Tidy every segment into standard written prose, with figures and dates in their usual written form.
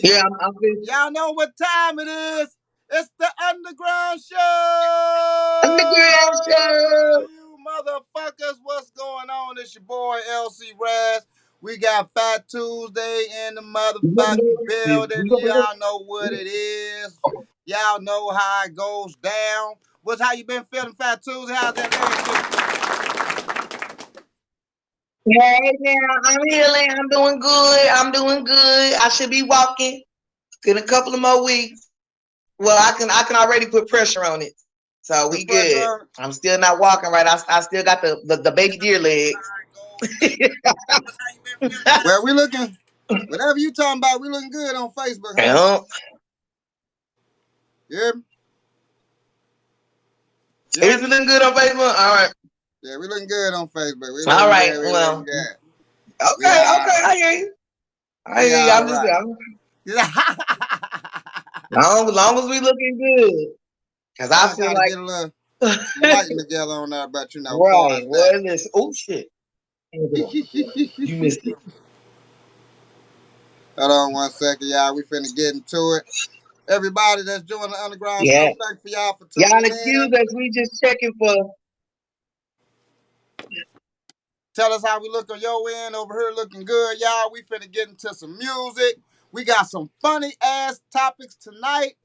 Yeah, I'm Y'all know what time it is. It's the Underground Show. Underground Show. You motherfuckers, what's going on? It's your boy LC Raz. We got Fat Tuesday in the motherfucking building. Y'all know what it is. Y'all know how it goes down. What's how you been feeling, Fat Tuesday? How's that Hey now, I'm healing. I'm doing good. I should be walking in a couple of more weeks. Well, I can already put pressure on it. So we good. I'm still not walking right. I still got the baby deer legs. Well, we looking, whatever you talking about, we looking good on Facebook. Huh? Yeah. Is it looking good on Facebook? All right. Yeah, we looking good on Facebook. All right. Well. Okay. I hear you. I'm just. Long as we looking good. Cause I feel like get a little lighting together on that, but you know. Right. What is this? Oh shit. You missed it. Hold on one second, y'all. We finna get into it. Everybody that's joining the Underground Show, thanks for y'all for tuning in. Y'all excuse us. We just checking for. Tell us how we look on your end. Over here looking good, y'all. We finna get into some music. We got some funny ass topics tonight.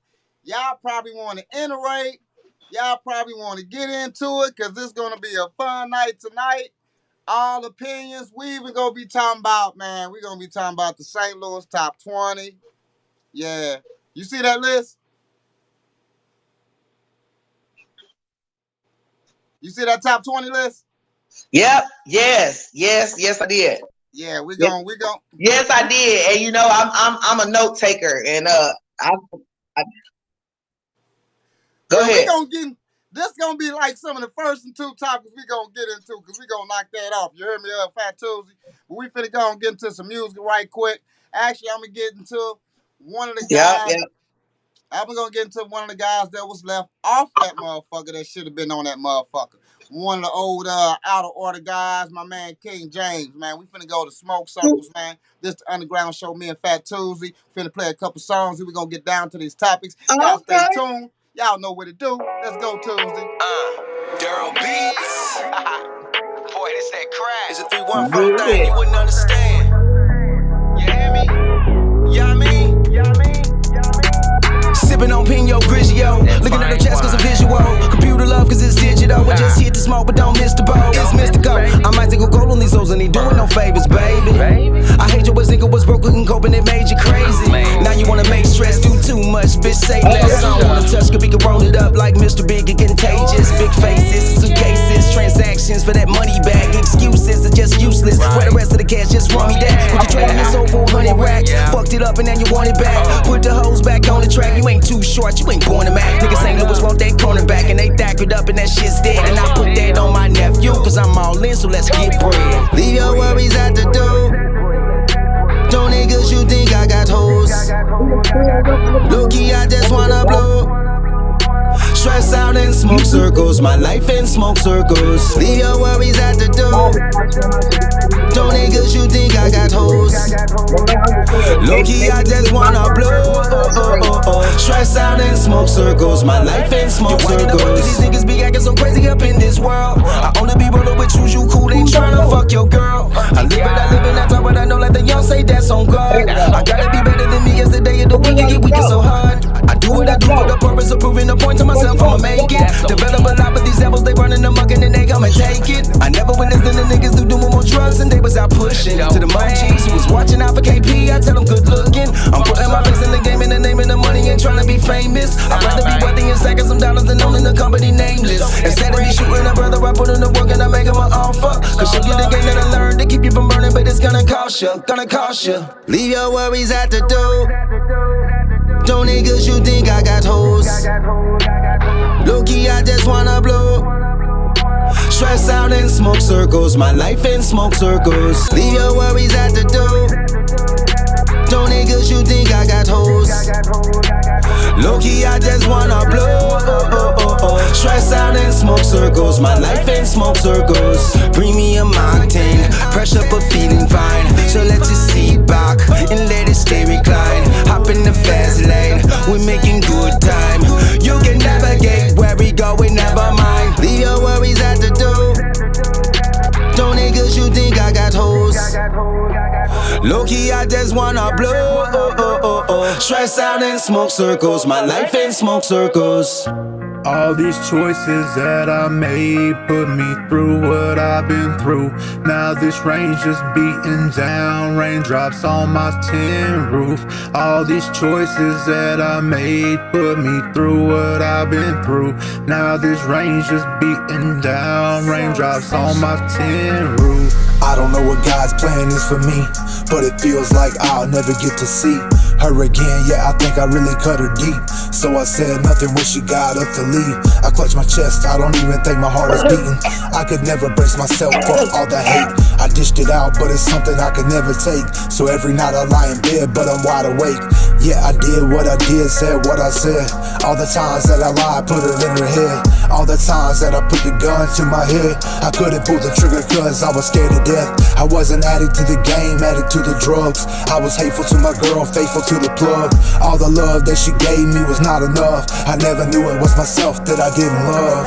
Y'all probably want to iterate. Y'all probably want to get into it because this is going to be a fun night tonight. All opinions. We even going to be talking about, man, we're going to be talking about the St. Louis Top 20. Yeah. You see that list? You see that Top 20 list? Yep. Yes, I did. Yeah, we going. Yes, I did. And you know, I'm a note taker, and go ahead. This gonna be like some of the first and two topics we gonna get into because we gonna knock that off. You heard me, Fat Tuesday. But we finna go and get into some music right quick. Actually, I'm gonna get into one of the guys. Yeah. I'm gonna get into one of the guys that was left off that motherfucker that should have been on that motherfucker. One of the old out of order guys, my man King James, man. We finna go to Smoke Circles, man. This the Underground Show, me and Fat Tuesday. Finna play a couple songs. We gonna get down to these topics. Y'all stay tuned. Y'all know what to do. Let's go, Tuesday. Daryl Beats. Boy, this that crack. It's a 314 thing. You wouldn't understand. You hear me? Yeah, I mean. Sipping on Pino Grigio, looking at the chest cause a visual. Computer love cause it's digital. We just hit the smoke but don't miss the boat. It's mystical. I might take a gold on these hoes and ain't doing no favors, baby. I hate your nigga was broke, couldn't cope and it made you crazy. Now you wanna make stress, do too much, bitch, say less. I don't wanna touch, cause we can roll it up like Mr. Big and contagious. Big faces, suitcases, transactions for that money bag. Excuses are just useless. Where the rest of the cash, just run me that. Put your trading this over 100 rack. Fucked it up and then you want it back. Put the hoes back on the track, you ain't too short, you ain't born to Mac. Niggas St. Louis want that cornerback and they tackled up and that shit's dead. And I put that on my nephew, cause I'm all in, so let's get bread. Leave your worries at the door. Don't niggas you think I got hoes. Low-key, I just wanna blow. Stress out in smoke circles, my life in smoke circles. Leave your worries at the door. Don't niggas you think I got hoes. Low-key, I just wanna blow. Stress out in smoke circles, my life in smoke circles. These niggas be acting so crazy up in this world. I only be rollin' with you cool, ain't tryna fuck your girl. I live it, I talk what I know, like the young say that's on God. I gotta be better than me, yesterday of the week, get weaker so hard. I do what I do for the purpose of proving the point to myself, I'ma make it. Develop a lot, but these devils, they running the muck and then they come and take it. I never witnessed the niggas who do more drugs and they was out pushing. To the monkeys who was watching out for KP, I tell them good looking. I'm putting my face in the game in the name of the money, ain't trying to be famous. I'd rather be wealthy and stacking some dollars than owning the company nameless. Instead of me shooting a brother, I put in the work and I make him an offer. Cause show you the game that I learned to keep you from burning, but it's gonna cost you, Leave your worries at the door. Don't niggas you think I got hoes. Low-key, I just wanna blow. Stress out in smoke circles, my life in smoke circles. Leave your worries at the door. Don't niggas you think I got hoes. Low-key, I just wanna blow. Stress out in smoke circles, my life in smoke circles. Premium octane, pressure but feeling fine. So let your seat back and let it stay reclined. Hop I just wanna blow. Stress out in smoke circles, my life in smoke circles. All these choices that I made put me through what I've been through. Now this rain's just beating down, raindrops on my tin roof. All these choices that I made put me through what I've been through. Now this rain's just beating down, raindrops on my tin roof. I don't know what God's plan is for me, but it feels like I'll never get to see her again. Yeah, I think I really cut her deep, so I said nothing when she got up to leave. I clutched my chest, I don't even think my heart is beating. I could never brace myself for all the hate. I dished it out, but it's something I could never take. So every night I lie in bed, but I'm wide awake. Yeah, I did what I did, said what I said. All the times that I lied, put it in her head. All the times that I put the gun to my head. I couldn't pull the trigger cause I was scared to death. I was an addict to the game, addict to the drugs. I was hateful to my girl, faithful to the plug. All the love that she gave me was not enough. I never knew it was myself that I didn't love.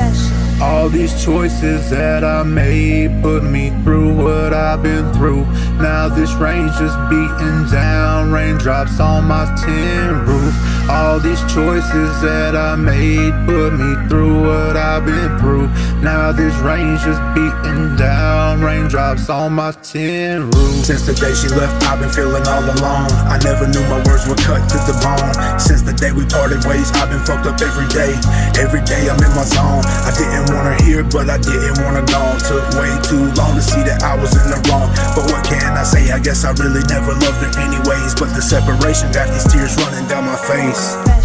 All these choices that I made put me through what I've been through. Now this rain's just beating down, raindrops on my tin roof. All these choices that I made put me through what I've been through. Now this rain's just beating down, raindrops on my tin roof. Since the day she left, I've been feeling all alone. I never knew my words were cut to the bone. Since the day we parted ways, I've been fucked up every day. Every day I'm in my zone. I didn't wanna hear, but I didn't wanna go. Took way too long to see that I was in the wrong. But what can I say? I guess I really never loved her anyways. But the separation got these tears running down my face.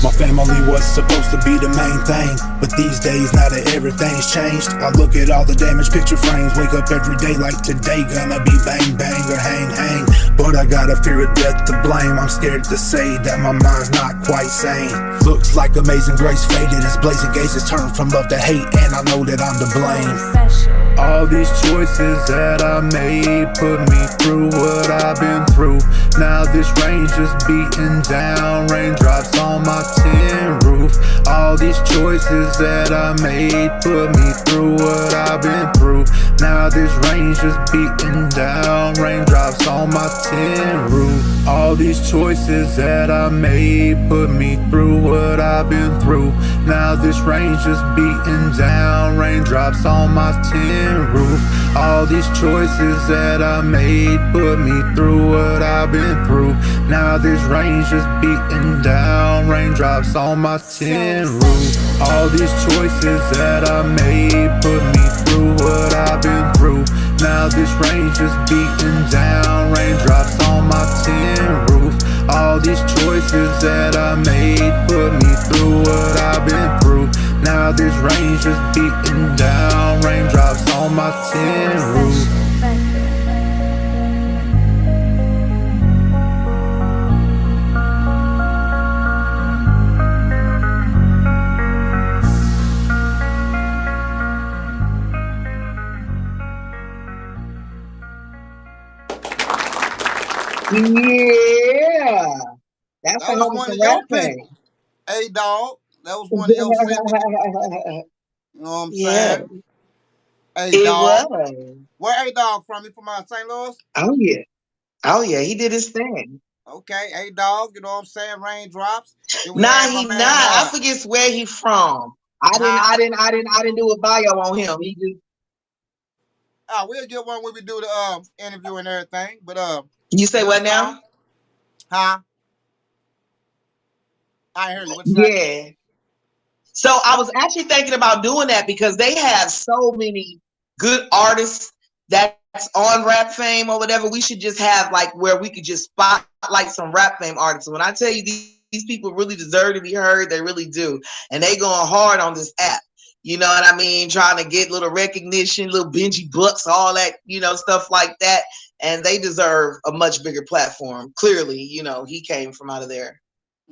My family was supposed to be the main thing, but these days now that everything's changed, I look at all the damaged picture frames. Wake up every day like today gonna be bang bang or hang hang. But I got a fear of death to blame. I'm scared to say that my mind's not quite sane. Looks like Amazing Grace faded as blazing gazes turn from love to hate, and I know that I'm to blame. All these choices that I made put me through what I've been through. Now this rain's just beating down, raindrops on my tin roof. All these choices that I made put me through what I've been through. Now this rain's just beating down, raindrops on my tin roof. All these choices that I made put me through what I've been through. Now this rain's just beating down, raindrops on my tin roof. All these choices that I made put me through what I've been through. Now this rain's just beating down, raindrops on my tin roof. All these choices that I made put me through what I've been through. Now this rain's just beating down, raindrops on my tin roof. All these choices that I made put me through what I've been through. Now this rain's just beating down, raindrops on my tin roof. Yeah. That's That was one of your people. Hey, dog. That was one of your people. You know what I'm saying? Hey, It dog. was. Where A Dog from? He from St. Louis? Oh yeah. Oh yeah, he did his thing. Okay, A Dog, you know what I'm saying? Raindrops. Nah, he not. I forget where he from. I didn't do a bio on him. He just we'll get one when we do the interview and everything. But You say what now? Huh? I heard you. What you say? Yeah. So I was actually thinking about doing that because they have so many good artists that's on Rap Fame or whatever. We should just have like where we could just spotlight some Rap Fame artists. When I tell you these people really deserve to be heard, they really do. And they going hard on this app. You know what I mean? Trying to get little recognition, little Benji Bucks, all that, stuff like that. And they deserve a much bigger platform. Clearly, he came from out of there.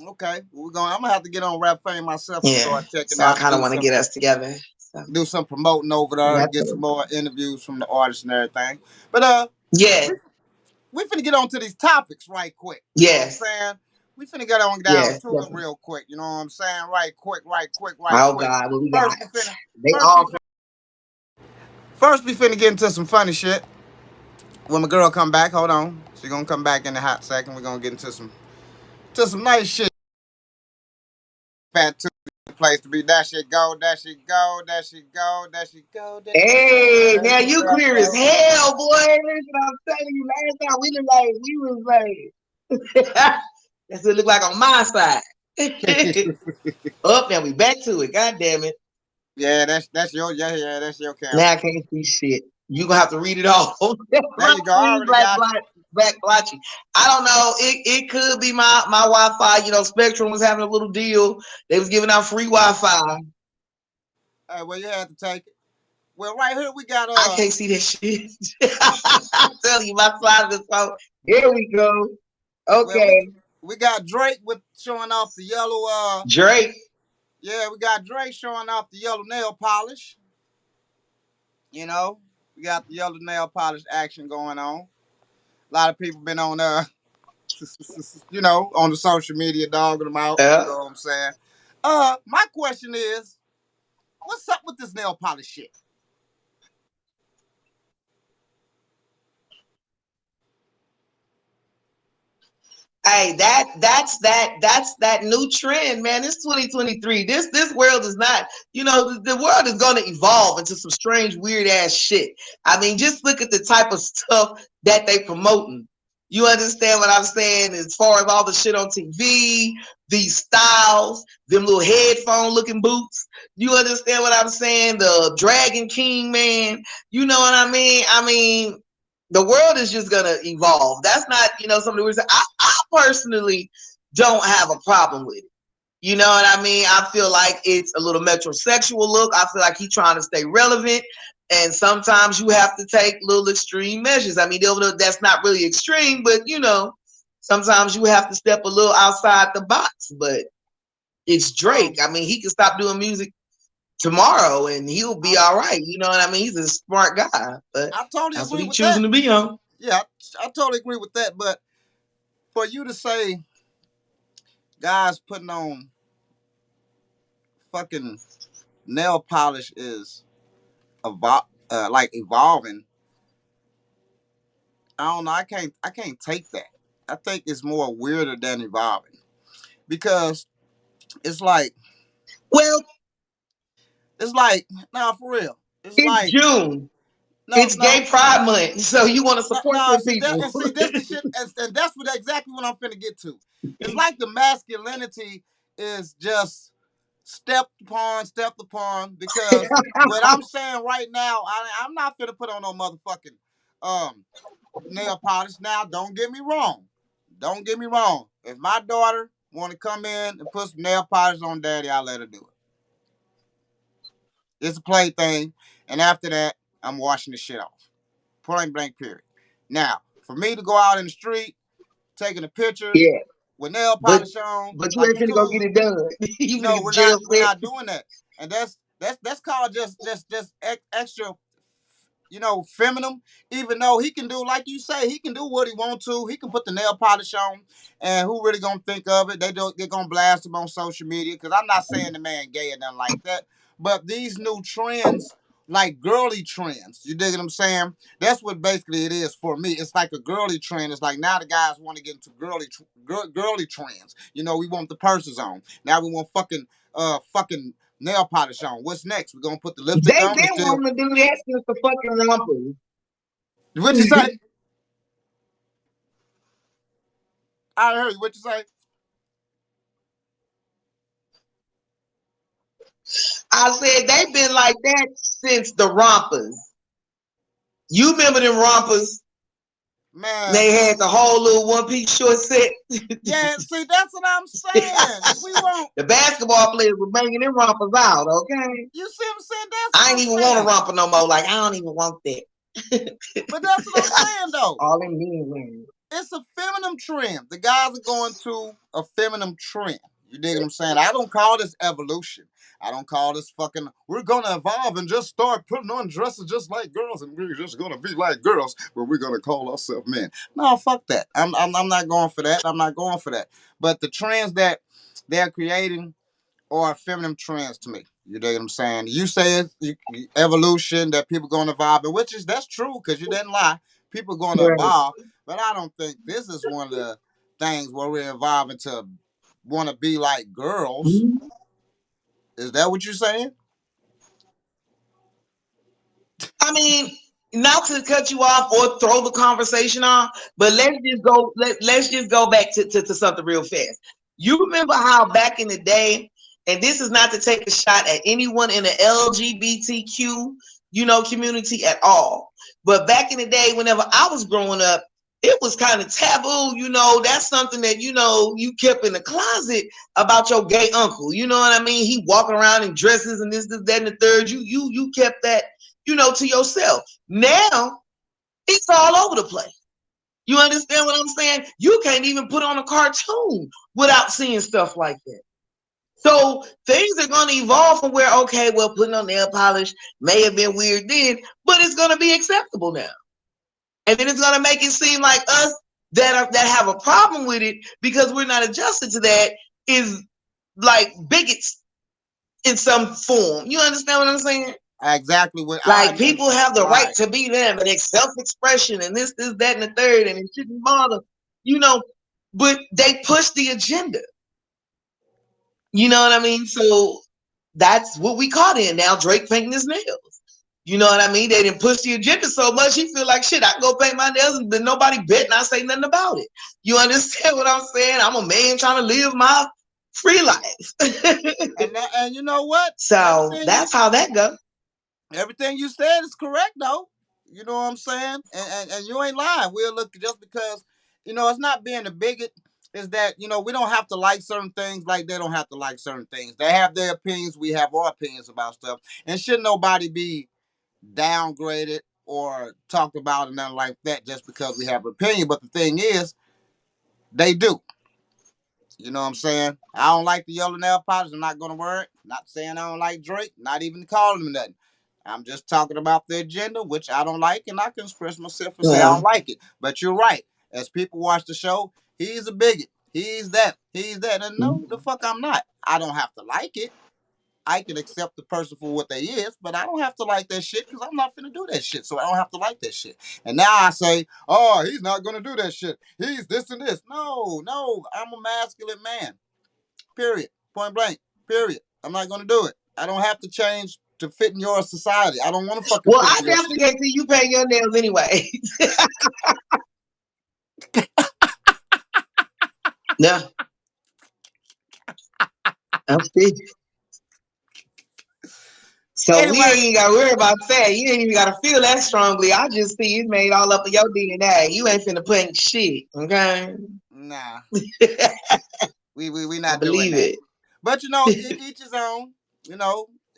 Okay, I'm gonna have to get on Rap Fame myself and start checking so out. I kind of want to get us together. So. Do some promoting over there, get some more interviews from the artists and everything. But we finna get on to these topics right quick. Yes. You know what I'm saying? We finna get on down to it real quick. You know what I'm saying? Right quick. Oh God, what we got? First, we finna get into some funny shit. When my girl come back, hold on. She's gonna come back in a hot second. We're gonna get into some nice shit. Fat Tuesday, place to be. That shit go, that shit go, that shit go, that shit go, that shit go, Hey, that now shit you clear as go. hell, boy. Listen, I'm telling you, last time we was like, that's what it look like on my side. Up now, we back to it. God damn it. Yeah, that's your that's your camera. Now I can't see shit. You gonna have to read it all. There My you go. I screen already got you. black blotchy. I don't know. It could be my Wi-Fi. You know, Spectrum was having a little deal. They was giving out free Wi-Fi. Hey, well, you had to take it. Well, right here we got I can't see that shit. I'm telling you, my side of the phone. Here we go. well we Okay. we got Drake with showing off the yellow Drake. yeah, we got Drake showing off the yellow nail polish. You know, we got the yellow nail polish action going on. A lot of people been on you know, on the social media dogging them out. You Yeah. know what I'm saying? My question is, what's up with this nail polish shit? Hey, that's that new trend, man. It's 2023. This world is not, you know, the world is gonna evolve into some strange, weird ass shit. I mean, just look at the type of stuff that they promoting. You understand what I'm saying? As far as all the shit on TV, these styles, them little headphone looking boots. You understand what I'm saying? The Dragon King, man. You know what I mean? I mean, the world is just gonna evolve. That's not, you know, something we're I personally don't have a problem with it. You know what I mean? I feel like it's a little metrosexual look. I feel like he's trying to stay relevant. And sometimes you have to take little extreme measures. I mean, that's not really extreme, but you know, sometimes you have to step a little outside the box. But it's Drake. I mean, he can stop doing music tomorrow and he'll be all right. You know what I mean? He's a smart guy, but I totally that's what agree he's with that. choosing to be on. Yeah, I totally agree with that. But for you to say guys putting on fucking nail polish is like evolving, I don't know. I can't take that. I think it's more weirder than evolving because it's like Well, it's like nah, for real. It's it's like June. no It's no Gay Pride Month, so you want to no support no. them See that people. and see this the shit and that's what exactly what I'm finna get to. It's like the masculinity is just stepped upon because what I'm saying right now, I'm not finna put on no motherfucking um nail polish. Now, don't get me wrong. Don't get me wrong. If my daughter want to come in and put some nail polish on daddy, I'll let her do it. It's a plaything. And after that, I'm washing the shit off. Point blank period. Now, for me to go out in the street, taking a picture Yeah, with nail but polish on, but you like ain't it's finna go get cool. it done. You finna No, get the we're jail not. We're set. not doing that. And that's called just extra, you know, feminine. Even though he can do, like you say, he can do what he want to. He can put the nail polish on, and who really gonna think of it? They're gonna blast him on social media. Because I'm not saying the man gay or nothing like that, but these new trends, like girly trends, you dig what I'm saying? That's what basically it is for me. It's like a girly trend. It's like now the guys want to get into girly trends. You know, we want the purses on. Now we want fucking nail polish on. What's next? We're gonna put the lipstick They on. We been still wanting to do that since the fucking rumpers. what you say? I heard you. What you say? I said they been like that since the rompers. You remember them rompers? Man, They had the whole little one piece short set. yeah, see, that's what I'm saying. We won't. The basketball players were banging them rompers out. Okay, You see what I'm saying? That's what I ain't I'm even want a saying. romper no more. Like I don't even want that. But that's what I'm saying, though. All them men wearing. It's a feminine trend. The guys are going to a feminine trend. You dig what I'm saying? I don't call this evolution. I don't call this fucking, we're going to evolve and just start putting on dresses just like girls and we're just going to be like girls, but we're going to call ourselves men. No, fuck that. I'm not going for that. I'm not going for that. But the trends that they're creating are feminine trends to me. You dig what I'm saying? You say it's evolution, that people going to evolve, and which is, that's true because you didn't lie. People going to evolve, but I don't think this is one of the things where we're evolving to want to be like girls. Mm-hmm. Is that what you're saying? I mean, not to cut you off or throw the conversation off, but let's just go back to something real fast. You remember how back in the day, and this is not to take a shot at anyone in the LGBTQ, community at all. But back in the day, whenever I was growing up, it was kind of taboo, that's something that, you kept in the closet about your gay uncle. You know what I mean? He walking around in dresses and this, that, and the third. You kept that, to yourself. Now it's all over the place. You understand what I'm saying? You can't even put on a cartoon without seeing stuff like that. So things are going to evolve from where, okay, well, putting on nail polish may have been weird then, but it's going to be acceptable now. And then it's going to make it seem like us that have a problem with it because we're not adjusted to that is like bigots in some form. You understand what I'm saying? Exactly what people have the right to be them and it's self-expression and this, that, and the third, and it shouldn't bother, but they push the agenda. You know what I mean? So that's what we caught in now. Drake painting his nails. You know what I mean? They didn't push the agenda so much. He feel like shit. I can go paint my nails, but nobody bet not say nothing about it. You understand what I'm saying? I'm a man trying to live my free life. and you know what? So that's how that goes. Everything you said is correct, though. You know what I'm saying? And you ain't lying. We'll look just because, it's not being a bigot. Is that, we don't have to like certain things like they don't have to like certain things. They have their opinions. We have our opinions about stuff. And shouldn't nobody be downgraded or talked about and nothing like that just because we have an opinion. But the thing is, they do. You know what I'm saying? I don't like the yellow nail polish. I'm not going to wear it. Not saying I don't like Drake. Not even calling him nothing. I'm just talking about the agenda, which I don't like, and I can express myself and say I don't like it. But you're right. As people watch the show, he's a bigot. He's that. He's that. And no, the fuck I'm not. I don't have to like it. I can accept the person for what they is, but I don't have to like that shit because I'm not finna do that shit. So I don't have to like that shit. And now I say, oh, he's not gonna do that shit. He's this and this. No, I'm a masculine man. Period. Point blank. Period. I'm not gonna do it. I don't have to change to fit in your society. I don't want to fucking. Well, I definitely can't see you paying your nails anyway. No. I'm speaking. So anyway, we ain't even got to worry about that. You ain't even got to feel that strongly. I just see it's made all up of your DNA. You ain't finna put shit, okay? Nah. we not believe doing that. It. But each his own.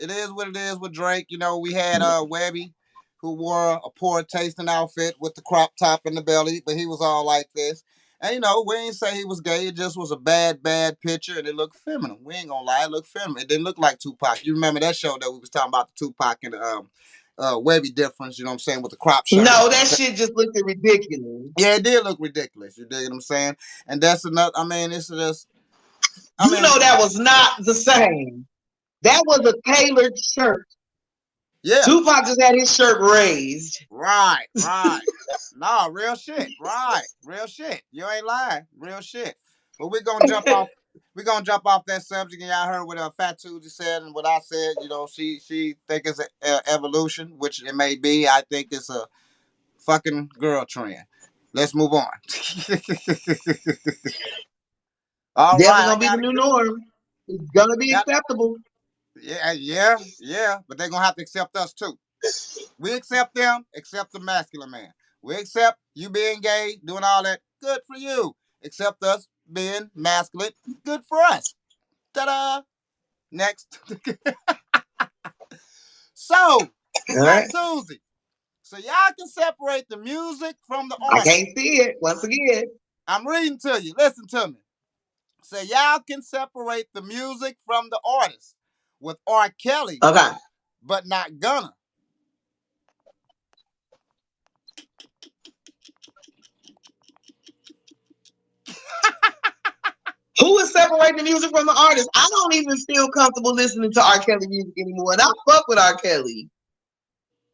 It is what it is with Drake. We had Webby, who wore a poor tasting outfit with the crop top in the belly, but he was all like this. And we ain't say he was gay. It just was a bad picture, and it looked feminine. We ain't gonna lie, it looked feminine. It didn't look like Tupac. You remember that show that we was talking about the Tupac and the Webby difference? You know what I'm saying, with the crop shirt. No, that shit just looked ridiculous. Yeah, it did look ridiculous. You dig what I'm saying? And that's another. I mean, it's just. That was not the same. That was a tailored shirt. Yeah. Tupac just had his shirt raised. Right. No, real shit. Right. Real shit. You ain't lying. Real shit. But we're gonna jump off. We're gonna jump off that subject, and y'all heard what Fat Tuesday said and what I said. She think it's an evolution, which it may be. I think it's a fucking girl trend. Let's move on. All That's right, gonna be the new norm. It's gonna be acceptable. Yeah. But they're gonna have to accept us too. We accept them, accept the masculine man. We accept you being gay, doing all that. Good for you. Accept us being masculine. Good for us. Ta-da! Next. So, Fat Tuesday. So y'all can separate the music from the artist. I can't see it. Once again. I'm reading to you. Listen to me. So y'all can separate the music from the artist with R. Kelly. Okay. But not Gunna. Who is separating the music from the artist? I don't even feel comfortable listening to R. Kelly music anymore. And I fuck with R. Kelly.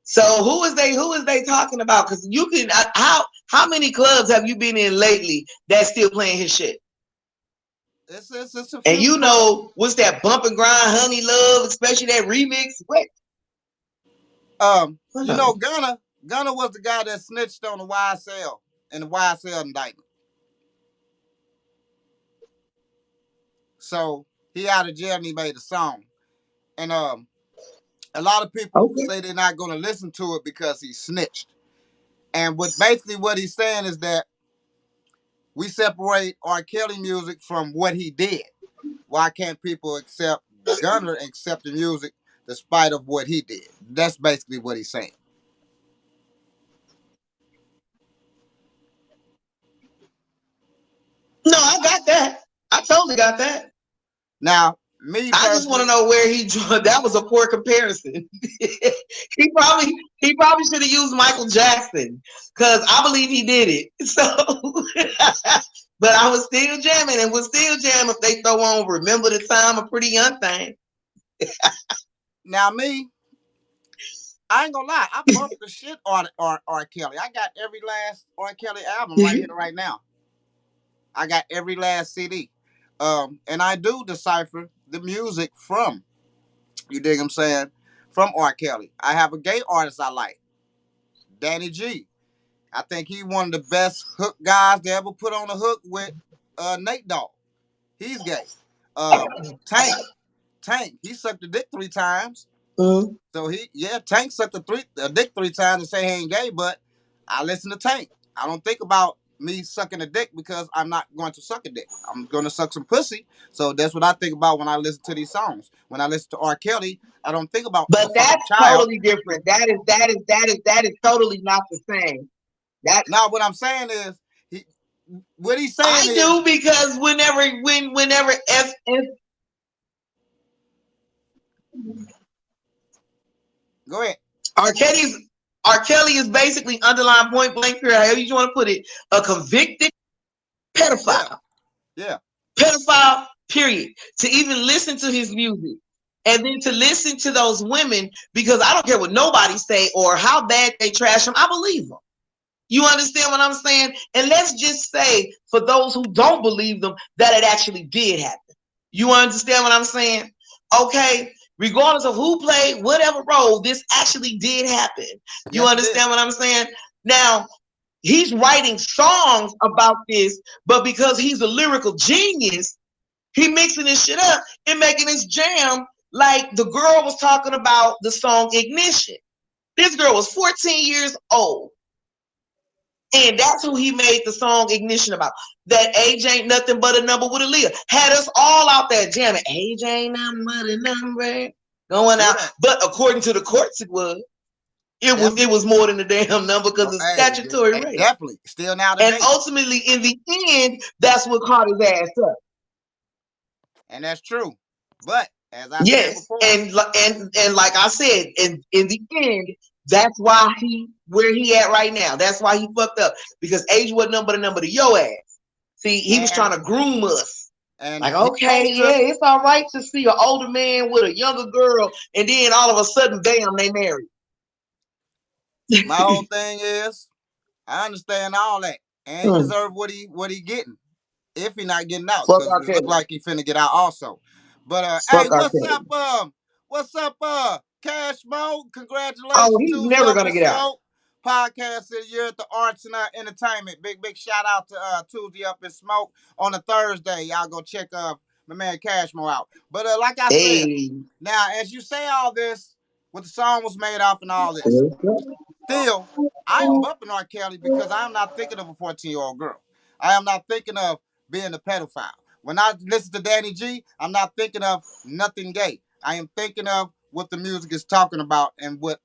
So who is they talking about? Because you can how many clubs have you been in lately that's still playing his shit? It's a few And you clubs. know what's that bump and grind, honey love, especially that remix. What? You know, Gunna was the guy that snitched on the YSL in the YSL indictment. So he out of jail and he made a song. And a lot of people Okay. say they're not gonna listen to it because he snitched. And basically what he's saying is that we separate R. Kelly music from what he did. Why can't people accept Gunna accept the music despite of what he did? That's basically what he's saying. No, I got that. I totally got that. Now, me I just want personally, to know where he that was a poor comparison. he probably should have used Michael Jackson because I believe he did it. So, but I was still jamming and would still jam if they throw on "Remember the Time," a Pretty Young Thing. now me, I ain't gonna lie, I bumped the shit on R. Kelly. I got every last R. Kelly album right here, right now. I got every last CD. And I do decipher the music from, you dig what I'm saying, from R. Kelly. I have a gay artist I like, Danny G. I think he one of the best hook guys to ever put on a hook with Nate Dogg. He's gay. Tank. Tank. He sucked the dick 3 times. Mhm. So Tank sucked the dick 3 times and say he ain't gay, but I listen to Tank. I don't think about me sucking a dick because I'm not going to suck a dick. I'm going to suck some pussy. So that's what I think about when I listen to these songs. When I listen to R. Kelly, I don't think about a But fucking that's child. totally different. That is totally not the same. That Now, what I'm saying is, what he's saying I is, do because whenever go ahead. R. Kelly is basically underlying point blank period, however you want to put it, a convicted pedophile. Yeah. Pedophile, period. To even listen to his music. And then to listen to those women, because I don't care what nobody say or how bad they trash him, I believe them. You understand what I'm saying? And let's just say, for those who don't believe them, that it actually did happen. You understand what I'm saying? Okay, regardless of who played whatever role, this actually did happen. You Yes, it did. understand what I'm saying? Now, he's writing songs about this, but because he's a lyrical genius, he mixing this shit up and making this jam like the girl was talking about the song Ignition. This girl was 14 years old. And that's who he made the song Ignition about. That age ain't nothing but a number with Aaliyah. Had us all out there jamming. Age ain't nothing but a number. Going out. But according to the courts, it was. It was more than a damn number because it's statutory rape. Definitely. Still now today. And ultimately, in the end, that's what caught his ass up. And that's true. But as I Yes, said before, and like I said, in the end, that's why where he at right now. That's why he fucked up because age wasn't nothing but a number to your ass. See, he was trying to groom us. And like, okay, yeah, it's all right to see an older man with a younger girl, and then all of a sudden, bam, they married. My whole thing is, I understand all that, and he deserve what he getting. If he not getting out, because it look like he finna get out also. But hey, what's up, Cash Mo? Congratulations. Oh, he's never gonna get out. Podcast of the year at the Arts and Entertainment. Big shout out to Tuesday Up in Smoke on a Thursday. Y'all go check my man Cash Mo out. But like I said, now as you say all this, what the song was made off and all this, still I am bumping R. Kelly because I am not thinking of a 14-year-old girl. I am not thinking of being a pedophile. When I listen to Danny G, I'm not thinking of nothing gay. I am thinking of what the music is talking about and what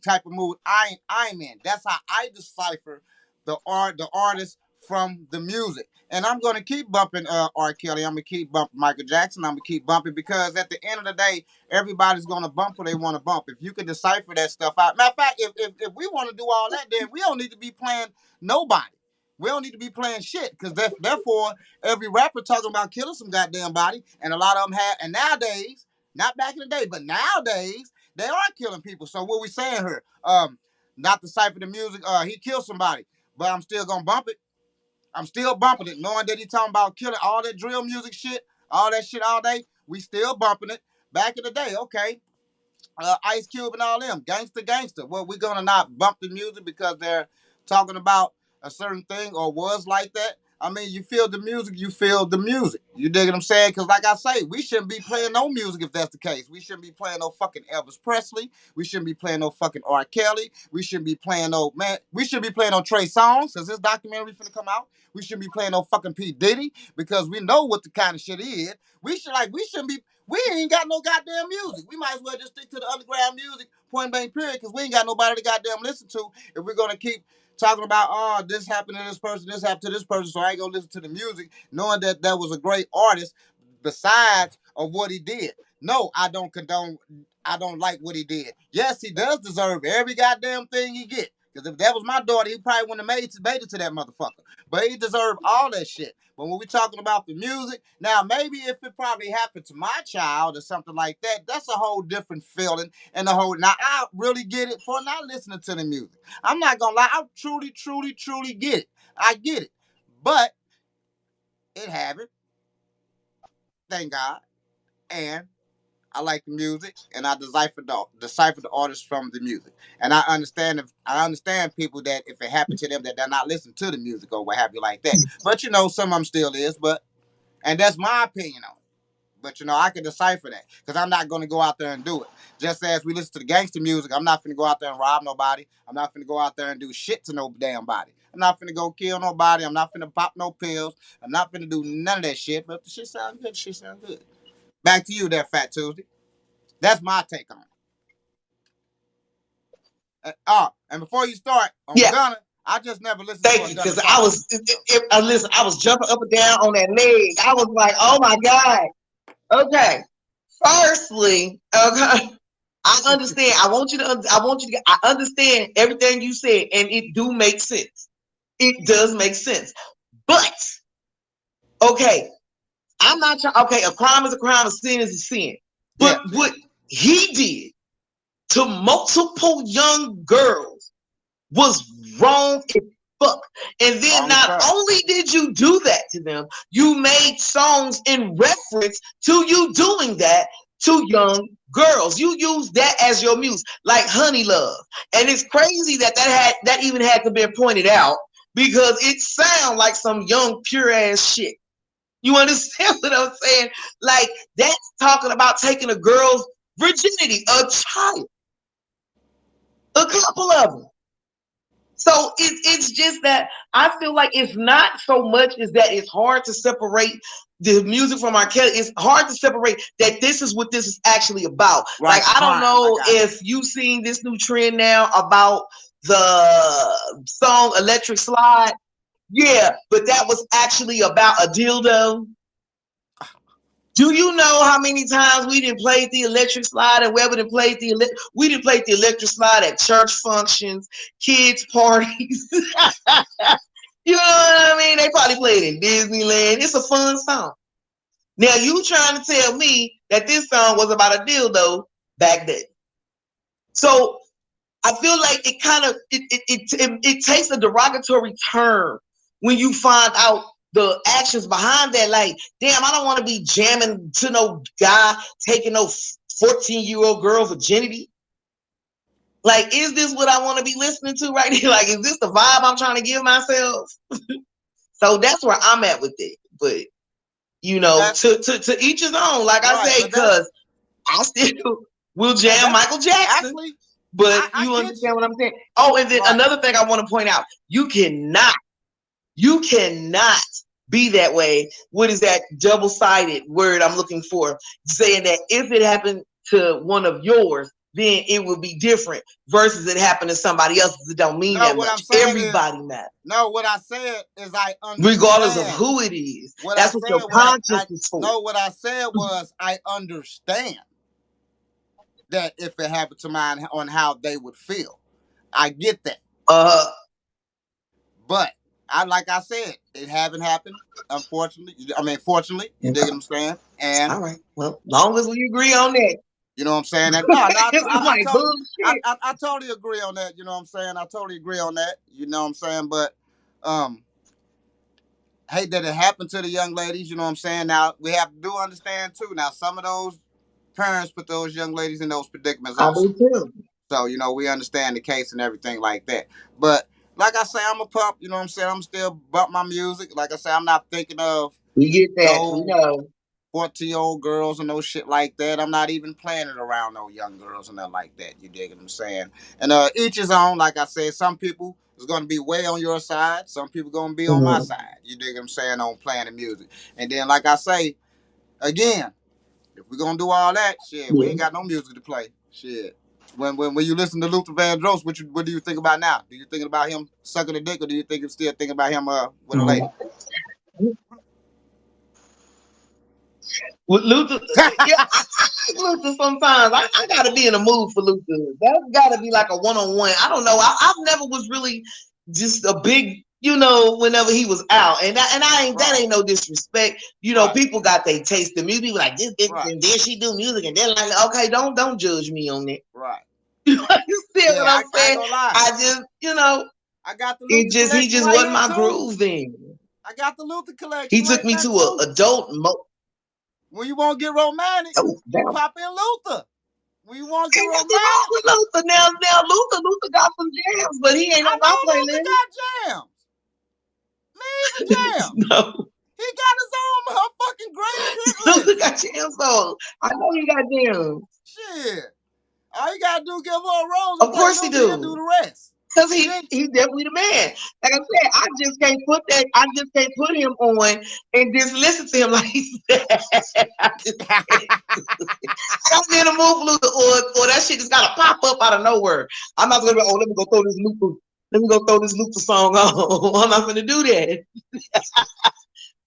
type of mood I'm in. That's how I decipher the artist from the music. And I'm gonna keep bumping R. Kelly. I'm gonna keep bumping Michael Jackson. I'm gonna keep bumping because at the end of the day, everybody's gonna bump what they want to bump. If you can decipher that stuff out. Matter of fact, if we want to do all that, then we don't need to be playing nobody. We don't need to be playing shit because therefore every rapper talking about killing some goddamn body, and a lot of them have. And nowadays, not back in the day, but nowadays They are killing people. So what we saying here? Not to cipher the music. He killed somebody, but I'm still gonna bump it. I'm still bumping it, knowing that he talking about killing all that drill music shit, all that shit all day. We still bumping it. Back in the day, okay. Ice Cube and all them, gangster. Well, we're gonna not bump the music because they're talking about a certain thing or was like that. I mean, you feel the music, you feel the music. You dig what I'm saying? Because like I say, we shouldn't be playing no music if that's the case. We shouldn't be playing no fucking Elvis Presley. We shouldn't be playing no fucking R. Kelly. We shouldn't be playing no, man, we shouldn't be playing no Trey Songz because this documentary finna come out. We shouldn't be playing no fucking P. Diddy because we know what the kind of shit is. We shouldn't be, we ain't got no goddamn music. We might as well just stick to the underground music, point blank period, because we ain't got nobody to goddamn listen to if we're gonna keep talking about, oh, this happened to this person, this happened to this person, so I ain't gonna listen to the music, knowing that that was a great artist besides of what he did. No, I don't condone, I don't like what he did. Yes, he does deserve every goddamn thing he get. Because if that was my daughter, he probably wouldn't have made it to that motherfucker. But he deserved all that shit. But when we're talking about the music, now maybe if it probably happened to my child or something like that, that's a whole different feeling and the whole. Now I really get it for not listening to the music. I'm not gonna lie, I truly get it. I get it, but it happened. Thank God, and I like the music, and I decipher the artists from the music. And I understand people that if it happened to them that they're not listening to the music or what have you like that. But you know, some of them still is. But and that's my opinion on it. But you know, I can decipher that because I'm not going to go out there and do it. Just as we listen to the gangster music, I'm not finna go out there and rob nobody. I'm not finna go out there and do shit to no damn body. I'm not finna go kill nobody. I'm not finna pop no pills. I'm not finna do none of that shit. But if the shit sounds good, the shit sounds good. Back to you there, Fat Tuesday. That's my take on it. And before you start on Gunna, I just never listened to Thank you, because I was jumping up and down on that leg. I was like, oh my God. Okay. Firstly, okay, I understand. I understand everything you said, and it do make sense. It does make sense. But okay, I'm not trying. Okay, a crime is a crime, a sin is a sin. But what he did to multiple young girls was wrong as fuck. And then not only did you do that to them, you made songs in reference to you doing that to young girls. You used that as your muse, like Honey Love. And it's crazy that even had to be pointed out because it sounds like some young pure ass shit. You understand what I'm saying? Like, that's talking about taking a girl's virginity, a child. A couple of them. So it's just that I feel like it's not so much as that it's hard to separate the music from R. Kelly. It's hard to separate that this is what this is actually about. Right. Like, I don't know if you've seen this new trend now about the song Electric Slide. Yeah, but that was actually about a dildo. Do you know how many times we didn't play the Electric Slide and where we didn't play the Electric Slide at church functions, kids parties. You know what I mean? They probably played in Disneyland. It's a fun song. Now you trying to tell me that this song was about a dildo back then? So I feel like it kind of it takes a derogatory turn when you find out the actions behind that. Like, damn, I don't want to be jamming to no guy taking no 14-year-old girl virginity. Like, is this what I want to be listening to right here? Like, is this the vibe I'm trying to give myself? So that's where I'm at with it. But you know, to each his own. Like I say, because I still will jam Michael Jackson. Actually, but you understand what I'm saying? Oh, and then another thing I want to point out: you cannot be that way. What is that double-sided word I'm looking for? Saying that if it happened to one of yours, then it would be different versus it happened to somebody else. It don't mean that much. Everybody matters. No, what I said is I understand. Regardless of who it is. That's what your conscience is for. No, what I said was I understand that if it happened to mine on how they would feel. I get that. But like I said, it haven't happened, unfortunately. I mean, fortunately, you dig what I'm saying? And all right. Well, long as we agree on that. You know what I'm saying? And no, I'm like, bullshit. I totally agree on that. You know what I'm saying? I totally agree on that. You know what I'm saying? But hate that it happened to the young ladies. You know what I'm saying? Now we have to do understand too. Now some of those parents put those young ladies in those predicaments I also. do too. So, you know, we understand the case and everything like that. But like I say, I'm a pup, you know what I'm saying? I'm still bump my music. Like I say, I'm not thinking of We get that. We no know. 14-year-old girls and no shit like that. I'm not even planning around no young girls and nothing like that. You dig what I'm saying? And each his own. Like I said, some people is going to be way on your side. Some people going to be on my side. You dig what I'm saying? On playing the music. And then, like I say, again, if we're going to do all that, shit, we ain't got no music to play. Shit. When you listen to Luther Vandross, what do you think about now? Do you think about him sucking a dick, or do you think still thinking about him with a lady? With Luther, yeah, I like Luther sometimes. I gotta be in a mood for Luther. That's gotta be like a one-on-one. I don't know. I've never was really just a big, you know, whenever he was out. And I ain't that ain't no disrespect. You know, people got their taste in music. People like this and then she do music and then like, okay, don't judge me on that. Right. You understand what I'm saying? I just, you know, I got the Luther he just wasn't my groove then. I got the Luther collection. He took me to an adult mode. When you want to get romantic, you pop in Luther. When you want to get romantic, with Luther. Now Luther got some jams, but he ain't on my playlist. Luther got jams. Leave the jams. No. He got his own motherfucking greatest hit list. Luther got jams though. I know he got jams. Shit. All you gotta do is give her a rose. Of course he do. Do the rest. Cause he's definitely the man. Like I said, I just can't put him on and just listen to him like that. I'm in a mood, Luther, or that shit just gotta pop up out of nowhere. I'm not gonna be, let me go throw this Luther song on. I'm not gonna do that.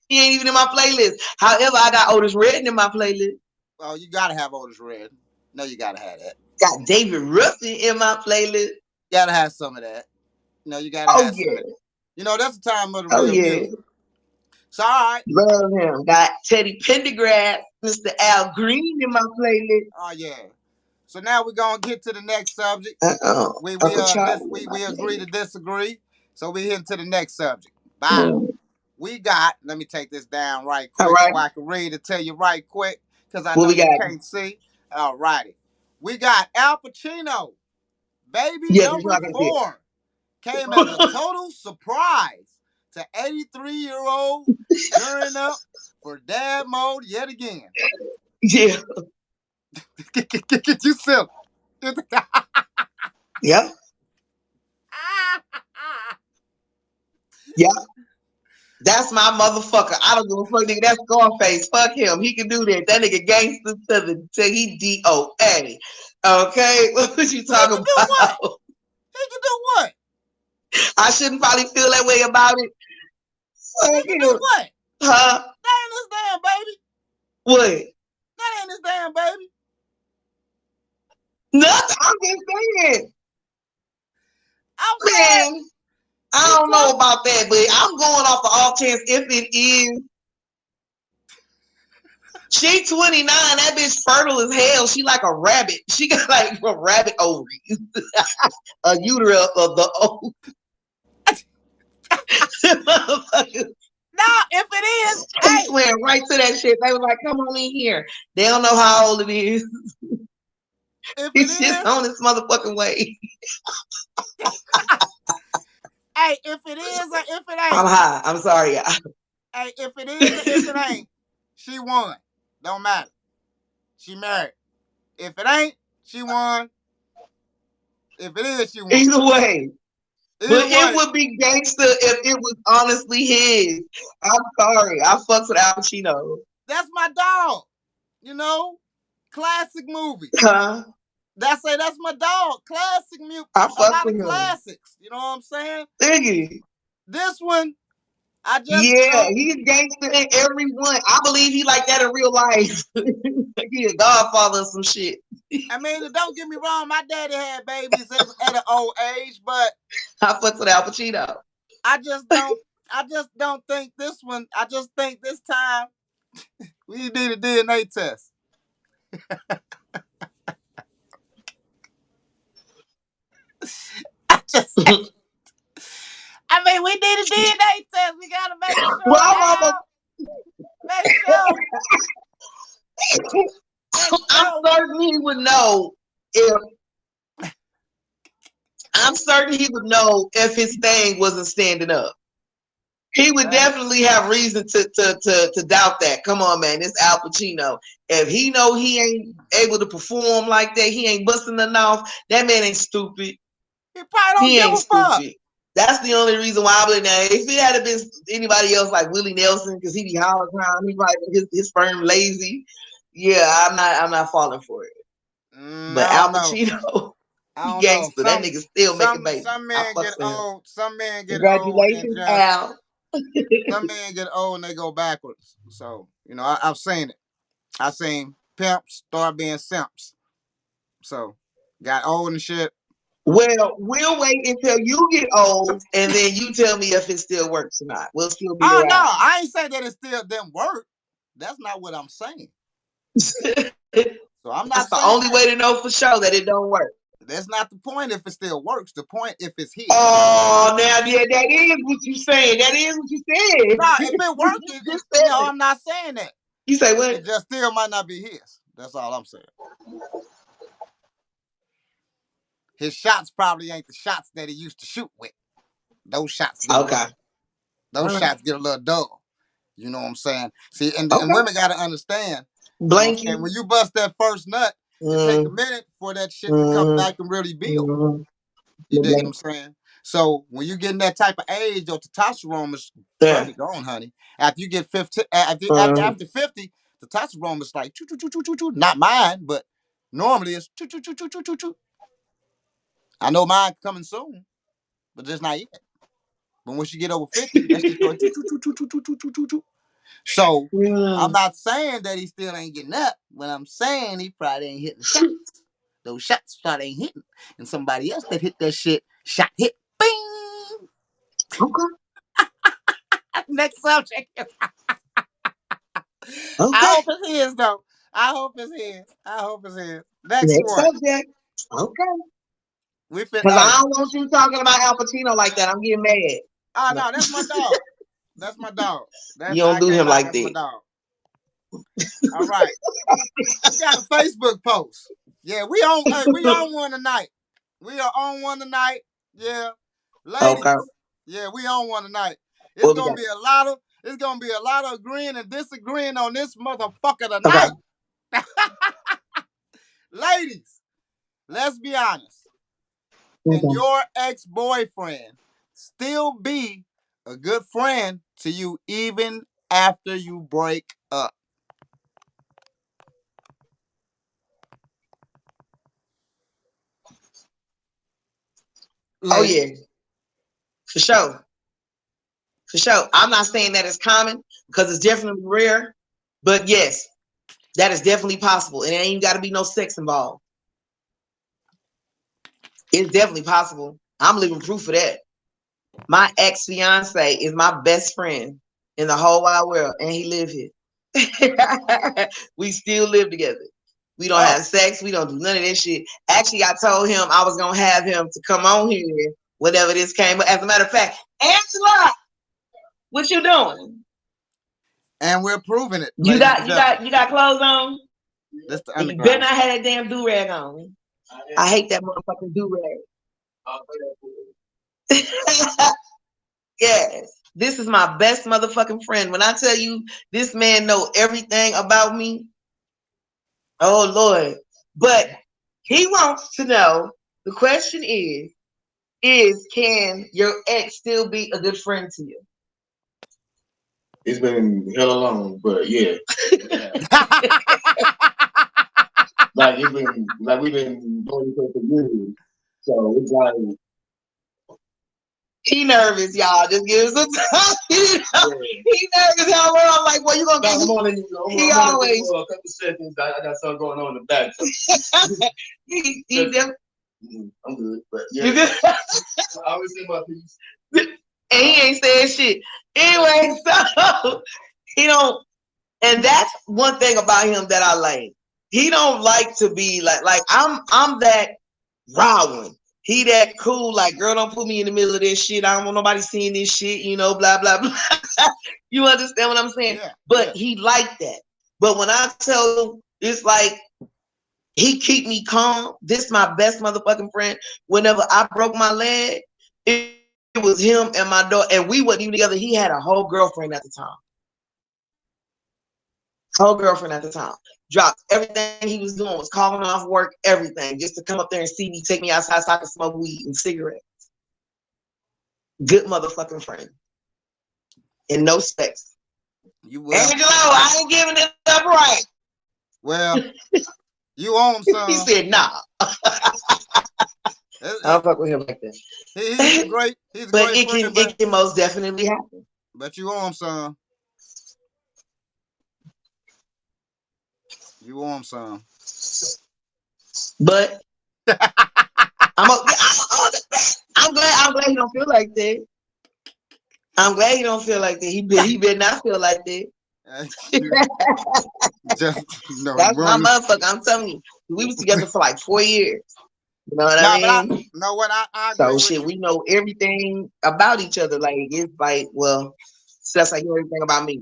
He ain't even in my playlist. However, I got Otis Redding in my playlist. Well, you gotta have Otis Redding. No, you gotta have that. Got David Ruffin in my playlist. Gotta have some of that. You know, you gotta have some of that. You know, that's the time of the real music. So, all right. Love him. Got Teddy Pendergrass, Mr. Al Green in my playlist. Oh, yeah. So now we're going to get to the next subject. We agree to disagree. So we hit to the next subject. Bye. We got, let me take this down right quick so I can read and tell you right quick because I know you can't see. All righty. We got Al Pacino. Baby number 4 came as a total surprise to 83-year-old gearing up for dad mode yet again. Yeah. Get you silly. Yeah. Yeah. That's my motherfucker. I don't give a fuck, nigga. That's Scarface. Fuck him. He can do that. That nigga gangster till he DOA. Okay? What you talking about? He can do what? I shouldn't probably feel that way about it. He can do what? Huh? That ain't his damn baby. What? That ain't his damn baby. Nothing. I'm just saying. Man, I don't know about that, but I'm going off the off chance if it is. She 29. That bitch fertile as hell. She like a rabbit. She got like a rabbit ovaries. A uterus of the ovary. No, if it is, they swear right to that shit. They was like, "Come on in here." They don't know how old it is. It's just on this motherfucking way. Hey, if it is or if it ain't, I'm high. I'm sorry, y'all. Hey, if it is or if it ain't, she won. Don't matter. She married. If it ain't, she won. If it is, she won. Either way. But it would be gangster if it was honestly his. I'm sorry. I fucks with Al Pacino. That's my dog. You know? Classic movie. Huh? That's my dog. Classic music. I fuck with classics. You know what I'm saying? Iggy. This one, I just he's gangster in every one. I believe he like that in real life. He a godfather or some shit. I mean, don't get me wrong. My daddy had babies at an old age, but I fucks with Al Pacino. I just don't think this one. I just think this time we need a DNA test. I mean, we need a DNA test. We gotta make sure. Well, I'm Make sure. I'm certain he would know if his thing wasn't standing up. He would definitely have reason to doubt that. Come on, man, it's Al Pacino. If he know he ain't able to perform like that, he ain't busting nothing off. That man ain't stupid. He probably don't give a fuck. That's the only reason why I believe that. If it had been anybody else like Willie Nelson, because he be hollering around, he like his firm lazy. Yeah, I'm not falling for it. But Al Pacino, he gangster. That nigga still making babies. Some men get old. Some men get Congratulations, old. Al. Some men get old and they go backwards. So, you know, I've seen it. I seen pimps start being simps. So, got old and shit. Well, we'll wait until you get old and then you tell me if it still works or not. We'll still be around. No, I ain't saying that it still didn't work. That's not what I'm saying. So I'm not. That's the only way to know for sure that it don't work. That's not the point if it still works. The point if it's here. Oh, now yeah, that is what you saying. That is what you said. No, if it works, no, I'm not saying that. You say what? It just still might not be his. That's all I'm saying. His shots probably ain't the shots that he used to shoot with. Those shots. Those shots get a little dull. You know what I'm saying? See, and women got to understand. Blanky. And when you bust that first nut, it take a minute for that shit to come back and really build. You dig what I'm saying? So when you get in that type of age, your testosterone is gone, honey. After you get 50, after 50, the testosterone is like choo. Not mine, but normally it's choo. I know mine coming soon, but just not yet. But once you get over 50, that shit going choo. So I'm not saying that he still ain't getting up. What I'm saying, he probably ain't hitting shots. Those shots probably ain't hitting. And somebody else that hit that shit, shot hit, bing. Okay. Next subject. Okay. I hope it's his though. I hope it's his. Next one. Subject. Okay. Because I don't want you talking about Al Pacino like that. I'm getting mad. Oh no, that's my dog. That's my dog. You don't do him like that. My dog. All right. We got a Facebook post. Yeah, we on one tonight. We are on one tonight. Yeah. Ladies. Okay. Yeah, we on one tonight. It's gonna be a lot of agreeing and disagreeing on this motherfucker tonight. Okay. Ladies, let's be honest. Can your ex-boyfriend still be a good friend to you even after you break up? Oh yeah, for sure. I'm not saying that it's common because it's definitely rare, but yes, that is definitely possible, and it ain't got to be no sex involved. It's definitely possible. I'm living proof of that. My ex-fiance is my best friend in the whole wide world, and he live here. We still live together. We don't have sex. We don't do none of this shit. Actually, I told him I was gonna have him to come on here whenever this came. But as a matter of fact, Angela, what you doing? And we're proving it. You got clothes on? That's the underground. You better not have that damn do-rag on. I hate that motherfucking do-rag. Yes, this is my best motherfucking friend. When I tell you this man know everything about me, oh Lord. But he wants to know, the question is can your ex still be a good friend to you? It's been hella long, but yeah. We've been doing this for years. So it's like he nervous, y'all. Just give him some time. He nervous. I'm like, well, you gonna get he always for a couple seconds. I got something going on in the back. So. I'm good, but yeah. You good? I always say my piece. And he ain't saying shit. Anyway, so he don't, and that's one thing about him that I like. He don't like to be like I'm that raw one. he that cool, like, girl, don't put me in the middle of this shit. I don't want nobody seeing this shit, you know, blah, blah, blah. You understand what I'm saying? Yeah, but he liked that. But when I tell him, it's like, he keep me calm. This my best motherfucking friend. Whenever I broke my leg, it was him and my daughter, and we wasn't even together. He had a whole girlfriend at the time. Dropped everything he was doing, was calling off work, everything, just to come up there and see me, take me outside so I could smoke weed and cigarettes. Good motherfucking friend. And no specs. You will. Angelo, I ain't giving it up right. Well, you own him, son. He said, nah. I don't fuck with him like that. He's great. He's a but great friend, it can most definitely happen. But you own him, son. You own him, son. But I'm glad he don't feel like that. I'm glad he don't feel like that. He better not feel like that. That's my motherfucker. I'm telling you, we was together for like 4 years. You know what I mean? No, what I so shit, we know everything about each other. Like, it's like, well, so that's like everything about me.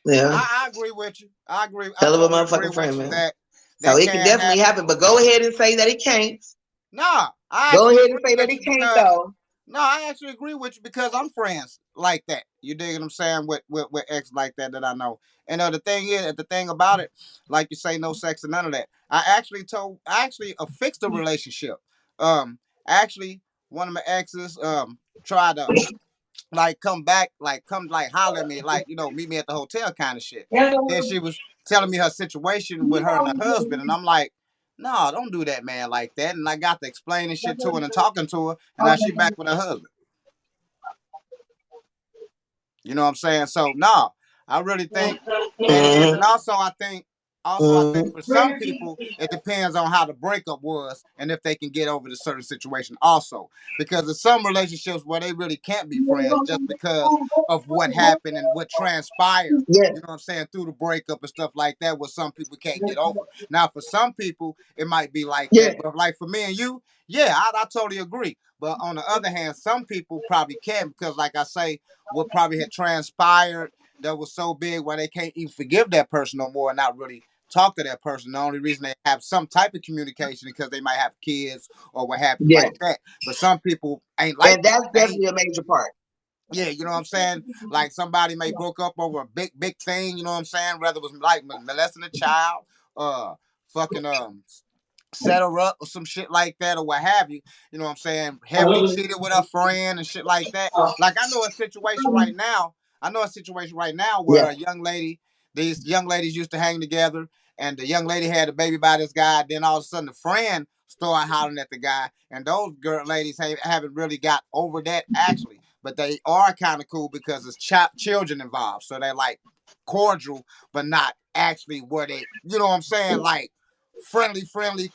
Yeah, I agree with you. I agree. Hell of a motherfucking friend, man. So it can definitely happen, but go ahead and say that it can't. Nah, go ahead and say that it can't though. No, I actually agree with you because I'm friends like that. You dig what I'm saying? With ex like that I know. And the thing about it, like you say, no sex and none of that. I actually fixed a relationship. Actually, one of my exes tried to come back, holler at me, meet me at the hotel kind of shit. Then she was telling me her situation with her and her husband, and I'm like, no, don't do that, man, like that. And I got to explaining shit to her and talking to her, and now she back with her husband. You know what I'm saying? So, no, I really think, and also I think for some people, it depends on how the breakup was and if they can get over the certain situation also. Because there's some relationships where they really can't be friends just because of what happened and what transpired, you know what I'm saying, through the breakup and stuff like that, where some people can't get over. Now, for some people, it might be like that. But like for me and you, I totally agree. But on the other hand, some people probably can't because, like I say, what probably had transpired that was so big where they can't even forgive that person no more and not really talk to that person. The only reason they have some type of communication because they might have kids or what have you like that. But some people ain't like that. That's definitely a major part. Yeah, you know what I'm saying? Like somebody may broke up over a big thing, you know what I'm saying? Whether it was like molesting a child, set her up or some shit like that or what have you. You know what I'm saying? Heavily cheated with her friend and shit like that. Like I know a situation right now where a young lady, these young ladies used to hang together and the young lady had a baby by this guy. Then all of a sudden the friend started hollering at the guy. And those ladies haven't really got over that actually. But they are kind of cool because it's children involved. So they're like cordial, but not actually where they, you know what I'm saying? Like, friendly,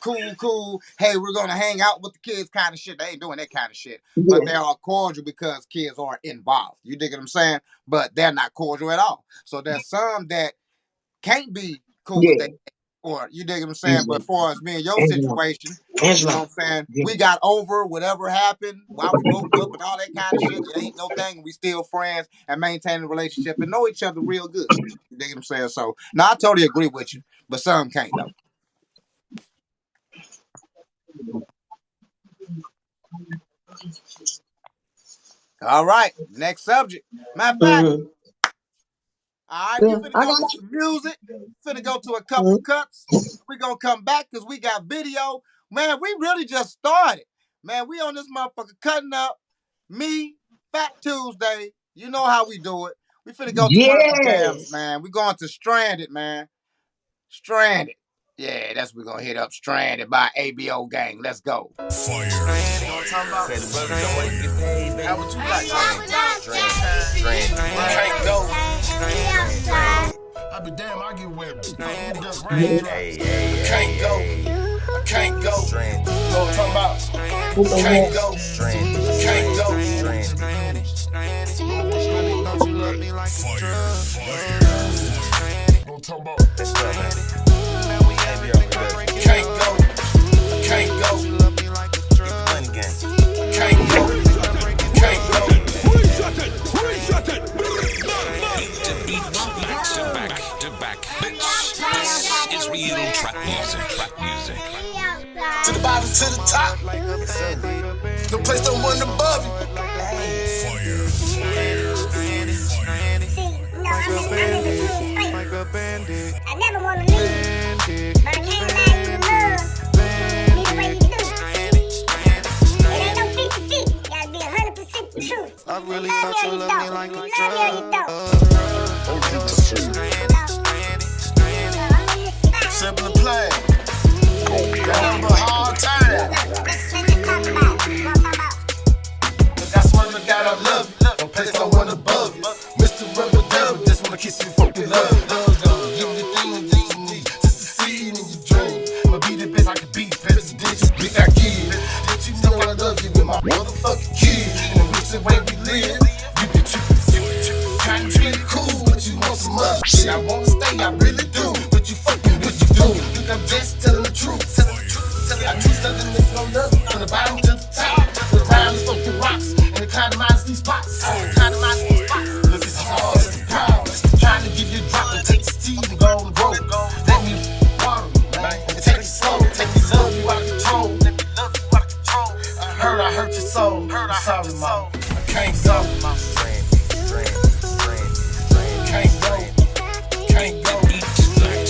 cool. Hey, we're gonna hang out with the kids kind of shit. They ain't doing that kind of shit. But they are cordial because kids are involved. You dig what I'm saying? But they're not cordial at all. So there's some that can't be cool with that. Or you dig what I'm saying? But as far as me and your situation, you know what I'm saying? We got over whatever happened while we broke up and all that kind of shit. It ain't no thing. We still friends and maintain a relationship and know each other real good. You dig what I'm saying? So no, I totally agree with you. But some can't though. All right, next subject. Matter of fact, all right, we finna go to some music. Finna go to a couple of cuts. We gonna come back because we got video. Man, we really just started. Man, we on this motherfucker cutting up. Me, Fat Tuesday. You know how we do it. We finna go to one of the jams, man. We going to Stranded, man. Stranded. Yeah, that's what we're gonna hit up. Stranded by ABO Gang. Let's go. Fire. How would you like Stranded? Can't go. I be damn, I get wet. Can't go. Can't go. You know what I'm talking about? Can't go. Can't go. Don't you love me like a drug? Don't talk about. Can't go. Can't go. to back, bitch. This is real trap music. To the bottom, to the top. No place no one above you. Like a bandit. I never wanna leave, but I can't lie you love. Need the way you do. It ain't no 50-50. Gotta be 100% the truth. I really thought you loved me like a drug. Simple and plain. Remember hard time. That's what I got, I love you. Don't place no one above you. Mr. Rubber Devil, just wanna kiss you, fucking love you. Give me the thing that you need, just to see it in your dream. I'ma be the best I can be, presidential, big I give. Did you know I love you with my motherfucking kid? And which the way we live, you be trippin', trying to treat it cool, but you want some other shit. I wanna stay, I really do, but you fucking what you do. Think I'm just telling the truth, I do something that's no love, from the bottom to the top. The round is fucking rocks, and the kind of minds these spots. Look, it's hard, it's the power. Trying to give you a drop and take the steam and go on the road. Let me water you, man, and take it slow. Take me love you out of control. Let me love you out of control. I hurt your soul. I'm sorry, mom. I can't go. Can't go. Back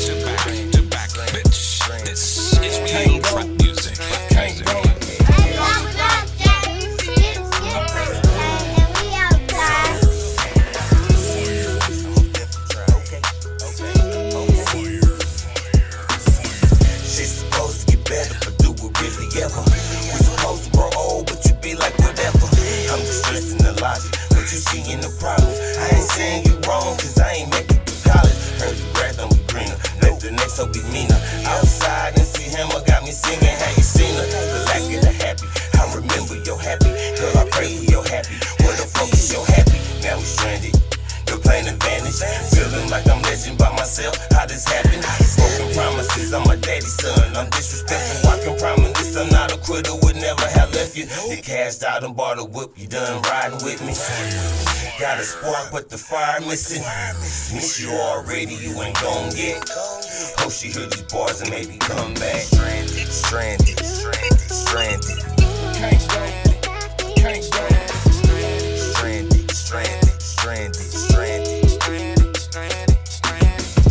to back, bitch. This is real trap music. Can't go. In the problem, I ain't saying you wrong, cause I ain't make it through college. Heard the grass don't be greener, let the next so be meaner. Outside and see him, got me singing, have you seen her? The lack of the happy, I remember your happy. Girl, I pray for your happy. Where the fuck is your happy? Now we stranded, no plain advantage. Feeling like I'm legend by myself, how this happened? Broken promises, I'm my daddy's son. I'm disrespectful, I can promise this. I'm not a quitter, would never have left you. You cashed out and bought a whip, you done riding with me. Got a spark, but the fire missing. Miss you already, you ain't gon' get. Hope she heard these bars and maybe come back. Stranded. Can't go. Stranded.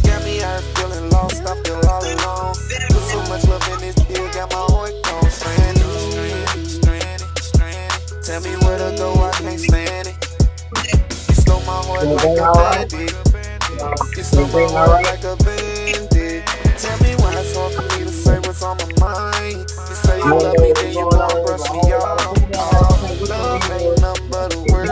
Got me out feeling lost, I feel all alone. Put so much love in this deal, got my heart gone stranded. Tell me where to go, I can't stand it. You stole my heart like a bandit. You stole my heart like a bandit. Tell me why it's hard for me to say what's on my mind. You say you love me, then you wanna brush me off. Love ain't nothing but a word.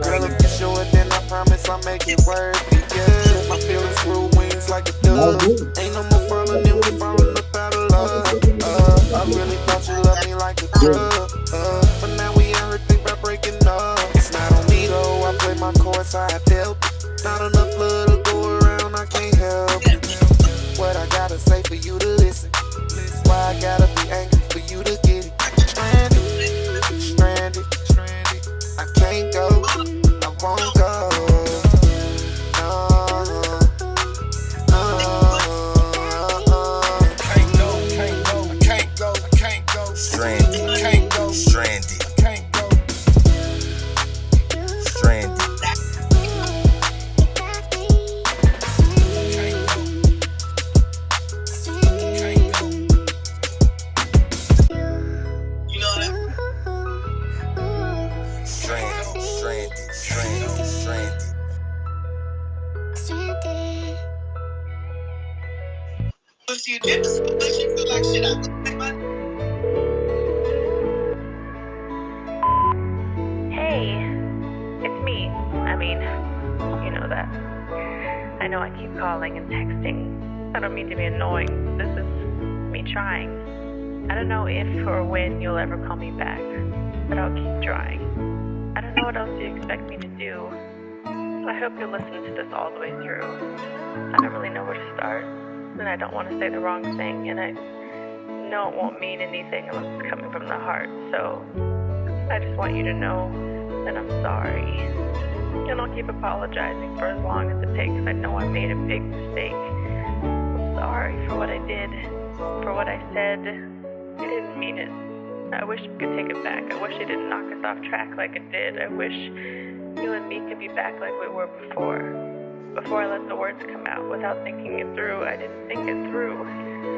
Girl, if you show it, then I promise I'll make it worth it. Yeah, my feelings grew wings like a dove. Ain't no more falling in, we falling up out of love. I really thought you loved me like a drug. But now we ain't think about breaking up. It's not on me though, I play my cards how I dealt. Not enough love to go around, I can't help it. What I gotta say for you to listen. Why I gotta be angry for you to get it. Stranded. I can't go, I won't go. Can't go. Stranded. Can't go. Stranded. Can't go. Stranded. Hey, it's me. I mean, you know that. I know I keep calling and texting. I don't mean to be annoying. This is me trying. I don't know if or when you'll ever call me back, but I'll keep trying. I don't know what else you expect me to do. I hope you'll listen to this all the way through. I don't really know where to start, and I don't want to say the wrong thing, and I know it won't mean anything unless it's coming from the heart, so I just want you to know that I'm sorry. And I'll keep apologizing for as long as it takes. I know I made a big mistake. for what I said. I didn't mean it. I wish we could take it back. I wish it didn't knock us off track like it did. I wish you and me could be back like we were before. Before I let the words come out without thinking it through. I didn't think it through.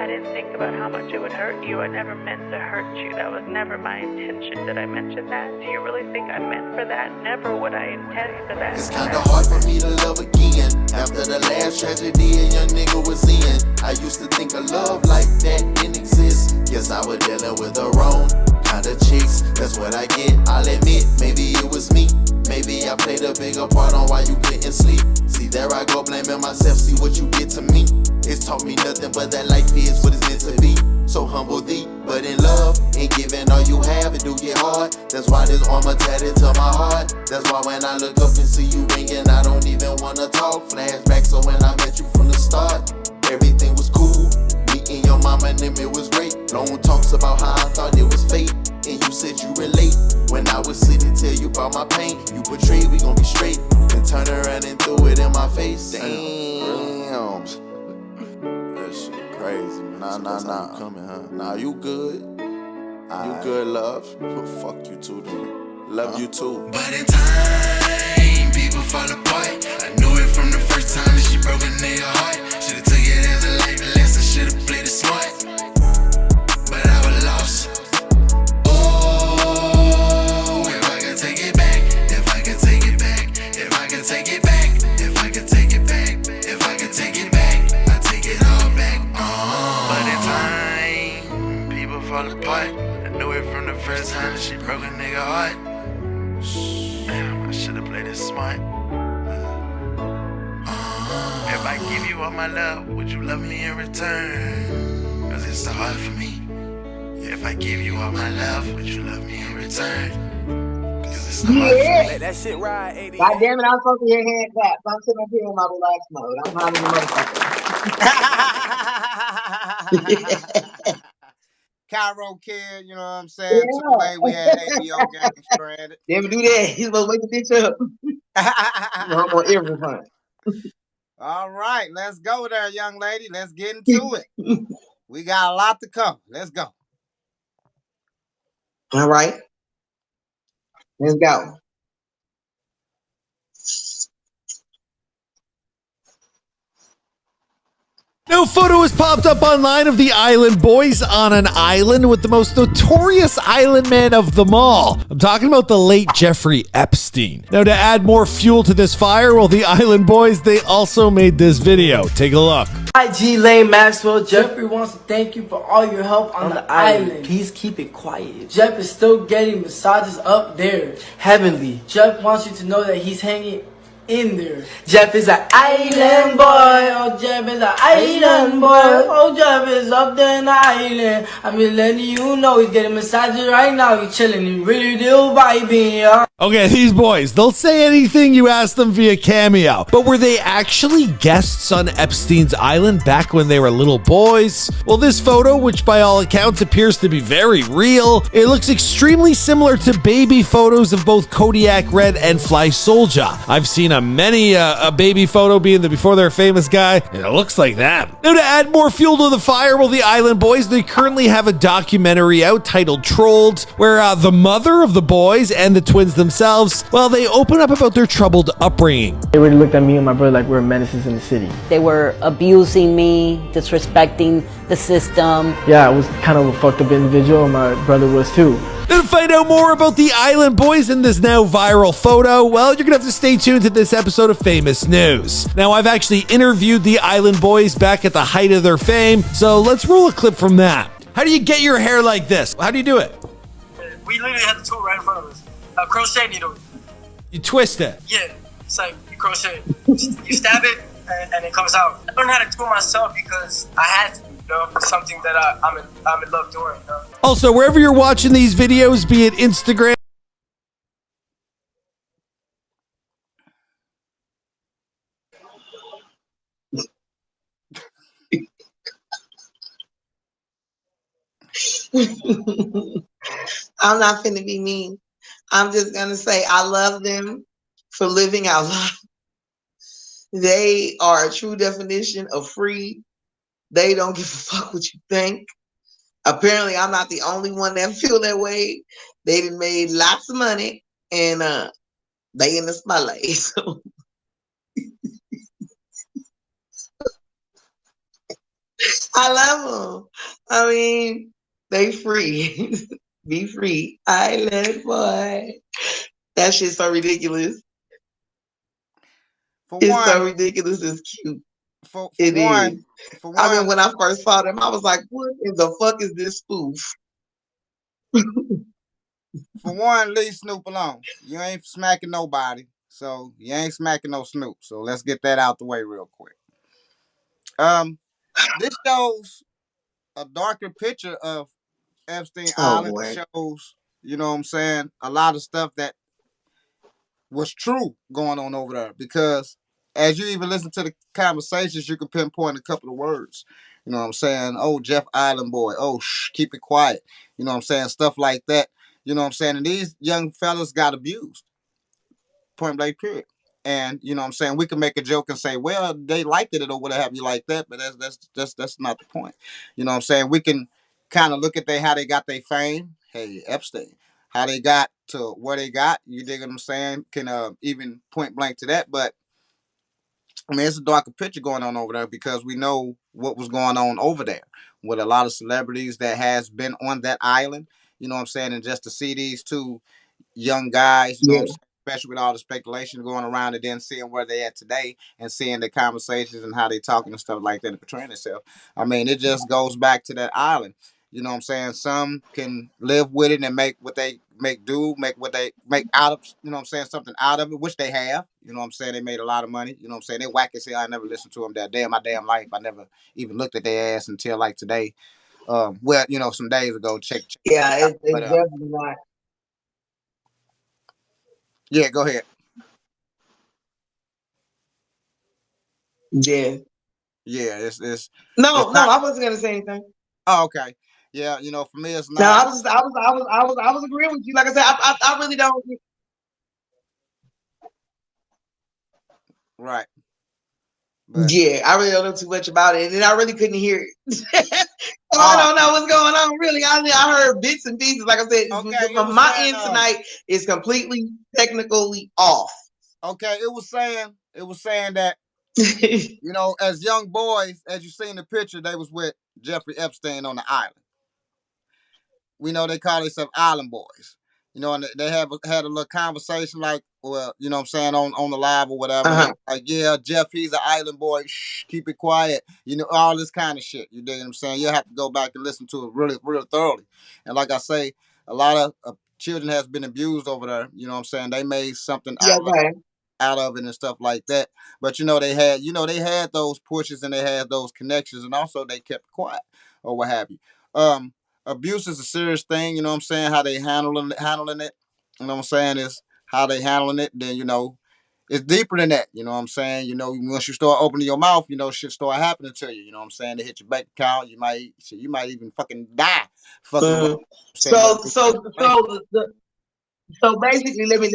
I didn't think about how much it would hurt you. I never meant to hurt you. That was never my intention. Did I mention that? Do you really think I meant for that? Never would I intend for that. It's kinda hard for me to love again. After the last tragedy a young nigga was in, I used to think a love like that didn't exist. Guess I was dealing with the wrong kind of chicks. That's what I get, I'll admit. Maybe it was me. Maybe I played a bigger part on why you couldn't sleep. See, there I go blaming myself, see what you did to me. It's taught me nothing but that life is what it's meant to be. So humble thee, but in love, ain't giving all you have, it do get hard. That's why this armor tatted to my heart. That's why when I look up and see you ringing, I don't even wanna talk. Flashback, so when I met you from the start, everything was cool. Meeting your mama and them, it was great. Long talks about how I thought it was fate, and you said you relate. When I was sitting, tell you about my pain, you portrayed we gon' be straight, and turn around and threw it in my face. Damn. That shit crazy. Nah. Coming, huh? Nah, you good. You good, love. Fuck you too, dude. Love you too. But in time, people fall apart. I knew it from the first time that she broke a nigga heart. Should've took it as a life lesson, should've played it smart. But I was lost. Oh, if I could take it back, if I could take it back, if I could take it back, if I could take it back, if I could take it back, I take it all back. But in time, people fall apart. I knew it from the first time that she broke a nigga heart. Damn, I should've played it smart. If I give you all my love, would you love me in return? Cause it's so hard for me. If I give you all my love, would you love me in return? Cause it's so hard for me. Let that shit ride, 80. God damn it, I'm supposed to hear hand claps. I'm sitting up here in my relaxed mode. I'm hiding the motherfucker. Cairo Kid, you know what I'm saying? Yeah. Too late, we had ABO gang stranded. Never do that. He's supposed to wake the bitch up. I'm on every front. All right, let's go there, young lady. Let's get into it. We got a lot to come. Let's go. All right. Let's go. New photo has popped up online of the Island Boys on an island with the most notorious island man of them all. I'm talking about the late Jeffrey Epstein. Now, to add more fuel to this fire, well, the Island Boys, they also made this video. Take a look. Hi, G. Lane Maxwell. Jeffrey wants to thank you for all your help on the island. Please keep it quiet. Jeff is still getting massages up there. Heavenly. Jeff wants you to know that he's hanging in there. Jeff is an island boy. Oh, Jeff is an island boy. Oh, Jeff is up there in the island. I'm just letting you know he's getting massages right now. He's chilling. He really do vibing, yeah. Okay, these boys, they'll say anything you ask them via Cameo. But were they actually guests on Epstein's island back when they were little boys? Well, this photo, which by all accounts appears to be very real, it looks extremely similar to baby photos of both Kodiak Red and Fly Soldier. I've seen many a baby photo being the before they're famous guy, and it looks like that. Now, to add more fuel to the fire, well, the Island Boys, they currently have a documentary out titled Trolled, where the mother of the boys and the twins themselves, well, they open up about their troubled upbringing. They really looked at me and my brother like we were menaces in the city. They were abusing me, disrespecting the system. Yeah, I was kind of a fucked up individual, and my brother was too. Now, to find out more about the Island Boys and this now viral photo, well, you're gonna have to stay tuned to this episode of Famous News. Now, I've actually interviewed the Island Boys back at the height of their fame, so let's roll a clip from that. How do you get your hair like this? How do you do it? We literally have the tool right in front of us. A crochet needle. You twist it. Yeah, it's like you crochet. You stab it and it comes out. I learned how to do it myself because I had to. You know, something that I'm in love doing. You know? Also, wherever you're watching these videos, be it Instagram, I'm not finna be mean. I'm just gonna say I love them for living out loud. They are a true definition of free. They don't give a fuck what you think. Apparently, I'm not the only one that feel that way. They done made lots of money, and they in the spotlight. So I love them. I mean, they free. Be free, island boy. That shit's so ridiculous. It's so ridiculous. It's cute. It is. I mean, when I first saw them, I was like, "What in the fuck is this spoof?" For one, leave Snoop alone. You ain't smacking nobody, so you ain't smacking no Snoop. So let's get that out the way real quick. This shows a darker picture of Epstein Island. boy. It shows, you know what I'm saying, a lot of stuff that was true going on over there. Because as you even listen to the conversations, you can pinpoint a couple of words. You know what I'm saying? Oh, Jeff Island boy. Oh, keep it quiet. You know what I'm saying? Stuff like that. You know what I'm saying? And these young fellas got abused. Point blank period. And you know what I'm saying? We can make a joke and say, well, they liked it or what have you like that, but that's not the point. You know what I'm saying? We can kind of look at how they got their fame. Hey, Epstein. How they got to where they got. You dig what I'm saying? Can even point blank to that. But I mean, it's a darker picture going on over there because we know what was going on over there with a lot of celebrities that has been on that island. You know what I'm saying? And just to see these two young guys, you know what I'm saying? Especially with all the speculation going around and then seeing where they at today and seeing the conversations and how they talking and stuff like that and portraying themselves. I mean, it just goes back to that island. You know what I'm saying? Some can live with it and make what they make what they make out of, you know what I'm saying, something out of it, which they have. You know what I'm saying? They made a lot of money. You know what I'm saying? They whack as hell. I never listened to them that day in my damn life. I never even looked at their ass until like today. Well, you know, some days ago. Check yeah, it's definitely not. Yeah, go ahead. Yeah. Yeah, it's no, not, I wasn't gonna say anything. Oh, okay. Yeah, you know, for me it's not. No, I was agreeing with you. Like I said, I really don't. Right. But yeah, I really don't know too much about it, and I really couldn't hear it. So I don't know what's going on. Really, I heard bits and pieces. Like I said, from my end tonight is completely technically off. Okay, it was saying that you know, as young boys, as you see in the picture, they was with Jeffrey Epstein on the island. We know they call themselves island boys. You know, and they had a little conversation like, well, you know what I'm saying, on the live or whatever. Like, yeah, Jeff, he's an island boy. Shh, keep it quiet. You know, all this kind of shit. You dig what I'm saying? You'll have to go back and listen to it really, really thoroughly. And like I say, a lot of children has been abused over there. You know what I'm saying? They made something out of it and stuff like that. But you know, they had those pushes and they had those connections, and also they kept quiet or what have you. Abuse is a serious thing, you know what I'm saying? How they handling it, you know what I'm saying, is how they handling it. Then, you know, it's deeper than that, you know what I'm saying? You know, once you start opening your mouth, you know, shit start happening to you, you know what I'm saying? They hit your bank account, you might even fucking die. Fucking so basically, let me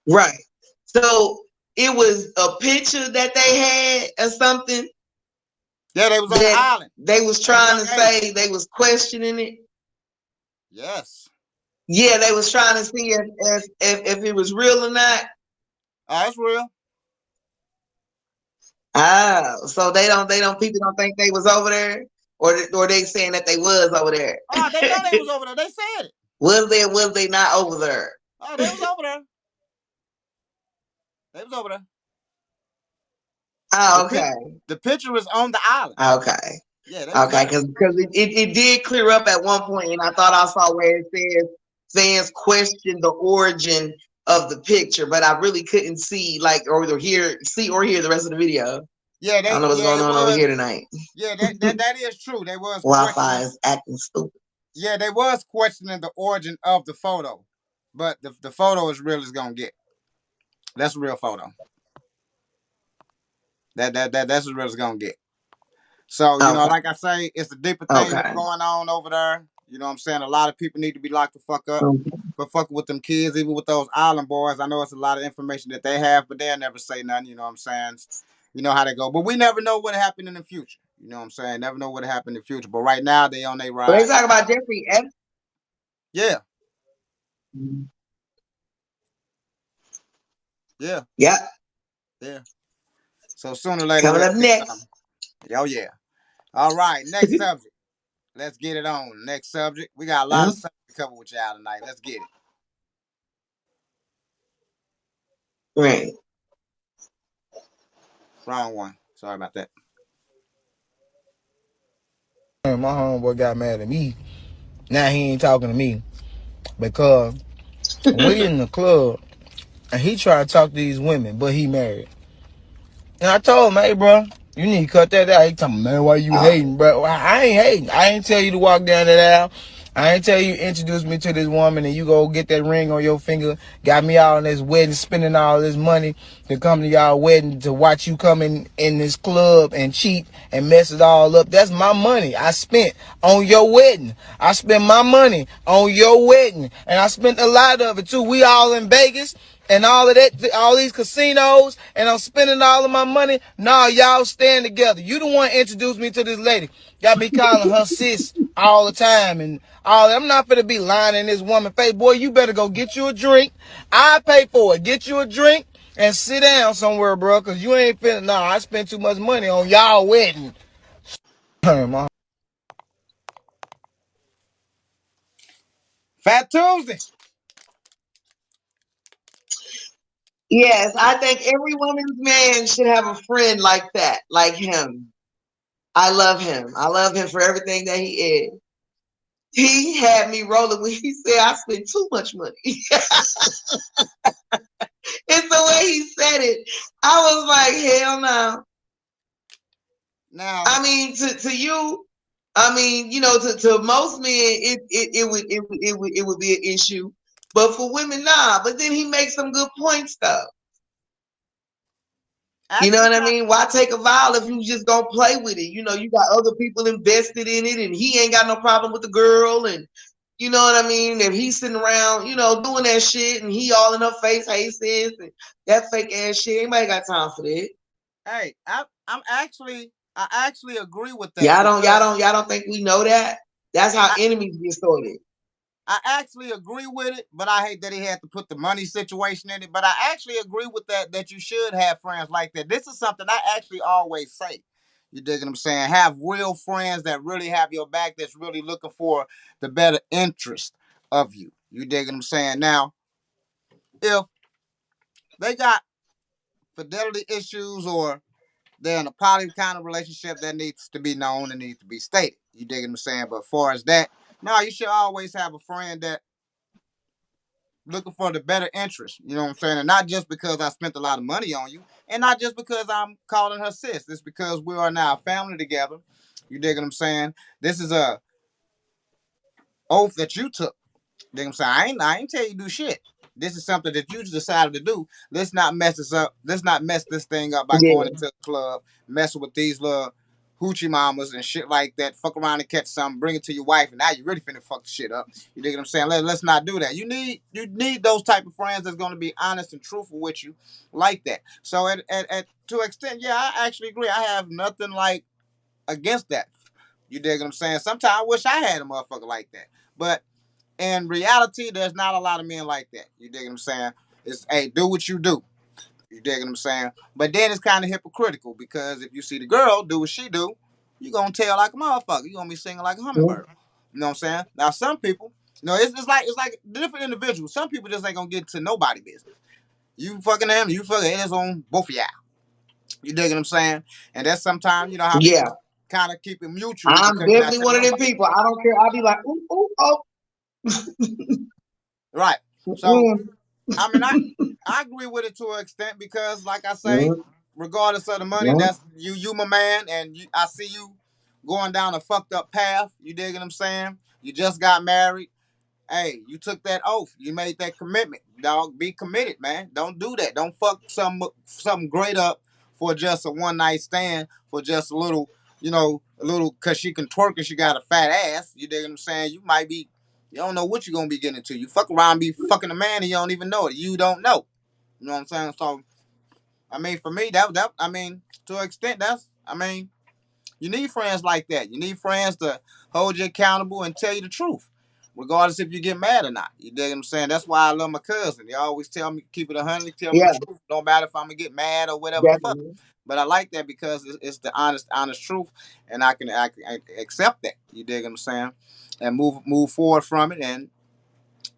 right. So it was a picture that they had or something. Yeah, they was on the island. They was trying to say they was questioning it. Yes. Yeah, they was trying to see if it was real or not. Oh, it's real. So people don't think they was over there, or they saying that they was over there. Oh, they know they was over there. They said it. Was they not over there? Oh, they was over there. They was over there. Oh, okay. The picture was on the island. Okay. Yeah. Okay, because it did clear up at one point, and I thought I saw where it says fans question the origin of the picture, but I really couldn't see or hear the rest of the video. Yeah, I don't know what's going on over here tonight. Yeah, that is true. They was Wi-Fi is acting stupid. Yeah, they was questioning the origin of the photo, but the photo is real as gonna get. That's a real photo. That's as real as gonna get. So, you know, like I say, it's a deeper thing that's going on over there. You know what I'm saying? A lot of people need to be locked the fuck up for fucking with them kids, even with those island boys. I know it's a lot of information that they have, but they'll never say nothing, you know what I'm saying? You know how they go. But we never know what happened in the future. You know what I'm saying? Never know what happened in the future. But right now they on their But they ride. talk about Jeffrey Epstein. Yeah. Yeah. Yeah. Yeah. So sooner or later Coming we'll up see next. something. Oh yeah. All right. Next subject. Let's get it on. Next subject. We got a lot of stuff to cover with y'all tonight. Let's get it. Right. Wrong one. Sorry about that. My homeboy got mad at me. Now he ain't talking to me because we in the club and he tried to talk to these women, but he married. And I told him, hey, bro, you need to cut that out. He told me, man, why you hating, bro? I ain't hating. I ain't tell you to walk down that aisle. I ain't tell you introduce me to this woman and you go get that ring on your finger. Got me out on this wedding, spending all this money to come to y'all wedding to watch you come in this club and cheat and mess it all up. That's my money I spent on your wedding. I spent my money on your wedding. And I spent a lot of it too. We all in Vegas. And all of that, all these casinos, and I'm spending all of my money. Nah, y'all stand together. You the one introduced me to this lady. Got me calling her sis all the time and all that. I'm not finna be lying in this woman's face. Boy, you better go get you a drink. I pay for it. Get you a drink and sit down somewhere, bro, because you ain't finna, nah, I spent too much money on y'all wedding. Fat Tuesday. Yes, I think every woman's man should have a friend like that, like him. I love him. I love him for everything that he is. He had me rolling when he said I spent too much money. It's the way he said it. I was like, hell no. Now, I mean, to you, I mean, you know, to most men, it would be an issue, but for women, nah. But then he makes some good points, though. You know what I mean? Why take a vow if you just gonna play with it? You know, you got other people invested in it, and he ain't got no problem with the girl, and you know what I mean? If he's sitting around, you know, doing that shit, and he all in her face, hey sis, and that fake ass shit, anybody got time for that? Hey, I actually agree with that. Y'all don't think we know that? That's how enemies get started. I actually agree with it, but I hate that he had to put the money situation in it. But I actually agree with that you should have friends like that. This is something I actually always say. You dig what I'm saying? Have real friends that really have your back, that's really looking for the better interest of you. You dig what I'm saying? Now, if they got fidelity issues or they're in a poly kind of relationship, that needs to be known and needs to be stated. You dig what I'm saying? But as far as that, no, you should always have a friend that looking for the better interest. You know what I'm saying? And not just because I spent a lot of money on you, and not just because I'm calling her sis. It's because we are now a family together. You dig what I'm saying? This is a oath that you took. You dig what I'm saying? I ain't tell you to do shit. This is something that you decided to do. Let's not mess this up. Let's not mess this thing up by going into the club, messing with these little hoochie mamas and shit like that. Fuck around and catch something, bring it to your wife, and now you really finna fuck the shit up. You dig what I'm saying? Let's not do that. You need those type of friends that's gonna be honest and truthful with you, like that. So at to an extent, yeah, I actually agree. I have nothing like against that. You dig what I'm saying? Sometimes I wish I had a motherfucker like that, but in reality, there's not a lot of men like that. You dig what I'm saying? It's, hey, do what you do. You dig what I'm saying? But then it's kind of hypocritical because if you see the girl do what she do, you gonna tell like a motherfucker. You gonna be singing like a hummingbird. You know what I'm saying? Now some people, you know, it's like different individuals. Some people just ain't gonna get to nobody business. You fucking them, you fucking it's on both of y'all. You dig what I'm saying? And that's sometimes, you know, how people kind of keep it mutual. I'm Because you're not definitely telling one of them nobody. people. I don't care. I'll be like, ooh, ooh, oh. Right. So, I mean, I agree with it to an extent because, like I say, regardless of the money, that's you my man, and I see you going down a fucked up path. You dig what I'm saying? You just got married. Hey, you took that oath. You made that commitment. Dog, be committed, man. Don't do that. Don't fuck something great up for just a one night stand, for just a little, cause she can twerk and she got a fat ass. You dig what I'm saying? You don't know what you're gonna be getting into. You fuck around, be fucking a man, and you don't even know it. You don't know. You know what I'm saying? So I mean, for me, that I mean, to an extent, you need friends like that. You need friends to hold you accountable and tell you the truth, regardless if you get mad or not. You dig what I'm saying? That's why I love my cousin. They always tell me, keep it 100, tell me Yeah, the truth. Don't matter if I'm gonna get mad or whatever the fuck. definitely. But I like that because it's the honest truth, and I can accept that. You dig what I'm saying? And move forward from it and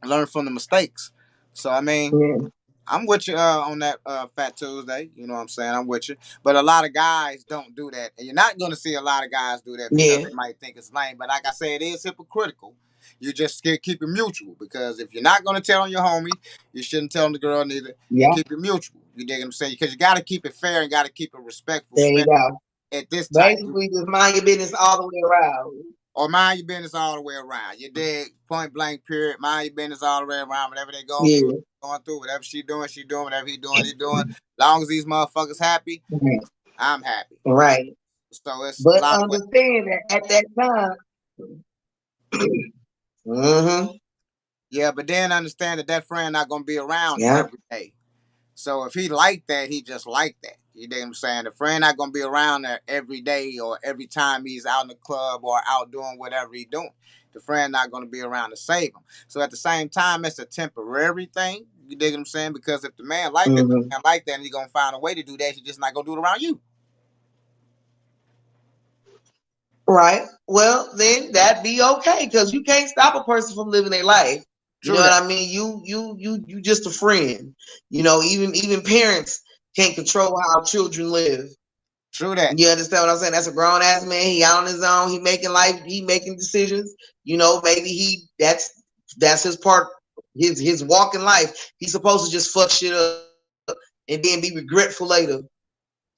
learn from the mistakes. So I mean, Yeah. I'm with you on that Fat Tuesday. You know what I'm saying? I'm with you. But a lot of guys don't do that. And you're not going to see a lot of guys do that because Yeah. they might think it's lame. But like I said, it is hypocritical. You just keep it mutual. Because if you're not going to tell on your homie, you shouldn't tell on the girl neither. Yeah. Keep it mutual. You dig what I'm saying? Because you got to keep it fair and got to keep it respectful. There you go. At this time. Basically, just mind your business all the way around. Or mind your business all the way around. You dig? Point blank, period. Mind your business all the way around. Whatever they going Yeah. through, whatever she doing. Whatever he doing. As long as these motherfuckers happy, Right. I'm happy. Right. So it's But a lot of ways. understand that at that time, Yeah, but then understand that friend not gonna be around yeah. every day. So if he like that, he just like that. You dig what I'm saying? The friend not gonna be around there every day or every time he's out in the club or out doing whatever he doing. The friend not gonna be around to save him. So at the same time, it's a temporary thing. You dig what I'm saying? Because if the man like that, the man like that, and he gonna find a way to do that, he just not gonna do it around you. Right. Well, then that'd be okay because you can't stop a person from living their life. You True know that. what I mean? You just a friend. You know, even parents can't control how children live. True that. You understand what I'm saying? That's a grown ass man. He out on his own. He making decisions. You know, maybe that's his part, his walk in life. He's supposed to just fuck shit up and then be regretful later.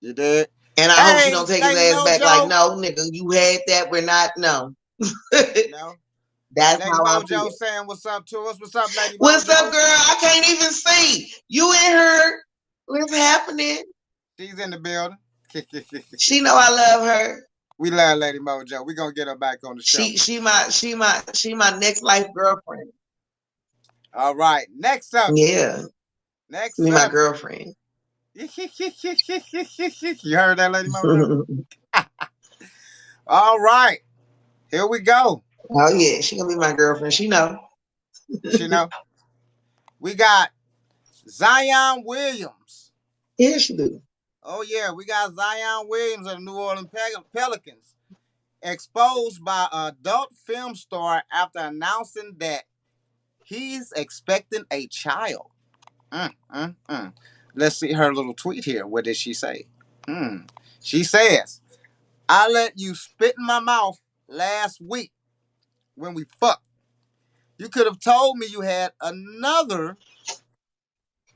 You did. And I hope she don't take his ass back like, no, nigga, you had that. We're not, no. No. That's Lady how I Mojo feel. saying what's up to us. What's up, Lady Mojo? What's up, girl? I can't even see. You in her. What's happening? She's in the building. She know I love her. We love Lady Mojo. We're gonna get her back on the show. She my next life girlfriend. All right. Next up. Yeah. Next She up. my girlfriend. You heard that, Lady Mojo? All right. Here we go. Oh yeah, she gonna be my girlfriend. She know. She know. We got Zion Williams. Yeah, she do. Oh yeah, we got Zion Williams of the New Orleans Pelicans exposed by adult film star after announcing that he's expecting a child. Let's see her little tweet here. What did she say? She says, "I let you spit in my mouth last week when we fucked. You could have told me you had another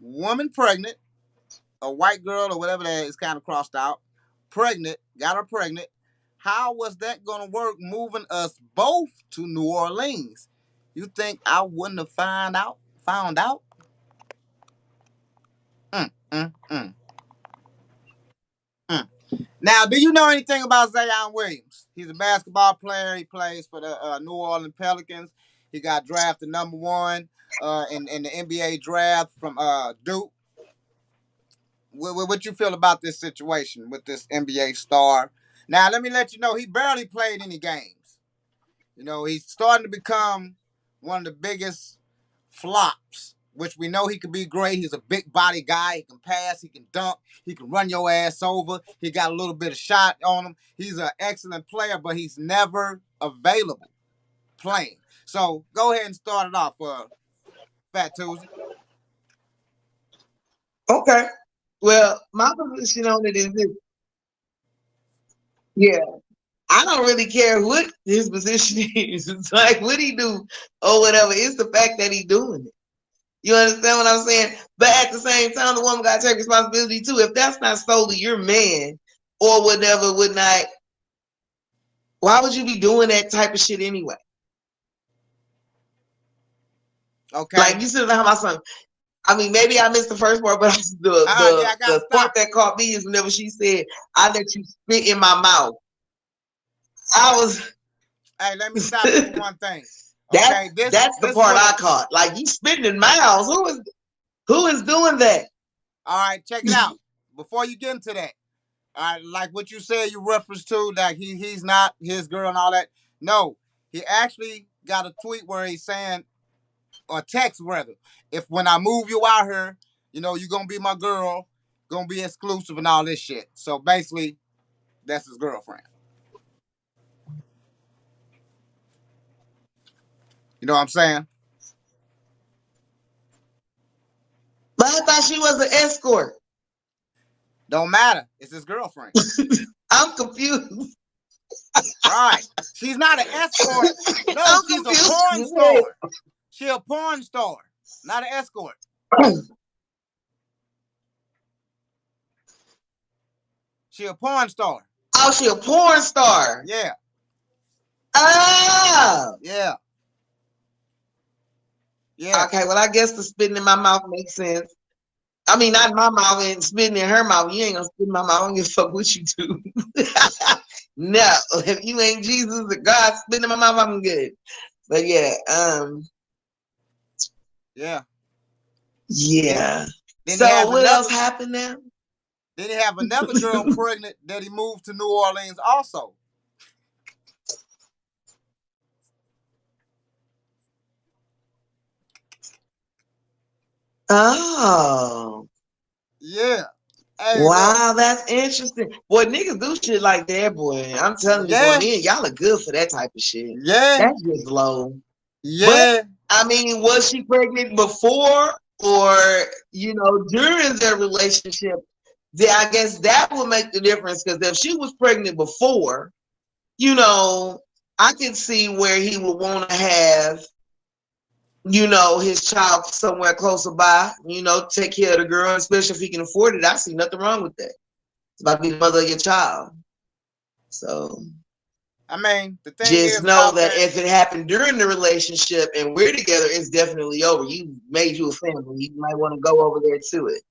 woman pregnant, a white girl or whatever that is kind of crossed out, pregnant, got her pregnant. How was that going to work moving us both to New Orleans? You think I wouldn't have found out? Now, do you know anything about Zion Williams? He's a basketball player. He plays for the New Orleans Pelicans. He got drafted number 1 in the NBA draft from Duke. What you feel about this situation with this NBA star? Now, let me let you know, he barely played any games. You know, he's starting to become one of the biggest flops, which we know he could be great. He's a big body guy. He can pass. He can dunk. He can run your ass over. He got a little bit of shot on him. He's an excellent player, but he's never available playing. So go ahead and start it off, Fat Tuesday. Okay. Well, my position on it is this. Yeah. I don't really care what his position is. It's like what he do or whatever. It's the fact that he doing it. You understand what I'm saying? But at the same time, the woman got to take responsibility too. If that's not solely your man or whatever, why would you be doing that type of shit anyway? Okay. Like you said about my son. I mean, maybe I missed the first part, but the part that caught me is whenever she said, "I let you spit in my mouth." Hey, let me stop you for one thing. That's the part I caught. Like you spitting in mouths. Who is doing that? All right, check it out. before you get into that, like what you said, you referenced to that he's not his girl and all that. No, he actually got a tweet where he's saying, or text rather, if when I move you out here, you know, you're gonna be my girl, gonna be exclusive and all this shit. So basically, that's his girlfriend. You know what I'm saying? But I thought she was an escort. Don't matter. It's his girlfriend. I'm confused. Right. She's not an escort. No, she's a porn star. She a porn star, not an escort. She a porn star. Oh, she a porn star. Yeah. Ah. Yeah. Yeah. Okay, well, I guess the spitting in my mouth makes sense. I mean, not in my mouth and spitting in her mouth. You ain't gonna spit in my mouth. I don't give a fuck what you do. No, if you ain't Jesus or God spitting in my mouth, I'm good. But yeah, yeah. Yeah. Then So what else happened now? Then he have another girl pregnant that he moved to New Orleans also. Oh. Yeah. Hey, wow, that's interesting. Boy, niggas do shit like that, boy. I'm telling you, boy, man, y'all are good for that type of shit. Yeah. That's just low. Yeah. But, I mean, was she pregnant before or, you know, during their relationship? I guess that would make the difference, because if she was pregnant before, you know, I could see where he would want to have, you know, his child somewhere closer by, you know, take care of the girl, especially if he can afford it. I see nothing wrong with that. It's about to be the mother of your child. So, I mean, the thing just know that if it happened during the relationship and we're together, it's definitely over. You made you a family. You might want to go over there to it.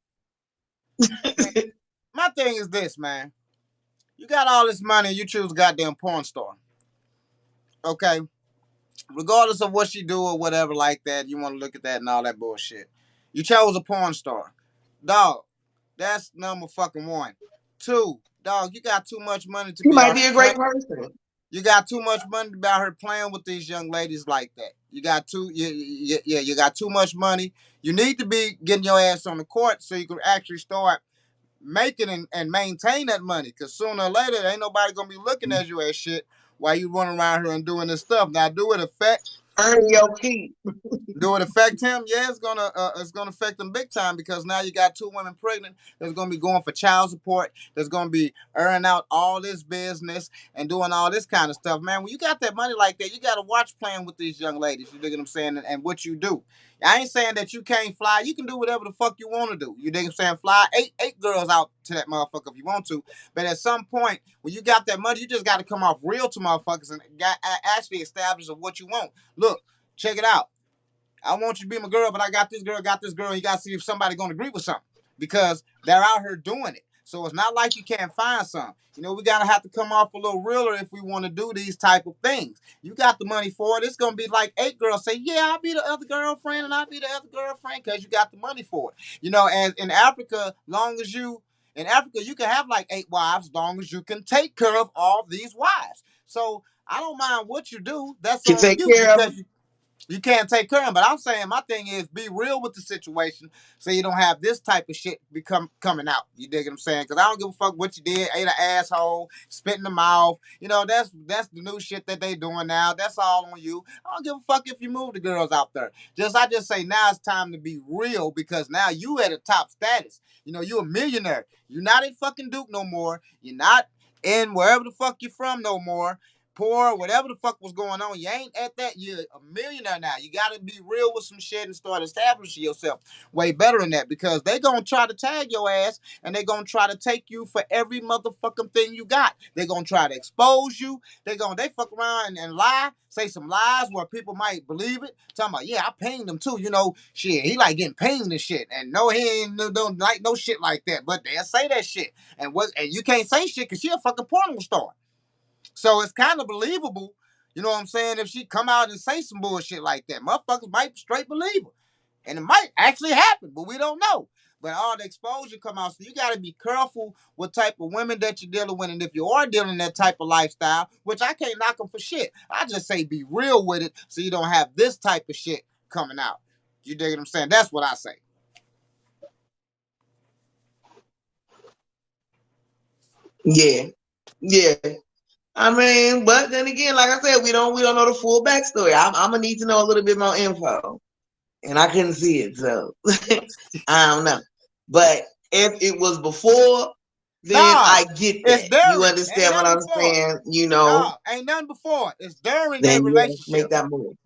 My thing is this, man. You got all this money, you choose a goddamn porn star. Okay? Regardless of what she do or whatever like that, you want to look at that and all that bullshit. You chose a porn star. Dog, that's number fucking one. 2, dog, you got too much money to You be might be a great person. You got too much money about her playing with these young ladies like that. You got you got too much money. You need to be getting your ass on the court so you can actually start making and maintain that money. Because sooner or later, ain't nobody going to be looking at you as shit while you running around here and doing this stuff. Now, do it affect? Earn your keep. Do it affect him? Yeah, it's gonna affect him big time, because now you got 2 women pregnant that's gonna be going for child support. That's gonna be earning out all this business and doing all this kind of stuff. Man, when you got that money like that, you gotta watch playing with these young ladies. You dig what I'm saying? And what you do. I ain't saying that you can't fly. You can do whatever the fuck you want to do. You dig what I'm saying? Fly eight girls out to that motherfucker if you want to. But at some point, when you got that money, you just got to come off real to motherfuckers and actually establish what you want. Look, check it out. I want you to be my girl, but I got this girl, and you got to see if somebody going to agree with something, because they're out here doing it. So it's not like you can't find some. You know, we got to have to come off a little realer if we want to do these type of things. You got the money for it. It's going to be like 8 girls say, yeah, I'll be the other girlfriend and I'll be the other girlfriend, because you got the money for it. You know, and in Africa, you can have like 8 wives as long as you can take care of all these wives. So I don't mind what you do. That's you on take you, care because of you can't take care of them. But I'm saying my thing is be real with the situation so you don't have this type of shit coming out. You dig what I'm saying? Because I don't give a fuck what you did. Ate an asshole, spit in the mouth. You know, that's the new shit that they doing now. That's all on you. I don't give a fuck if you move the girls out there. I just say now it's time to be real, because now you at a top status. You know, you a millionaire. You're not in fucking Duke no more. You're not in wherever the fuck you're from no more. Poor, whatever the fuck was going on, you ain't at that. You're a millionaire now. You got to be real with some shit and start establishing yourself way better than that, because they going to try to tag your ass and they going to try to take you for every motherfucking thing you got. They going to try to expose you. They fuck around and lie, say some lies where people might believe it. Talking about, yeah, I pinged him too. You know, shit, he like getting pinged and shit. And no, he ain't don't like no shit like that. But they'll say that shit. And you can't say shit because she a fucking porno star. So it's kind of believable, you know what I'm saying, if she come out and say some bullshit like that. Motherfuckers might straight believe her. And it might actually happen, but we don't know. but all the exposure come out. So you got to be careful what type of women that you're dealing with, and if you are dealing in that type of lifestyle, which I can't knock them for shit. I just say be real with it, so you don't have this type of shit coming out. You dig what I'm saying? That's what I say. Yeah. I mean, but then again, like I said, we don't know the full backstory. I'm gonna need to know a little bit more info, and I couldn't see it, so I don't know. But if it was before, then I get that. You understand what I'm saying? You know, ain't nothing before. It's during then their relationship. Make that move.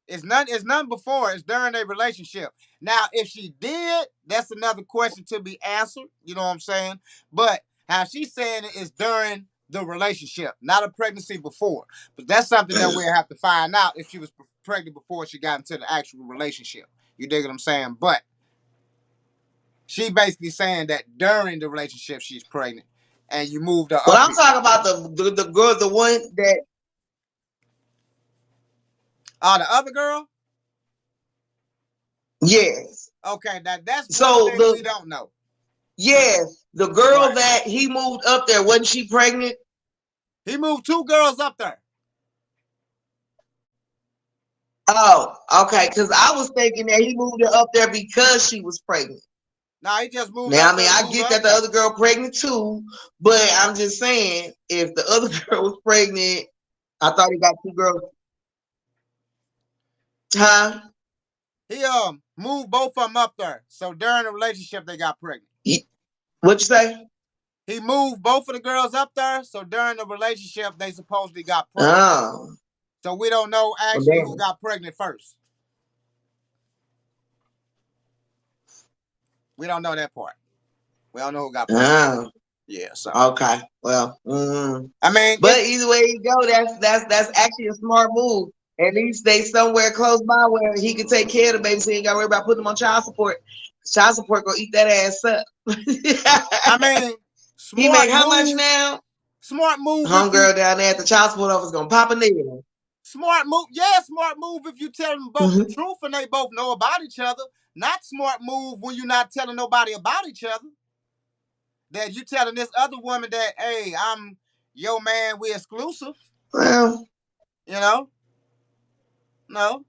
It's none before. It's during their relationship. Now, if she did, that's another question to be answered. You know what I'm saying? But how she's saying it is during the relationship, not a pregnancy before. But that's something that we'll have to find out if she was pregnant before she got into the actual relationship. You dig what I'm saying? But she basically saying that during the relationship she's pregnant, and you moved her. Well, I'm talking about the girl, the one that. The other girl? Yes. Okay, that's so one thing we don't know. Yes, the girl that he moved up there, wasn't she pregnant? He moved 2 girls up there. Oh, okay. Because I was thinking that he moved her up there because she was pregnant. No, he just moved. Now, I mean, I get that the other girl pregnant too, but I'm just saying, if the other girl was pregnant, I thought he got 2 girls. Huh? He moved both of them up there. So during the relationship, they got pregnant. What'd you say? He moved both of the girls up there. So during the relationship, they supposedly got pregnant. Oh. So we don't know actually who got pregnant first. We don't know that part. We don't know who got pregnant. Oh. Yeah. So okay. Well, I mean, but either way you go, that's actually a smart move. At least they somewhere close by where he could take care of the baby, so he ain't got to worry about putting them on child support. Child support gonna eat that ass up. I mean, he make how much now? Smart move. Homegirl down there at the child support office gonna pop a nigga. Smart move. Yeah, smart move if you tell them both the truth and they both know about each other. Not smart move when you're not telling nobody about each other. That you telling this other woman that, hey, I'm your man, we exclusive. Well, you know? No.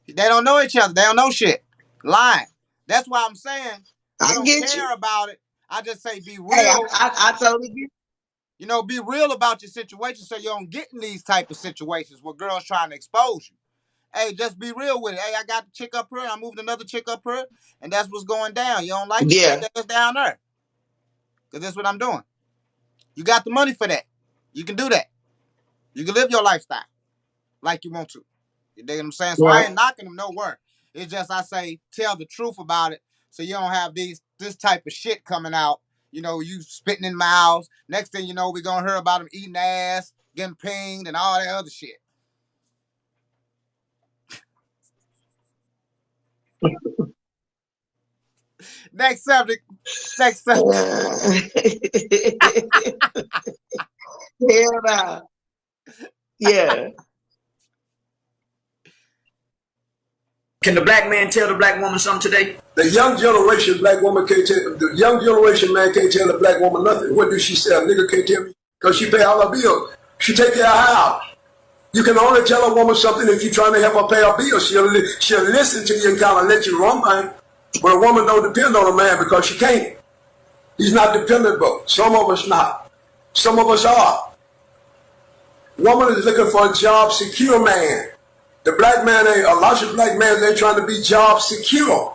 They don't know each other. They don't know shit. Lying. That's why I'm saying I don't care about it. I just say be real. Hey, I totally get it. You know, be real about your situation so you don't get in these type of situations where girls trying to expose you. Hey, just be real with it. Hey, I got the chick up here. I moved another chick up here, and that's what's going down. You don't like it? Yeah. That's down there. Because that's what I'm doing. You got the money for that. You can do that. You can live your lifestyle like you want to. You dig what I'm saying? So I ain't knocking them nowhere. It's just I say tell the truth about it so you don't have this type of shit coming out. You know, you spitting in mouths. Next thing you know, we're going to hear about them eating ass, getting pinged, and all that other shit. Next subject. Yeah. Can the black man tell the black woman something today? The young generation black woman can't tell, the young generation man can't tell the black woman nothing. What does she say? A nigga can't tell me because she pay all her bills. She take care of her house. You can only tell a woman something if you're trying to help her pay her bills. She'll listen to you and kind of let you run by. But a woman don't depend on a man because she can't. He's not dependable. Some of us not. Some of us are. Woman is looking for a job secure man. The black man ain't, a lot of black men ain't trying to be job secure.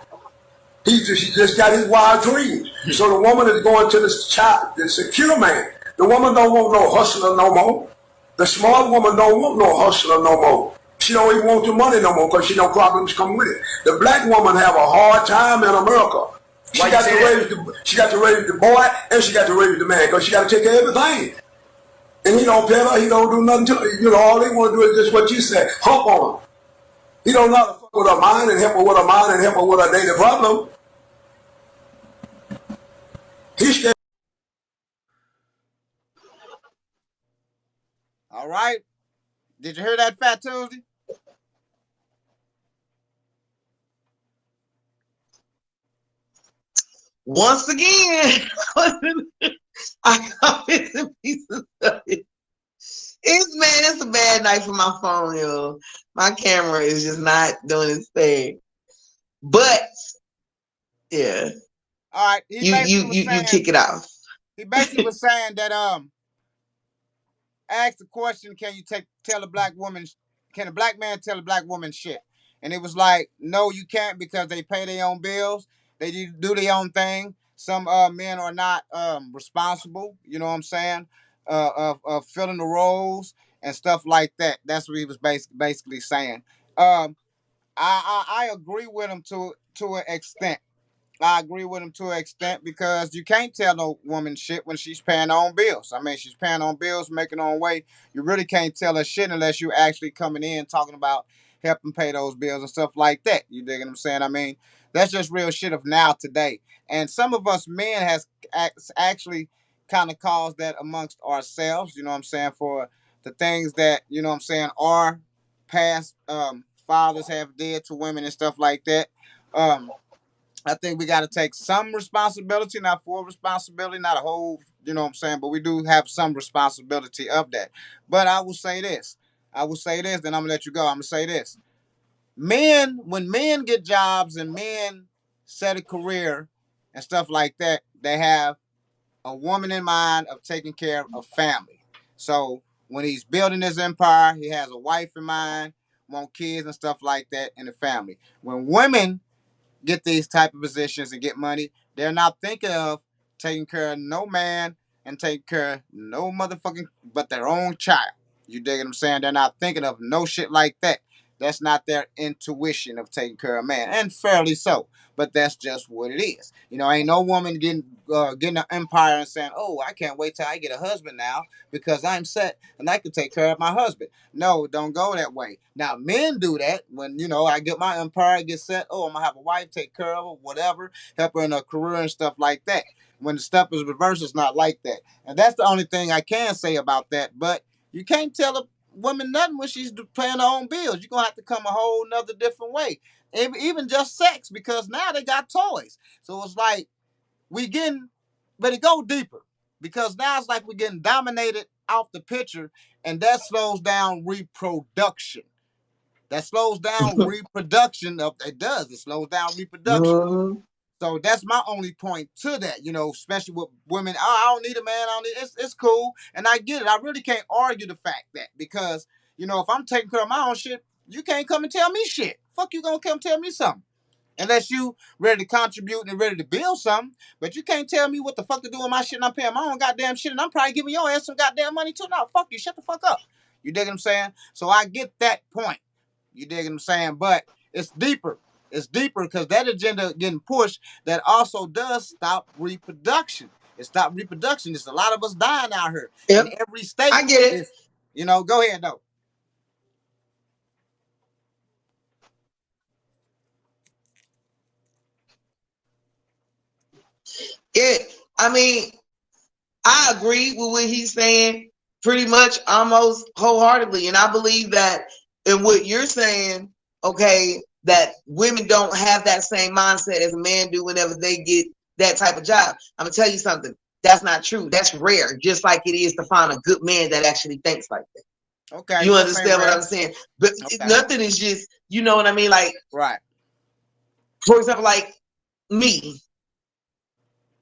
He just got his wild dream. So the woman is going to the secure man. The woman don't want no hustler no more. The smart woman don't want no hustler no more. She don't even want the money no more because she know problems come with it. The black woman have a hard time in America. She got to raise the boy and she got to raise the man because she got to take care of everything. And he don't pay her, he don't do nothing to her. You know, all they want to do is just what you said, hump on her. He don't know how to fuck with her mind and help her with her mind and help her with her daily problem. He's scared. All right. Did you hear that, Fat Tuesday? once again, I got bits and pieces of it. It's a bad night for my phone, yo. My camera is just not doing its thing. But yeah. All right. You kick it off. He basically was saying that asked the question, can a black man tell a black woman shit? And it was like, no, you can't, because they pay their own bills. They do their own thing. Some men are not responsible, you know what I'm saying, of filling the roles and stuff like that. That's what he was basically saying. I agree with him to an extent. I agree with him to an extent, because you can't tell no woman shit when she's paying her own bills. I mean, she's paying her own bills, making her own way. You really can't tell her shit unless you actually coming in talking about helping pay those bills and stuff like that. You dig what I'm saying? I mean, that's just real shit of now today. And some of us men has actually kind of caused that amongst ourselves, you know what I'm saying, for the things that, you know what I'm saying, our past fathers have did to women and stuff like that. I think we got to take some responsibility, not full responsibility, not a whole, you know what I'm saying, but we do have some responsibility of that. But I will say this, then I'm going to let you go. I'm going to say this. When men get jobs and men set a career and stuff like that, they have a woman in mind of taking care of family. So when he's building his empire, he has a wife in mind, want kids and stuff like that in the family. When women get these type of positions and get money, they're not thinking of taking care of no man and taking care of no motherfucking but their own child. You dig what I'm saying? They're not thinking of no shit like that. That's not their intuition of taking care of man, and fairly so. But that's just what it is. You know, ain't no woman getting an empire and saying, "Oh, I can't wait till I get a husband now because I'm set and I can take care of my husband." No, don't go that way. Now, men do that when, you know, I get my empire, get set. Oh, I'm gonna have a wife, take care of her, whatever, help her in her career and stuff like that. When the stuff is reversed, it's not like that. And that's the only thing I can say about that. But you can't tell a woman nothing when she's paying her own bills. You're gonna have to come a whole nother different way. Even just sex, because now they got toys. So it's like but it go deeper, because now it's like we're getting dominated off the picture, and that slows down reproduction. It slows down reproduction. So that's my only point to that, you know, especially with women. Oh, I don't need a man. It's cool. And I get it. I really can't argue the fact that, because, you know, if I'm taking care of my own shit, you can't come and tell me shit. Fuck, you gonna come tell me something. Unless you ready to contribute and ready to build something. But you can't tell me what the fuck to do with my shit, and I'm paying my own goddamn shit, and I'm probably giving your ass some goddamn money too. No, fuck you. Shut the fuck up. You dig what I'm saying? So I get that point. You dig what I'm saying? But it's deeper. It's deeper, because that agenda getting pushed that also does stop reproduction. It stopped reproduction. There's a lot of us dying out here. Yep. In every state. I get it. You know, go ahead, though. I mean, I agree with what he's saying pretty much almost wholeheartedly. And I believe that in what you're saying, okay, that women don't have that same mindset as a man do whenever they get that type of job. I'm going to tell you something. That's not true. That's rare, just like it is to find a good man that actually thinks like that. Okay. You understand what I'm saying? But nothing is just, you know what I mean? Like, right. For example, like me.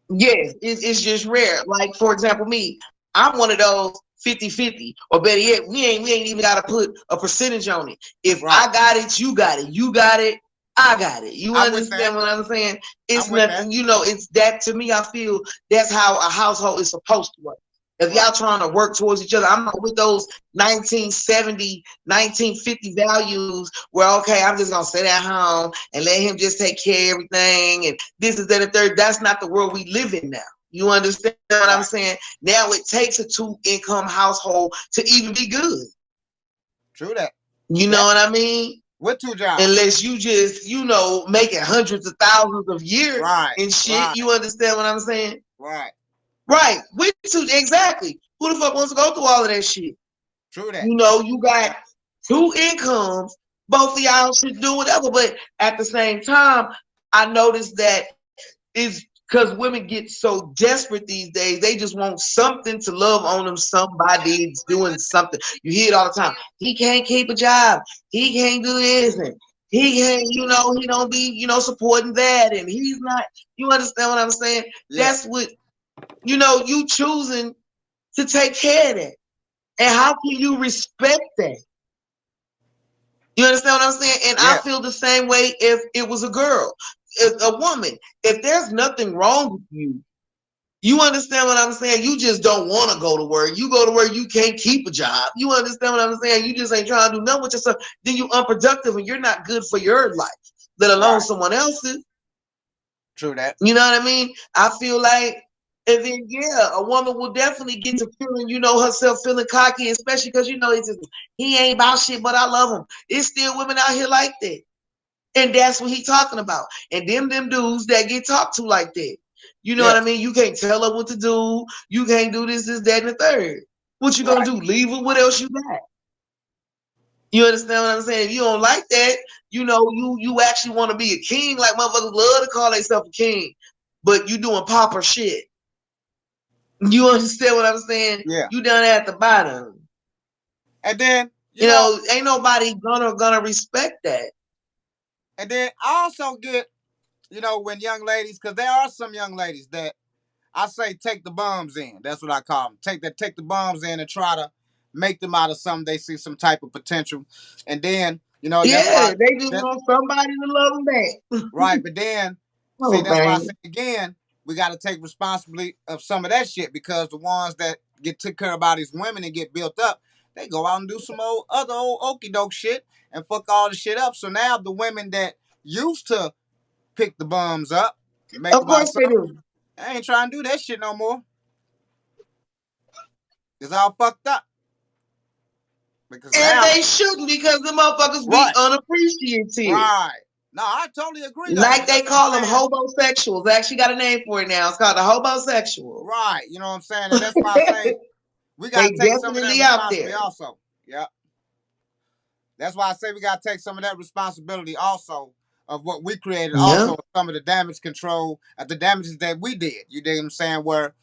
Yes, it's just rare. Like, for example, me, I'm one of those 50-50, or better yet, we ain't even got to put a percentage on it. If I got it, you got it. You got it, I got it. You understand what I'm saying? It's nothing, you know, it's that, to me, I feel that's how a household is supposed to work. If y'all trying to work towards each other, I'm not with those 1970, 1950 values where, okay, I'm just going to sit at home and let him just take care of everything. And this is that and third. That's not the world we live in now. You understand what I'm saying? Now it takes a 2-income household to even be good. True that. You know what I mean? With 2 jobs. Unless you just, you know, making hundreds of thousands of years and shit. Right. You understand what I'm saying? Right. Right. With 2, exactly. Who the fuck wants to go through all of that shit? True that. You know, you got 2 incomes. Both of y'all should do whatever. But at the same time, I noticed that it's Because women get so desperate these days, they just want something to love on them. Somebody's doing something. You hear it all the time. He can't keep a job. He can't do this. And he can't, he don't be, supporting that. And he's not, you understand what I'm saying? Yeah. That's what, you choosing to take care of that. And how can you respect that? You understand what I'm saying? And I feel the same way if it was a girl, if a woman. If there's nothing wrong with you, you understand what I'm saying? You just don't want to go to work. You go to work, you can't keep a job. You understand what I'm saying? You just ain't trying to do nothing with yourself. Then you unproductive and you're not good for your life, let alone someone else's. True that. You know what I mean? I feel like, and then a woman will definitely get to feeling, herself feeling cocky, especially because it's just, he ain't about shit, but I love him. It's still women out here like that. And that's what he talking about. And them dudes that get talked to like that. You know what I mean? You can't tell her what to do. You can't do this, that, and the third. What you gonna do? Leave her? What else you got? You understand what I'm saying? If you don't like that, you actually want to be a king, like motherfuckers love to call themselves a king, but you doing pauper shit. You understand what I'm saying? Yeah. You down at the bottom. And then ain't nobody gonna respect that. And then I also get, when young ladies, because there are some young ladies that I say take the bums in. That's what I call them. Take the bums in and try to make them out of something they see some type of potential. And then, they just want somebody to love them back. Right, but then, that's why I say again, we got to take responsibility of some of that shit, because the ones that took care about these women and get built up, they go out and do some other okie doke shit and fuck all the shit up. So now the women that used to pick the bums up, of course they do. I ain't trying to do that shit no more. It's all fucked up. Because they shouldn't, because the motherfuckers be unappreciated. Right. No, I totally agree. Like they call them hobosexuals. They actually got a name for it now. It's called the hobosexual. Right. You know what I'm saying? And that's why I say we got to take some of that responsibility also. Yeah. That's why I say we got to take some of that responsibility also of what we created, also some of the damage control, the damages that we did. You dig what I'm saying? Where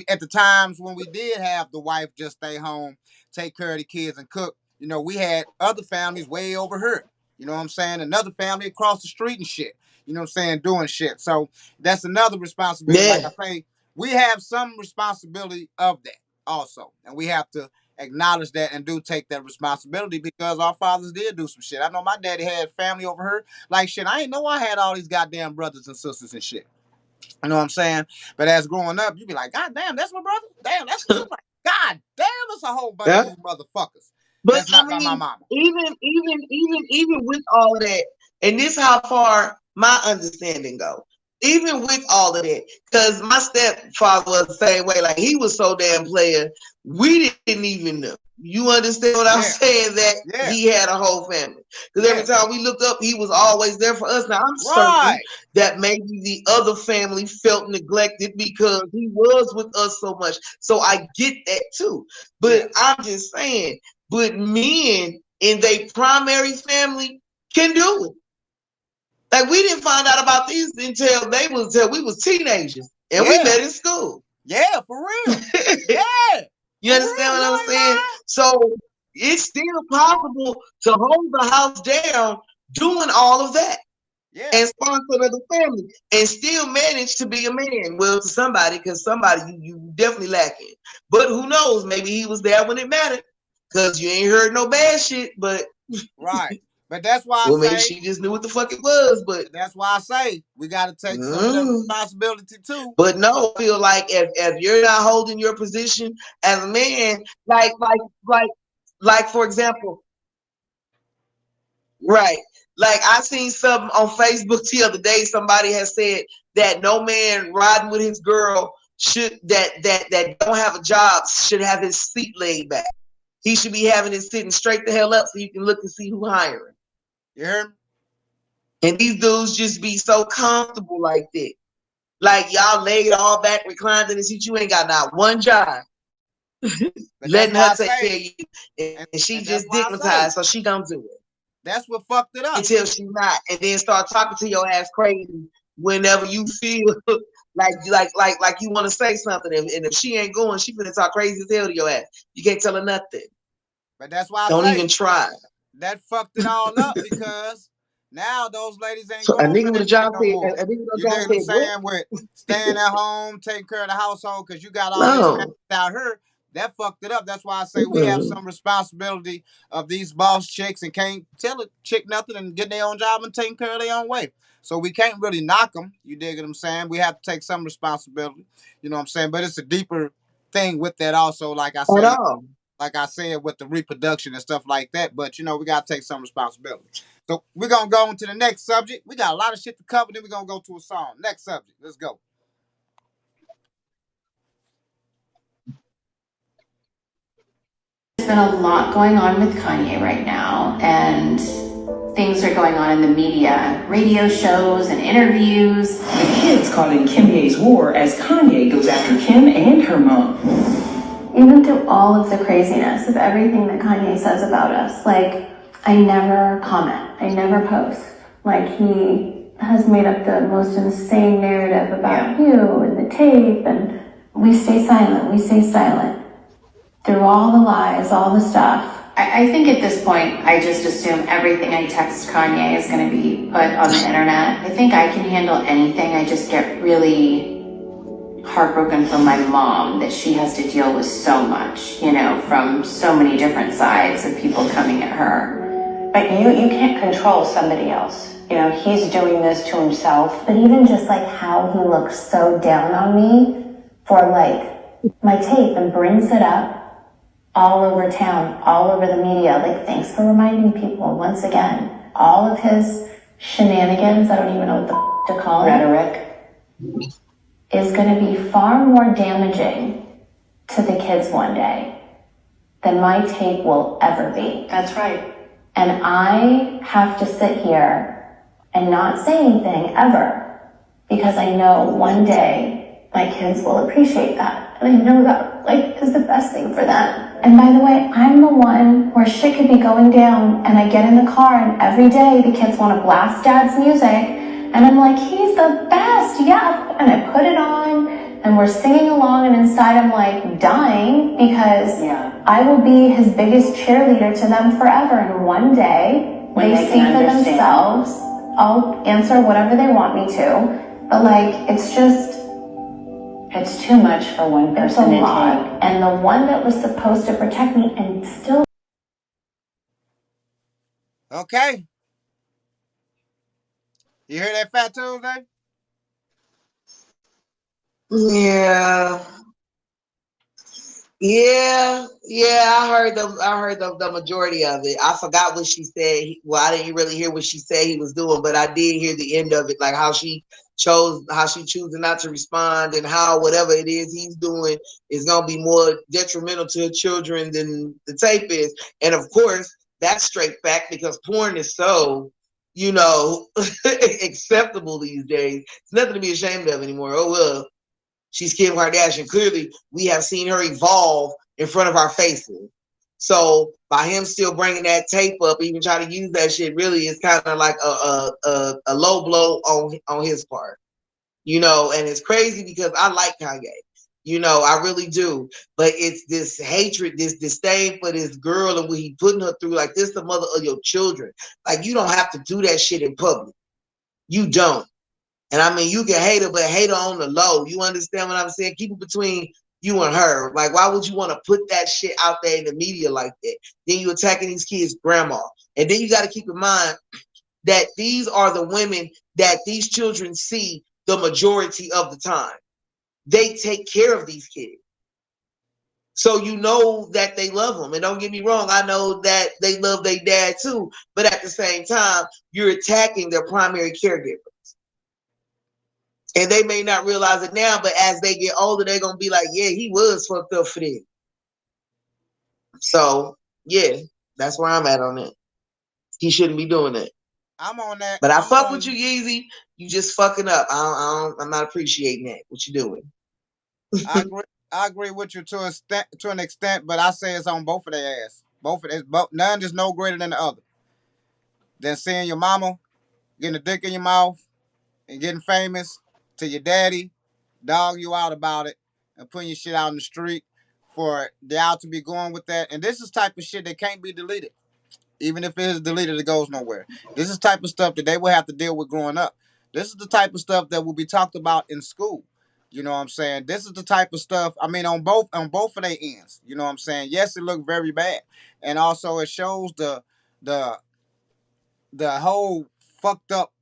at the times when we did have the wife just stay home, take care of the kids and cook, we had other families way over here. You know what I'm saying? Another family across the street and shit. You know what I'm saying? Doing shit. So that's another responsibility. Yeah. Like I say, we have some responsibility of that also. And we have to acknowledge that and do take that responsibility, because our fathers did do some shit. I know my daddy had family over here. Like shit, I ain't know I had all these goddamn brothers and sisters and shit. You know what I'm saying? But as growing up, you be like, God damn, that's my brother? Damn, that's my sister. God damn, it's a whole bunch of motherfuckers. But that's not by my mama. Even with all of that, and this how far my understanding go. Even with all of that, because my stepfather was the same way. Like, he was so damn player, we didn't even know. You understand what I'm saying? That he had a whole family. Because every time we looked up, he was always there for us. Now, I'm certain that maybe the other family felt neglected because he was with us so much. So I get that too. But I'm just saying, but men in their primary family can do it. Like, we didn't find out about these until we was teenagers and we met in school. Yeah, for real. Yeah. You understand what I'm saying? So it's still possible to hold the house down doing all of that. Yeah. And sponsor another family and still manage to be a man. Well, to somebody, because somebody you definitely lacking. But who knows? Maybe he was there when it mattered. Because you ain't heard no bad shit, but right. But that's why maybe she just knew what the fuck it was. But that's why I say we got to take some of the responsibility too. But no, I feel like if you're not holding your position as a man, like for example, right? Like, I seen something on Facebook the other day. Somebody has said that no man riding with his girl that don't have a job should have his seat laid back. He should be having it sitting straight the hell up so you can look and see who hiring. You heard me? And these dudes just be so comfortable like that. Like, y'all laid all back, reclined in the seat. You ain't got not one job. Letting her take care of you. And she just digmatized, so she don't do it. That's what fucked it up. Until she not. And then start talking to your ass crazy whenever you feel like you want to say something, and if she ain't going, she finna talk crazy as hell to your ass. You can't tell her nothing. But that's why I Don't say even try. that fucked it all up because now those ladies ain't So a going nigga for with a that shit job no said, more. a nigga with a You job dig what I'm said what? saying? With staying at home, taking care of the household because you got all this family No. out here. That fucked it up. That's why I say we have Mm-mm. some responsibility of these boss chicks and can't tell a chick nothing and get their own job and taking care of their own way. So we can't really knock them. You dig what I'm saying? We have to take some responsibility. You know what I'm saying? But it's a deeper thing with that also. Like I At say, all. like I said, with the reproduction and stuff like that. But you know, we gotta take some responsibility. So we're gonna go on to the next subject. We got a lot of shit to cover. Then we're gonna go to a song. Next subject. Let's go. There's been a lot going on with Kanye right now, and things are going on in the media, radio shows and interviews. The kids call it Kim Ye's war as Kanye goes after Kim and her mom. Even through all of the craziness of everything that Kanye says about us, like, I never comment, I never post. Like, he has made up the most insane narrative about you and the tape, and we stay silent. Through all the lies, all the stuff. I think at this point, I just assume everything I text Kanye is going to be put on the internet. I think I can handle anything. I just get really heartbroken for my mom that she has to deal with so much, you know, from so many different sides of people coming at her. But you can't control somebody else. You know, he's doing this to himself. But even just like how he looks so down on me for like my tape and brings it up all over town, all over the media. Like, thanks for reminding people once again. All of his shenanigans, I don't even know what the to call it. Rhetoric. Is going to be far more damaging to the kids one day than my tape will ever be. That's right. And I have to sit here and not say anything ever because I know one day my kids will appreciate that. And I know that, like, is the best thing for them. And by the way, I'm the one where shit could be going down and I get in the car and every day the kids want to blast dad's music and I'm like, he's the best, yeah. And I put it on and we're singing along and inside I'm like dying because I will be his biggest cheerleader to them forever. And one day When they they see can for understand. themselves, I'll answer whatever they want me to. But like, it's just, It's too much for one it's a person to lot. take. And the one that was supposed to protect me and still. Okay. You hear that, Fat Tuesday? Yeah. I heard the majority of it. I forgot what she said. Well, I didn't really hear what she said he was doing, but I did hear the end of it, like how she choosing not to respond, and how whatever it is he's doing is gonna be more detrimental to her children than the tape is. And of course, that's straight fact because porn is so, you know, acceptable these days. It's nothing to be ashamed of anymore. Oh well. She's Kim Kardashian. Clearly, we have seen her evolve in front of our faces. So by him still bringing that tape up, even trying to use that shit, really is kind of like a low blow on his part, you know. And it's crazy because I like Kanye, you know, I really do. But it's this hatred, this disdain for this girl and what he putting her through. Like, this the mother of your children. Like, you don't have to do that shit in public. You don't. And I mean, you can hate her, but hate her on the low. You understand what I'm saying? Keep it between you and her. Like, why would you want to put that shit out there in the media like that? Then you attacking these kids' grandma. And then you got to keep in mind that these are the women that these children see the majority of the time. They take care of these kids. So you know that they love them. And don't get me wrong, I know that they love their dad too. But at the same time, you're attacking their primary caregiver. And they may not realize it now, but as they get older, they're going to be like, yeah, he was fucked up for that. So, yeah, that's where I'm at on it. He shouldn't be doing that. I'm on that. But I fuck with you, Yeezy. You just fucking up. I'm not appreciating that, what you're doing. I agree with you to an extent, but I say it's on both of their ass. None is no greater than the other. Than seeing your mama getting a dick in your mouth and getting famous to your daddy dog you out about it and putting your shit out in the street for y'all to be going with that. And this is type of shit that can't be deleted. Even if it is deleted, it goes nowhere. This is type of stuff that they will have to deal with growing up. This is the type of stuff that will be talked about in school. You know what I'm saying? This is the type of stuff, I mean, on both of their ends. You know what I'm saying? Yes, it looked very bad. And also it shows the whole fucked up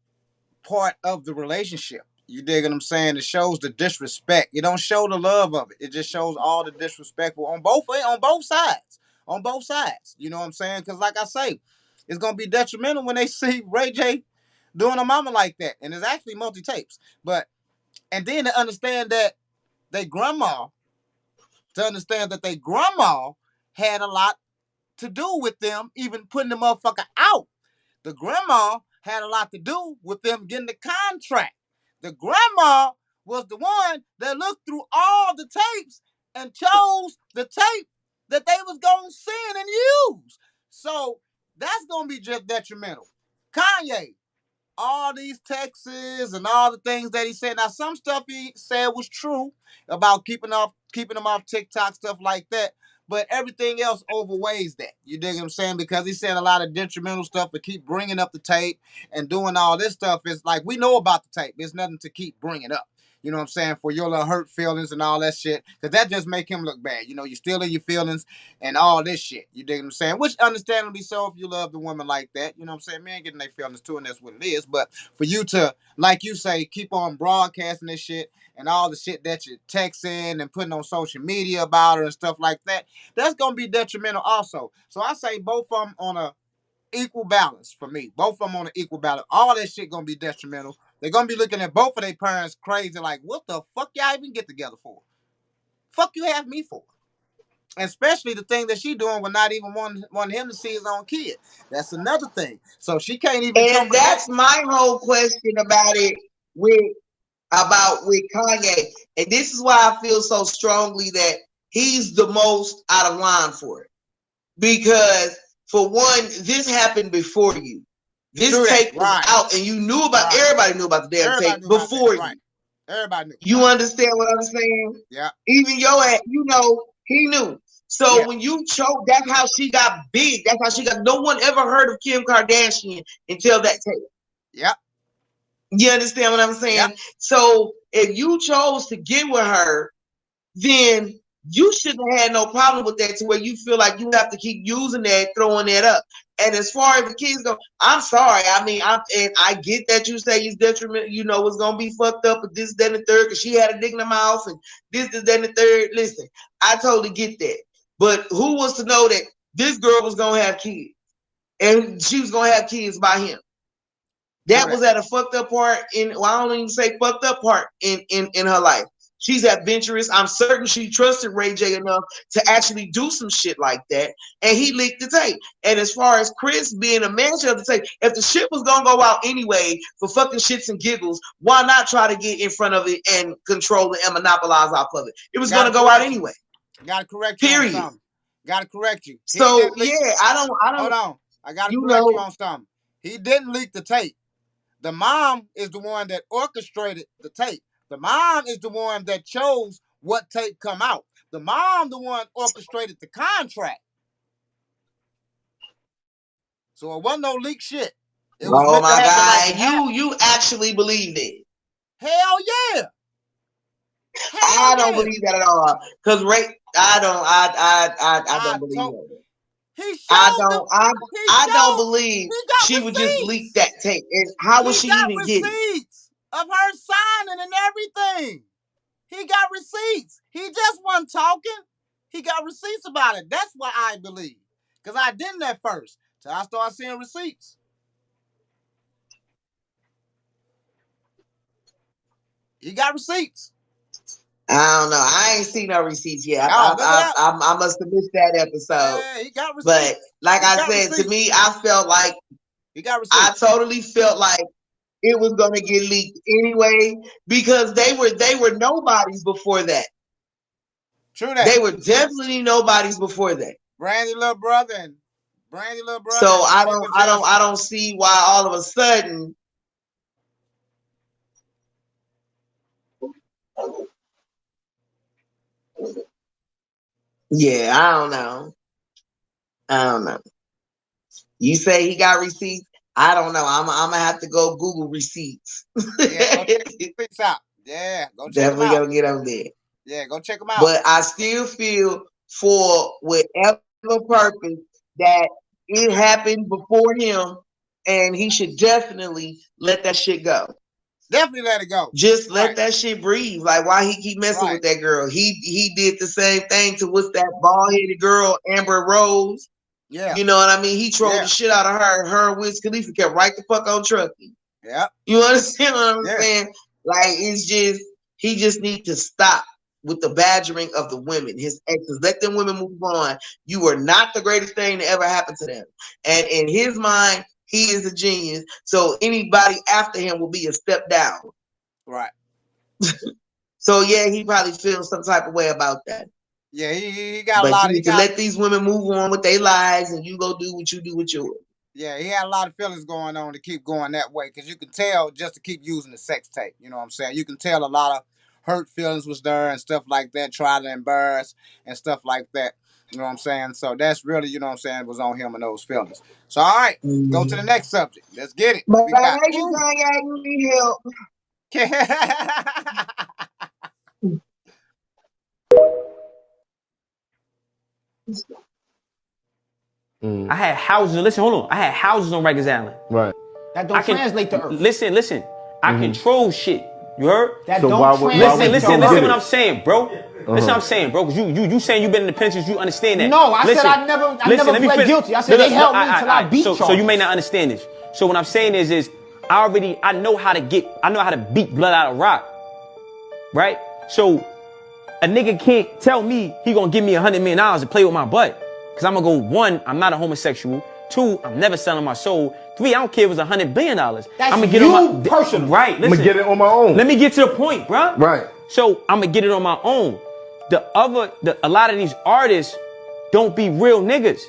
part of the relationship. You dig what I'm saying? It shows the disrespect. It don't show the love of it. It just shows all the disrespectful on both sides. On both sides. You know what I'm saying? Because like I say, it's gonna be detrimental when they see Ray J doing a mama like that. And it's actually multi-tapes. And then to understand that they grandma had a lot to do with them even putting the motherfucker out. The grandma had a lot to do with them getting the contract. The grandma was the one that looked through all the tapes and chose the tape that they was going to send and use. So that's going to be just detrimental. Kanye, all these texts and all the things that he said. Now, some stuff he said was true about keeping them off TikTok, stuff like that. But everything else overweighs that. You dig what I'm saying? Because he said a lot of detrimental stuff to keep bringing up the tape and doing all this stuff. It's like, we know about the tape. There's nothing to keep bringing up. You know what I'm saying? For your little hurt feelings and all that shit. Because that just make him look bad. You know, you're still in your feelings and all this shit. You dig what I'm saying? Which understandably so if you love the woman like that. You know what I'm saying? Men getting their feelings too, and that's what it is. But for you to, like you say, keep on broadcasting this shit and all the shit that you're texting and putting on social media about her and stuff like that, that's going to be detrimental also. So I say both of them on a equal balance for me. Both of them on an equal balance. All that shit going to be detrimental. They're going to be looking at both of their parents crazy like, what the fuck y'all even get together for? Fuck you have me for? And especially the thing that she doing with not even want him to see his own kid. That's another thing. So she can't even And that's my whole question about it with Kanye. And this is why I feel so strongly that he's the most out of line for it. Because for one, this happened before you. This tape was out, and you knew about. Everybody knew about the damn tape before you. Everybody knew. You understand what I'm saying? Yeah. Even your ass, you know, he knew. So when you choke, that's how she got big. That's how she got. No one ever heard of Kim Kardashian until that tape. Yep. You understand what I'm saying? Yep. So if you chose to get with her, then you shouldn't have had no problem with that to where you feel like you have to keep using that, throwing that up. And as far as the kids go, I'm sorry. I mean, I get that you say he's detrimental, you know, it's going to be fucked up with this, that, and the third, because she had a dick in her mouth and this, that, and the third. Listen, I totally get that. But who was to know that this girl was going to have kids and she was going to have kids by him? That was at a fucked up part I don't even say fucked up part in her life. She's adventurous. I'm certain she trusted Ray J enough to actually do some shit like that. And he leaked the tape. And as far as Chris being a manager of the tape, if the shit was going to go out anyway for fucking shits and giggles, why not try to get in front of it and control it and monopolize off of it? It was going to go out anyway. Got to correct you on something. Got to correct you. So, yeah, I don't. Hold on. I got to correct you on something. He didn't leak the tape. The mom is the one that orchestrated the tape. The mom is the one that chose what tape come out. The mom the one orchestrated the contract. So it wasn't no leak shit. It was oh my God. Like you actually believed it. Hell yeah. I don't believe that at all. Because I don't believe that. I don't believe she would just leak that tape. And how would she even get it? Of her signing and everything. He got receipts. He just wasn't talking. He got receipts about it. That's what I believe. Because I didn't at first. Till I started seeing receipts. He got receipts. I don't know. I ain't seen no receipts yet. I must have missed that episode. Yeah, he got receipts. But like I said, to me, I felt like he got receipts. I totally felt like it was going to get leaked anyway because they were nobodies before that. True that. They were definitely nobodies before that. Brandy little brother. So I don't see why all of a sudden Yeah, I don't know. I don't know. You say he got receipts. I don't know. I'm gonna have to go Google receipts. Yeah, go check the receipts out. Yeah, go check them Definitely out. gonna get over there. Yeah, go check them out. But I still feel for whatever purpose that it happened before him, and he should definitely let that shit go. Definitely let it go. Just let that shit breathe. Like, why he keep messing with that girl? He did the same thing to what's that bald-headed girl, Amber Rose. Yeah. You know what I mean? He trolled the shit out of her. Her and Wiz Khalifa kept right the fuck on trucking. Yeah. You understand what I'm saying? Like, it's just, he just needs to stop with the badgering of the women, his exes. Let them women move on. You are not the greatest thing to ever happen to them. And in his mind, he is a genius. So anybody after him will be a step down. Right. So yeah, he probably feels some type of way about that. Yeah, he got but a lot you of. need to let these women move on with their lives, and you go do what you do with yours. Yeah, he had a lot of feelings going on to keep going that way, because you can tell just to keep using the sex tape. You know what I'm saying? You can tell a lot of hurt feelings was there and stuff like that, trying to embarrass and stuff like that. You know what I'm saying? So that's really, you know what I'm saying, was on him and those feelings. So all right, go to the next subject. Let's get it. But We got, you need help. I had houses. Listen, hold on. I had houses on Rikers Island. Right. That don't I can translate to Earth. Listen. I control shit. You heard? That so don't translate. Listen what I'm saying, bro. Listen what I'm saying, bro. Cause you saying you been in the penitentiary, you understand that. No, I said I never pled guilty. I said they held me until I beat so you may not understand this. So what I'm saying is I know how to beat blood out of rock. Right? So a nigga can't tell me he gonna give me $100 million to play with my butt. Cause I'm gonna go, 1, I'm not a homosexual. 2, I'm never selling my soul. 3, I don't care if it's $100 billion. I'm gonna get on my personal. Right, listen. I'm gonna get it on my own. Let me get to the point, bro. Right. So I'm gonna get it on my own. A lot of these artists don't be real niggas.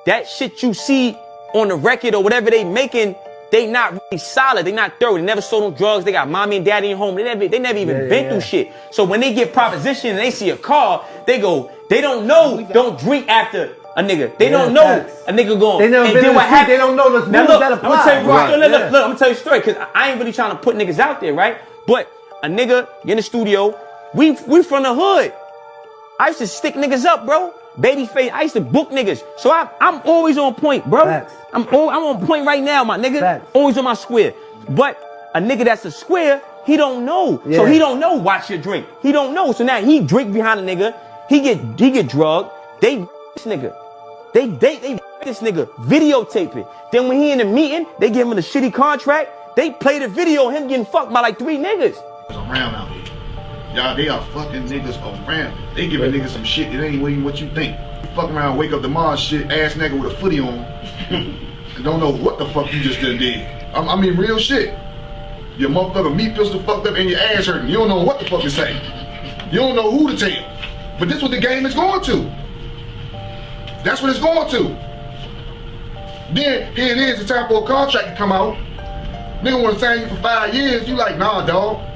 That shit you see on the record or whatever they making, they not really solid. They not thorough. They never sold no drugs. They got mommy and daddy in home. They never even been through shit. So when they get proposition and they see a car, they go, they don't know, don't drink after a nigga. They don't know a nigga going. They never and been then in what the street. happened? They don't know the Now rules look, that I'm apply. gonna tell you, Right. look, I'm gonna tell you a story, because I ain't really trying to put niggas out there, right? But a nigga in the studio, we from the hood. I used to stick niggas up, bro. Babyface, I used to book niggas. So I'm always on point, bro. I'm on point right now, my nigga. Always on my square. But a nigga that's a square, he don't know. So he don't know watch your drink. He don't know. So now he drink behind a nigga. He get drugged. They this nigga. They this nigga. Videotape it. Then when he in the meeting, they give him a shitty contract. They play the video of him getting fucked by like 3 niggas. Around out here. Y'all, they are fucking niggas around. They giving niggas some shit that ain't even what you think. You fuck around, wake up tomorrow, shit, ass nigga with a footy on, and don't know what the fuck you just done did. I mean, real shit. Your motherfucker meat pistol fucked up and your ass hurting. You don't know what the fuck to say. You don't know who to tell. But this is what the game is going to. That's what it's going to. Then, here it is, it's time for a contract to come out. Nigga wanna sign you for 5 years, you like, nah, dog.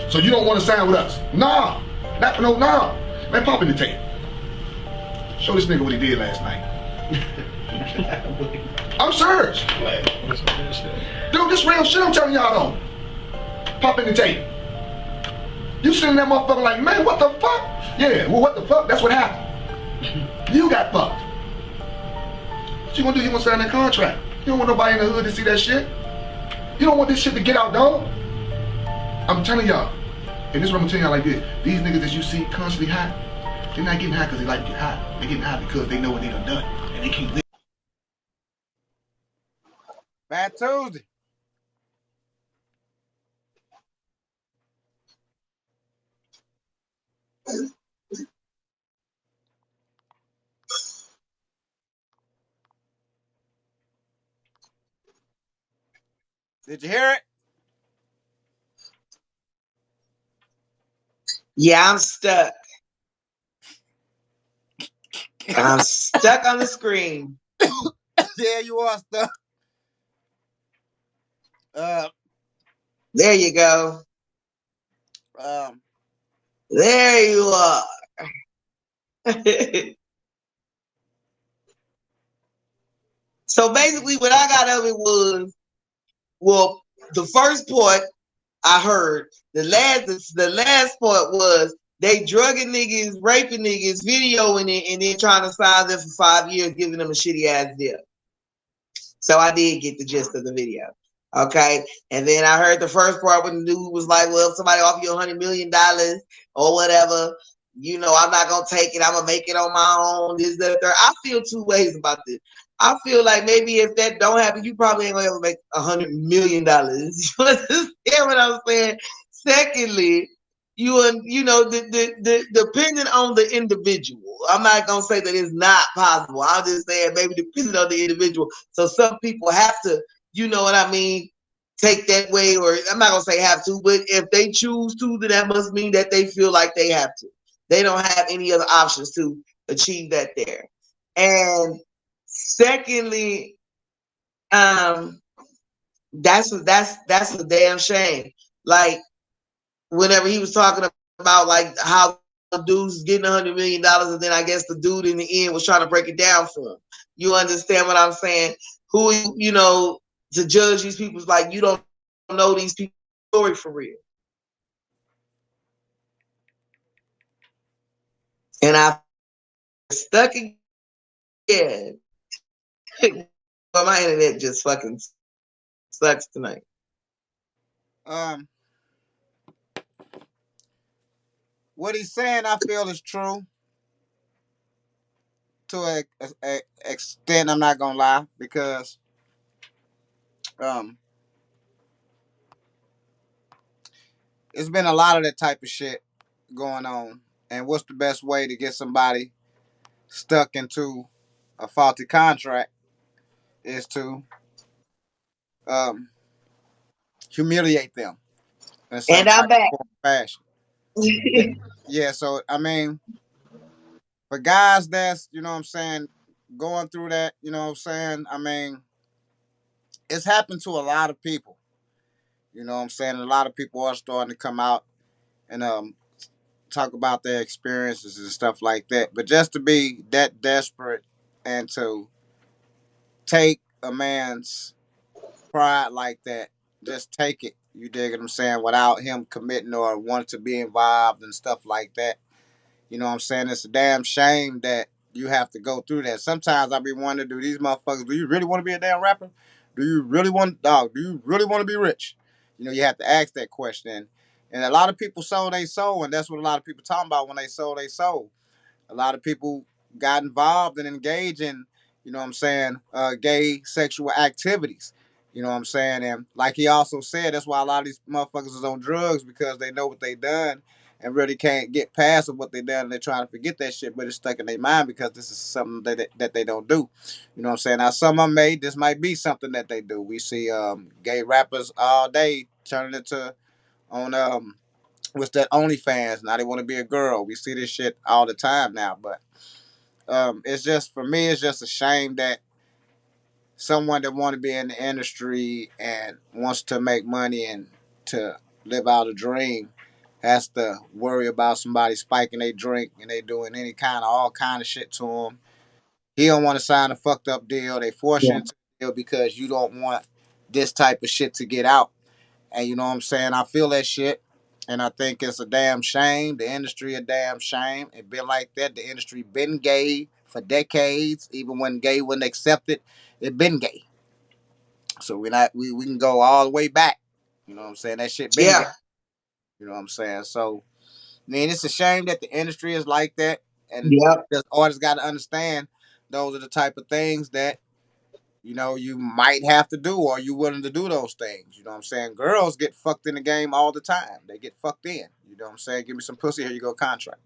So you don't want to sign with us? Nah, not for nah. Man, pop in the tape. Show this nigga what he did last night. I'm serious. Dude, this real shit I'm telling y'all though. Pop in the tape. You sitting that motherfucker like, man, what the fuck? Yeah, well, what the fuck? That's what happened. You got fucked. What you gonna do? You gonna sign that contract? You don't want nobody in the hood to see that shit. You don't want this shit to get out, dog. I'm telling y'all, and this is what I'm telling y'all like this. These niggas that you see constantly high, they're not getting high because they like to get high. They're getting high because they know what they done done. And they can't live. Fat Tuesday. Did you hear it? Yeah, I'm stuck. I'm stuck on the screen. Yeah, you are stuck. There you go. There you are. So basically, what I got of it was, well, the first part I heard. The last part was they drugging niggas, raping niggas, videoing it, and then trying to sign them for 5 years, giving them a shitty ass deal. So I did get the gist of the video. Okay. And then I heard the first part when the dude was like, well, if somebody offer you $100 million or whatever, you know, I'm not going to take it. I'm going to make it on my own. This, that, third. I feel two ways about this. I feel like maybe if that don't happen, you probably ain't going to ever make $100 million. You understand what I'm saying? Secondly, you know, depending on the individual. I'm not gonna say that it's not possible. I'm just saying maybe depending on the individual. So some people have to, you know what I mean, take that way, or I'm not gonna say have to, but if they choose to, then that must mean that they feel like they have to. They don't have any other options to achieve that there. And secondly, that's a damn shame. Like, whenever he was talking about like how the dude's getting $100 million, and then I guess the dude in the end was trying to break it down for him. You understand what I'm saying? Who, you know, to judge these people's like, you don't know these people's story for real. And I stuck again. But my internet just fucking sucks tonight. What he's saying, I feel, is true to an extent. I'm not gonna lie, because it's been a lot of that type of shit going on. And what's the best way to get somebody stuck into a faulty contract is to humiliate them in some type of fashion. Yeah, so I mean, for guys that's, you know what I'm saying, going through that, you know what I'm saying, I mean, it's happened to a lot of people. You know what I'm saying? A lot of people are starting to come out and talk about their experiences and stuff like that. But just to be that desperate and to take a man's pride like that, just take it, you dig what I'm saying, without him committing or wanting to be involved and stuff like that. You know what I'm saying? It's a damn shame that you have to go through that. Sometimes I be wondering, do these motherfuckers, do you really want to be a damn rapper? Do you really want to be rich? You know, you have to ask that question. And a lot of people sold their soul, and that's what a lot of people talking about when they sold their soul. A lot of people got involved and engaged in, you know what I'm saying, gay sexual activities. You know what I'm saying? And like he also said, that's why a lot of these motherfuckers is on drugs, because they know what they done and really can't get past of what they done, and they're trying to forget that shit, but it's stuck in their mind because this is something that they don't do. You know what I'm saying? Now, some of them this might be something that they do. We see gay rappers all day turning into on what's that, OnlyFans. Now they want to be a girl. We see this shit all the time now, but it's just, for me, it's just a shame that someone that want to be in the industry and wants to make money and to live out a dream has to worry about somebody spiking their drink and they doing all kind of shit to him. He don't want to sign a fucked up deal. They force you into a deal because you don't want this type of shit to get out. And you know what I'm saying? I feel that shit. And I think it's a damn shame. The industry a damn shame. It been like that. The industry been gay for decades. Even when gay wasn't accepted, it been gay. So we can go all the way back. You know what I'm saying? That shit been gay. You know what I'm saying? So, I mean, it's a shame that the industry is like that. And the artists got to understand those are the type of things that, you know, you might have to do, or you willing to do those things. You know what I'm saying? Girls get fucked in the game all the time. They get fucked in. You know what I'm saying? Give me some pussy, here you go, contract.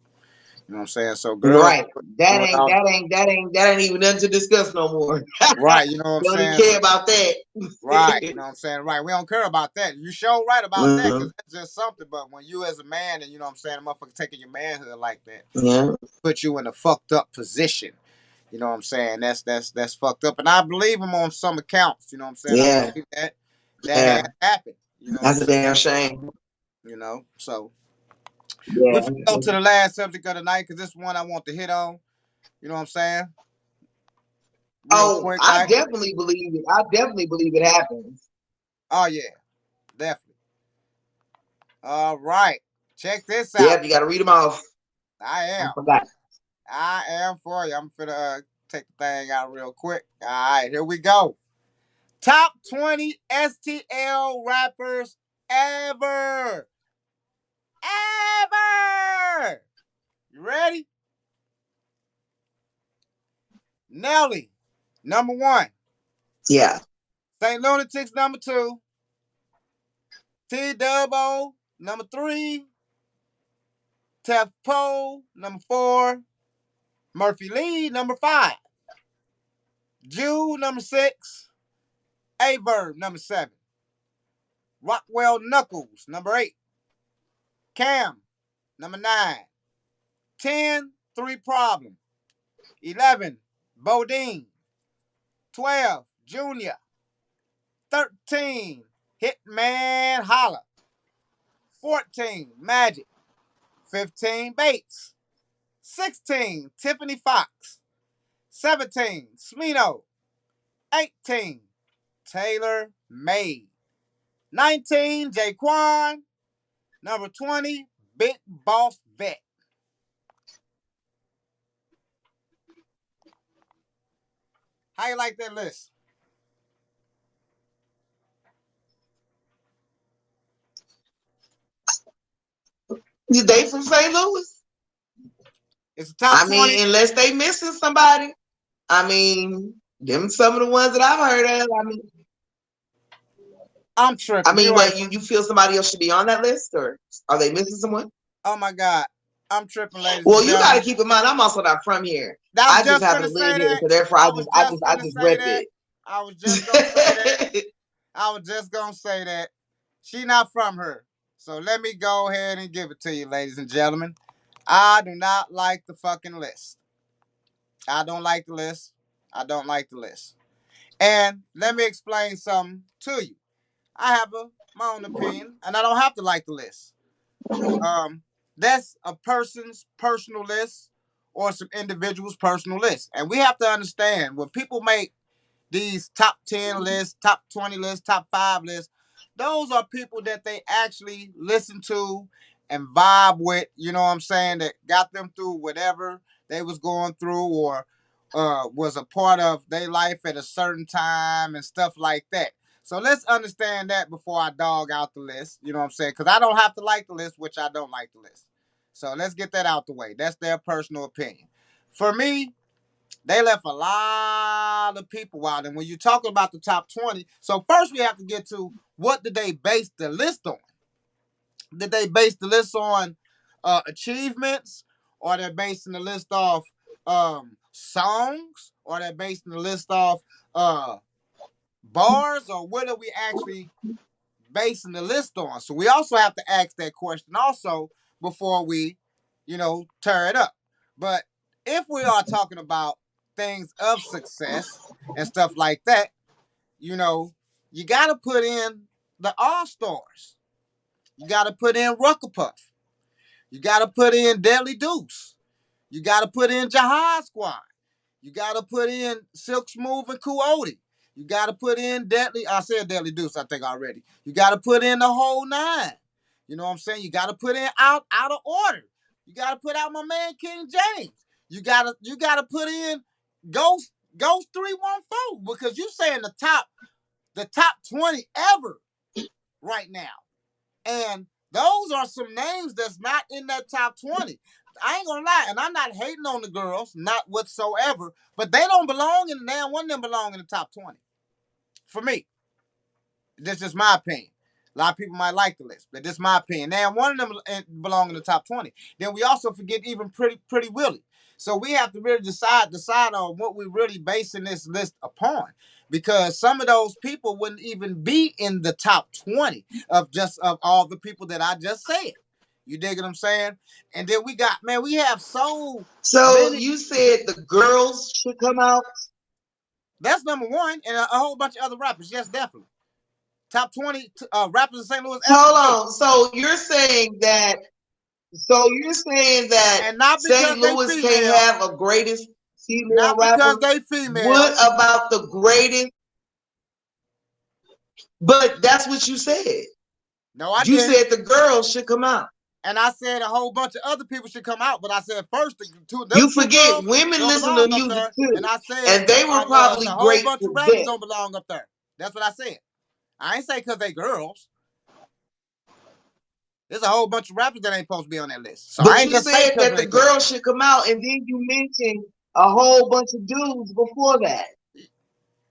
You know what I'm saying? So girls, right. That ain't even nothing to discuss no more. Right, you know what I'm saying? Don't care about that. Right, you know what I'm saying? Right, we don't care about that. You sure right about that, because that's just something. But when you as a man, and you know what I'm saying, a motherfucker taking your manhood like that, put you in a fucked up position. You know what I'm saying? That's fucked up. And I believe him on some accounts. You know what I'm saying? I believe that has happened. You know, that's a damn shame. You know, so We're Yeah. finna go to the last subject of the night because this one I want to hit on. You know what I'm saying? Real quick, I like. definitely believe it. I definitely believe it happens. Oh yeah, definitely. All right, check this out. Yep, you got to read them off. I am. I forgot. I am for you. I'm finna take the thing out real quick. All right, here we go. Top 20 STL rappers ever. Ever. You ready? Nelly, number 1. Yeah. St. Lunatics, number 2. T-Dubbo, number 3. Tef Poe, number 4. Murphy Lee, number 5. Jew, number 6. A-Verb, number 7. Rockwell Knuckles, number 8. Cam, number 9. 10, 3 Problem. 11, Bodine. 12, Junior. 13, Hitman Holla. 14, Magic. 15, Bates. 16, Tiffany Fox. 17, Smino. 18, Taylor Made. 19, Jaquan. Number 20, Big Boss Vet. How you like that list? They from St. Louis? It's the top 20. I mean, unless they missing somebody. I mean, them some of the ones that I've heard of. I mean, I'm tripping. I mean, what you feel somebody else should be on that list, or are they missing someone? Oh my God, I'm tripping, ladies. Well, you got to keep in mind, I'm also not from here. I just happen to live here, so therefore I just rep it. I was just gonna say that. I was just gonna say that. She not from her, so let me go ahead and give it to you, ladies and gentlemen. I do not like the fucking list. I don't like the list. I don't like the list. And let me explain something to you. I have my own opinion, and I don't have to like the list. That's a person's personal list or some individual's personal list. And we have to understand when people make these top 10 lists, top 20 lists, top 5 lists, those are people that they actually listen to and vibe with, you know what I'm saying, that got them through whatever they was going through or was a part of their life at a certain time and stuff like that. So let's understand that before I dog out the list, you know what I'm saying, because I don't have to like the list, which I don't like the list. So let's get that out the way. That's their personal opinion. For me, they left a lot of people out. And when you're talking about the top 20, so first we have to get to what did they base the list on? Did they base the list on achievements? Or they're basing the list off songs? Or they're basing the list off bars? Or what are we actually basing the list on? So we also have to ask that question also before we, tear it up. But if we are talking about things of success and stuff like that, you got to put in the All-Stars. You got to put in Rucker Puff. You got to put in Deadly Deuce. You got to put in Jihad Squad. You got to put in Silk Smooth and Coyote. You got to put in I said Deadly Deuce, I think already. You got to put in the whole 9. You know what I'm saying? You got to put in Out of Order. You got to put out my man King James. You gotta put in Ghost 314 because you saying the top 20 ever right now. And those are some names that's not in that top 20. I ain't gonna lie, and I'm not hating on the girls, not whatsoever, but they don't belong in there. One of them belong in the top 20. For me. This is my opinion. A lot of people might like the list, but this is my opinion. Now, one of them belong in the top 20. Then we also forget even Pretty Willie. So we have to really decide on what we're really basing this list upon. Because some of those people wouldn't even be in the top 20 of all the people that I just said. You dig what I'm saying? And then we have So you said the girls should come out? That's number 1, and a whole bunch of other rappers. Yes, definitely. Top 20 rappers in St. Louis. Hold on. So you're saying that So you're saying that And not St. because they Louis female. can't have a greatest female Not rapper? because they female. What about the greatest? But that's what you said. No, I You didn't. said the girls should come out. And I said a whole bunch of other people should come out, but I said first You forget women listen to music too, and I said, and they were probably a whole great bunch for of rappers that. don't belong up there. That's what I said. I ain't say because they girls. There's a whole bunch of rappers that ain't supposed to be on that list. So But I ain't you just say said that the girls should come out, and then you mentioned a whole bunch of dudes before that,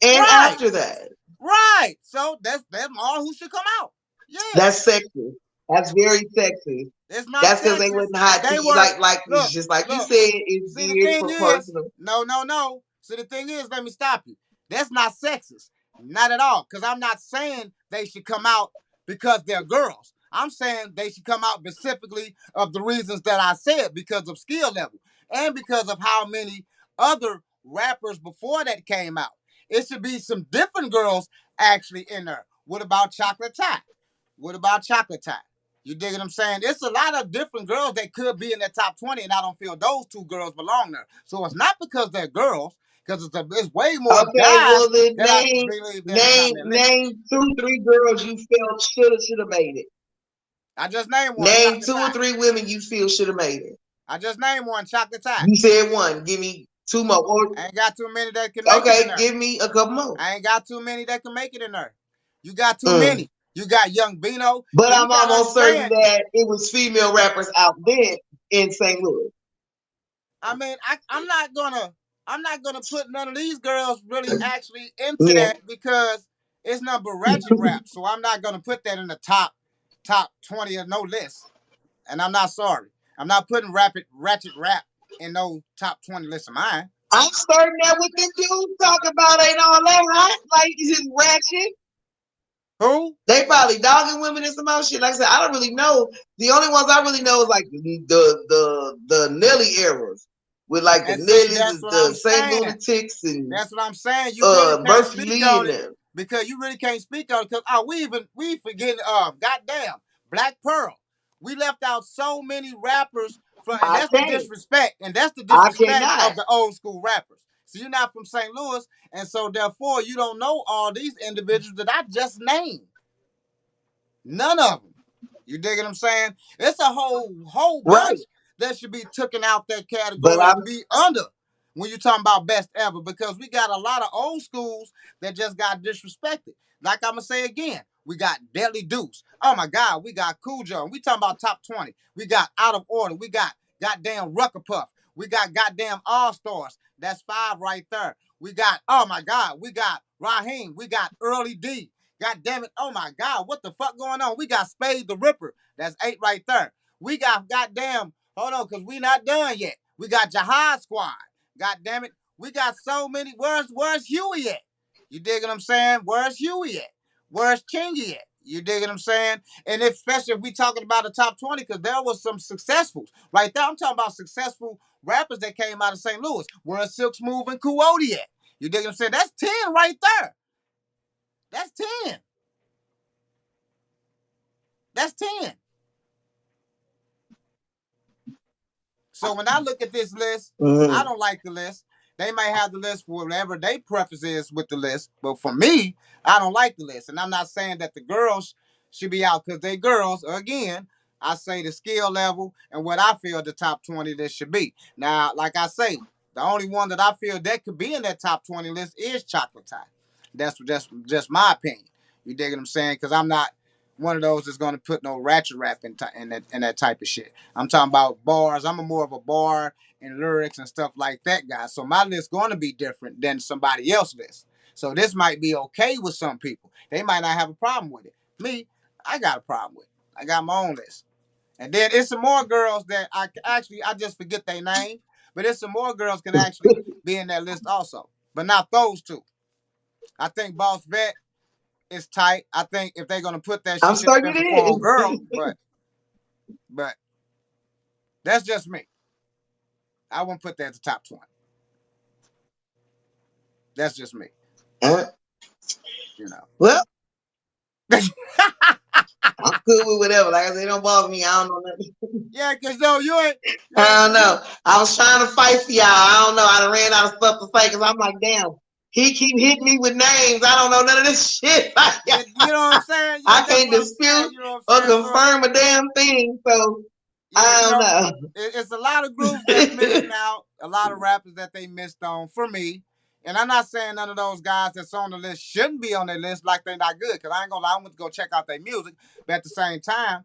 and after that. Right. So that's all who should come out. Yeah. That's sexist. That's very sexist. It's not. That's because they wasn't hot. They Look, just like you said, it's see, weird for personal. No. See, the thing is, let me stop you. That's not sexist. Not at all. Because I'm not saying they should come out because they're girls. I'm saying they should come out specifically of the reasons that I said, because of skill level and because of how many other rappers before that came out. It should be some different girls actually in there. What about Chocolate Tie? What about Chocolate Tie? You dig what I'm saying? It's a lot of different girls that could be in that top 20, and I don't feel those two girls belong there. So it's not because they're girls, because it's way more guys. Well, then name 2, 3 girls you felt should have made it. I just named one. Name 2 or 3 women you feel should have made it. I just named one, Chocolate Tie. You said one. Give me 2 more. I ain't got too many that can make it in there. Give me a couple more. I ain't got too many that can make it in there. You got too many. You got Young Bino. But I'm almost certain that it was female rappers out there in St. Louis. I mean, I'm not gonna put none of these girls really actually into that, because it's nothing but ratchet rap. So I'm not gonna put that in the top 20 of no list. And I'm not sorry. I'm not putting ratchet rap in no top 20 list of mine. I'm certain that what them dudes talk about ain't all that hot. Like, it's just ratchet. Who? They probably dogging women and some other shit. Like I said, I don't really know. The only ones I really know is like the Nelly eras. With like the Nellies, the St. Lunatics, and that's what I'm saying. You really can't Berkeley speak Lee on and it, them. because you really can't speak on it. Because we forgetting goddamn Black Pearl. We left out so many rappers from, and that's the disrespect. And that's the disrespect of the old school rappers. So you're not from St. Louis, and so therefore you don't know all these individuals that I just named. None of them. You dig what I'm saying? It's a whole bunch that should be taken out that category and be under when you're talking about best ever, because we got a lot of old schools that just got disrespected. Like I'm gonna say again, we got Deadly Deuce. Oh my God, we got Cujo. We talking about top 20. We got Out of Order. We got goddamn Rucker Puff. We got goddamn All Stars. That's 5 right there. We got, oh my God, we got Raheem. We got Early D. God damn it. Oh my God, what the fuck going on? We got Spade the Ripper. That's 8 right there. We got goddamn, hold on, because we not done yet. We got Jihad Squad. God damn it. We got so many. Where's Huey at? You dig what I'm saying? Where's Huey at? Where's Chingy at? You dig what I'm saying? And especially if we talking about the top 20, because there was some successfuls. Right there, I'm talking about successful rappers that came out of St. Louis. Where's Silk Smooth and Coyote at? You dig what I'm saying? That's 10 right there. That's 10. That's 10. So when I look at this list, I don't like the list. They might have the list for whatever their preference is with the list. But for me, I don't like the list. And I'm not saying that the girls should be out because they girls. Again, I say the skill level and what I feel the top 20 list should be. Now, like I say, the only one that I feel that could be in that top 20 list is Chocolate Tie. That's just my opinion. You dig what I'm saying? Because I'm not one of those that's going to put no ratchet rap in that type of shit. I'm talking about bars. I'm more of a bar and lyrics and stuff like that guy. So my list going to be different than somebody else's list. So this might be okay with some people. They might not have a problem with it. Me, I got a problem with it. I got my own list. And then it's some more girls that I just forget their name, but it's some more girls can actually be in that list also, but not those two. I think Boss Vet is tight. I think if they're gonna put that shit for all girls, but that's just me. I won't put that at the top 20. That's just me. You know. Well, cool with whatever. Like I said, it don't bother me. I don't know nothing. Yeah, cause though you ain't. I don't know. I was trying to fight for y'all. I don't know. I done ran out of stuff to say because I'm like, damn. He keep hitting me with names. I don't know none of this shit. You know what I'm saying? Yeah, I that's can't what I'm dispute saying, you know what or I'm saying? confirm a damn thing. So Yeah, I you don't know, know. it's a lot of groups that's missing out. A lot of rappers that they missed on for me. And I'm not saying none of those guys that's on the list shouldn't be on their list like they're not good. Cause I ain't gonna lie, I went to go check out their music. But at the same time,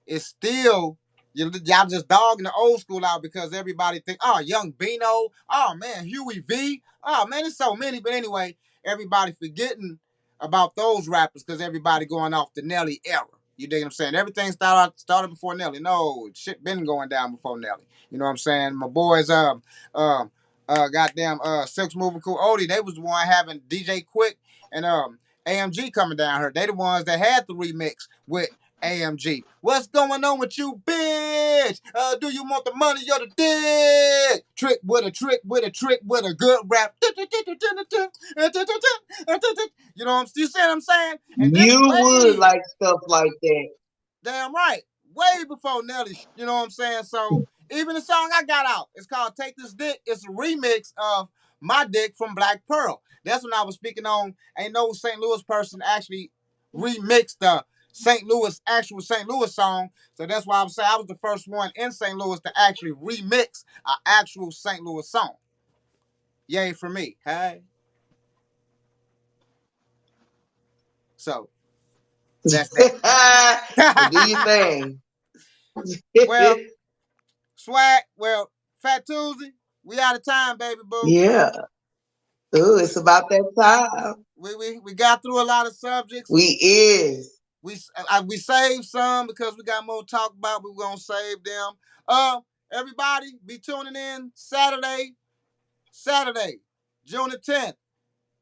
it's still y'all just dogging the old school out because everybody think, oh, Young Bino, oh man, Huey V, oh man, there's so many. But anyway, everybody forgetting about those rappers because everybody going off the Nelly era. You dig what I'm saying? Everything started before Nelly. No, shit been going down before Nelly. You know what I'm saying? My boys, goddamn, Six Moving Cool Odie, they was the one having DJ Quick and AMG coming down here. They the ones that had the remix with AMG. What's going on with you, bitch? Do you want the money or the dick? Trick with a trick with a trick with a good rap. You know what you see what I'm saying? And this You would way, like stuff like that. damn right, way before Nelly. You know what I'm saying? So even the song I got out, it's called "Take This Dick." It's a remix of "My Dick" from Black Pearl. That's when I was speaking on. Ain't no St. Louis person actually remixed the actual St. Louis song. So that's why I'm saying I was the first one in St. Louis to actually remix an actual St. Louis song. Yay for me. Hey. So that's that. Do your thing. Well, Swag, well, Fat Tuesday, we out of time, baby boo. Yeah. Ooh, it's about that time. We got through a lot of subjects. We is. We saved some because we got more to talk about. We're gonna save them. Everybody be tuning in Saturday, June the 10th.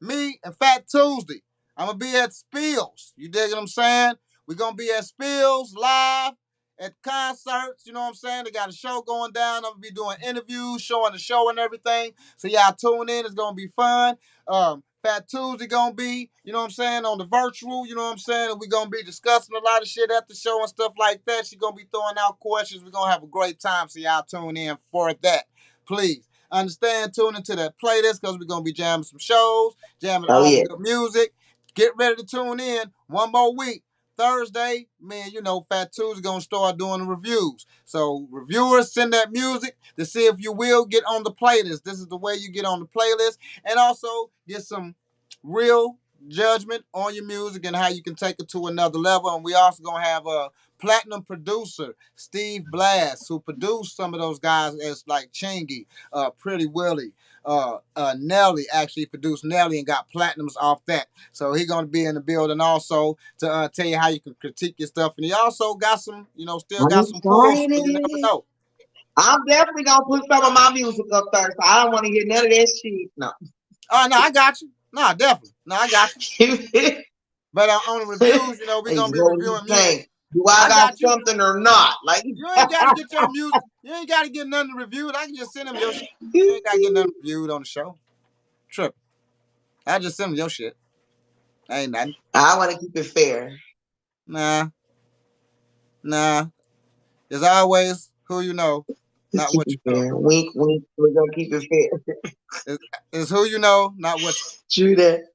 Me and Fat Tuesday. I'm gonna be at Spills. You dig what I'm saying? We're gonna be at Spills live at concerts. You know what I'm saying? They got a show going down. I'm gonna be doing interviews, showing the show and everything. So y'all tune in. It's gonna be fun. Fat Tuesday gonna be, you know what I'm saying, on the virtual, you know what I'm saying? And we're gonna be discussing a lot of shit at the show and stuff like that. She's gonna be throwing out questions. We're gonna have a great time. So y'all tune in for that. Please. Understand, tune into that playlist because we're gonna be jamming some shows, jamming all the good music. Get ready to tune in one more week. Thursday, man, you know, Fat Tuesday gonna start doing the reviews. So reviewers, send that music to see if you will get on the playlist. This is the way you get on the playlist, and also get some real judgment on your music and how you can take it to another level. And we also gonna have a platinum producer, Steve Blast, who produced some of those guys as like Chingy, Pretty Willie. Nelly actually produced Nelly and got platinums off that. So he's gonna be in the building also to tell you how you can critique your stuff. And he also got some, you know, still got some pulls. So you never know. I'm definitely gonna put some of my music up there. So I don't want to hear none of that shit. No. Oh no, I got you. No, definitely. No, I got you. But on the reviews, you know, we're gonna be reviewing music. Do I got something or not? Like you ain't gotta get your music. You ain't gotta get nothing reviewed. I can just send them your shit. You ain't gotta get nothing reviewed on the show. Trip. I just send them your shit. Ain't nothing. I want to keep it fair. Nah. There's always who you know, not what you know. Wink, wink. We're gonna keep it fair. It's who you know, not what you. True that.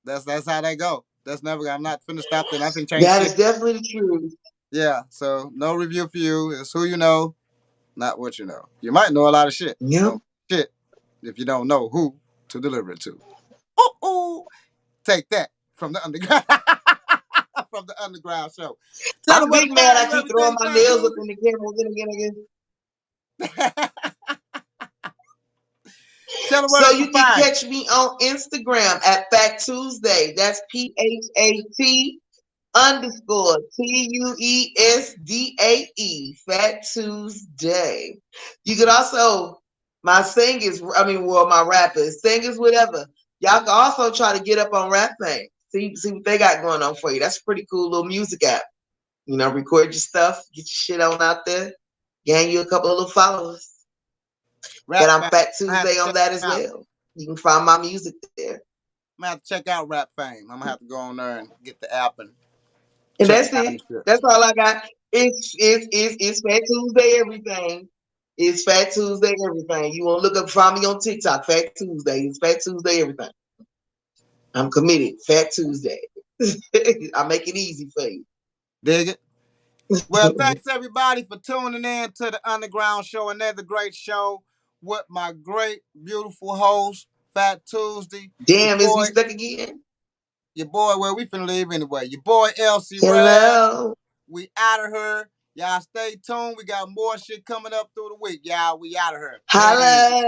That's how they go. That's never. I'm not finna stop there. Nothing change. That is definitely the truth. Yeah. So no review for you. It's who you know, not what you know. You might know a lot of shit. Yeah. So shit. If you don't know who to deliver it to. Ooh. Take that from the underground. From the underground show. I'm big mad. I keep throwing my nails up in the camera again. So you can catch me on Instagram at Fat Tuesday. That's PHAT_TUESDAE. Fat Tuesday. You could also, my rappers, singers, whatever. Y'all can also try to get up on Rap Fame. See what they got going on for you. That's a pretty cool little music app. You know, record your stuff, get your shit on out there, gain you a couple of little followers. But I'm Fat Tuesday on that as well. You can find my music there. I'm gonna have to check out Rap Fame. I'm gonna have to go on there and get the app and And Check that's out it. his shit. That's all I got. It's Fat Tuesday everything. It's Fat Tuesday everything. You want to look up, find me on TikTok, Fat Tuesday. It's Fat Tuesday everything. I'm committed. Fat Tuesday. I make it easy for you. Dig it? Well, thanks everybody for tuning in to the Underground Show. Another great show with my great, beautiful host, Fat Tuesday. Damn, is we stuck again? Your boy, well, we finna leave anyway. Your boy, LC Hello. Red. We out of here. Y'all stay tuned. We got more shit coming up through the week. Y'all, we out of here. Holla.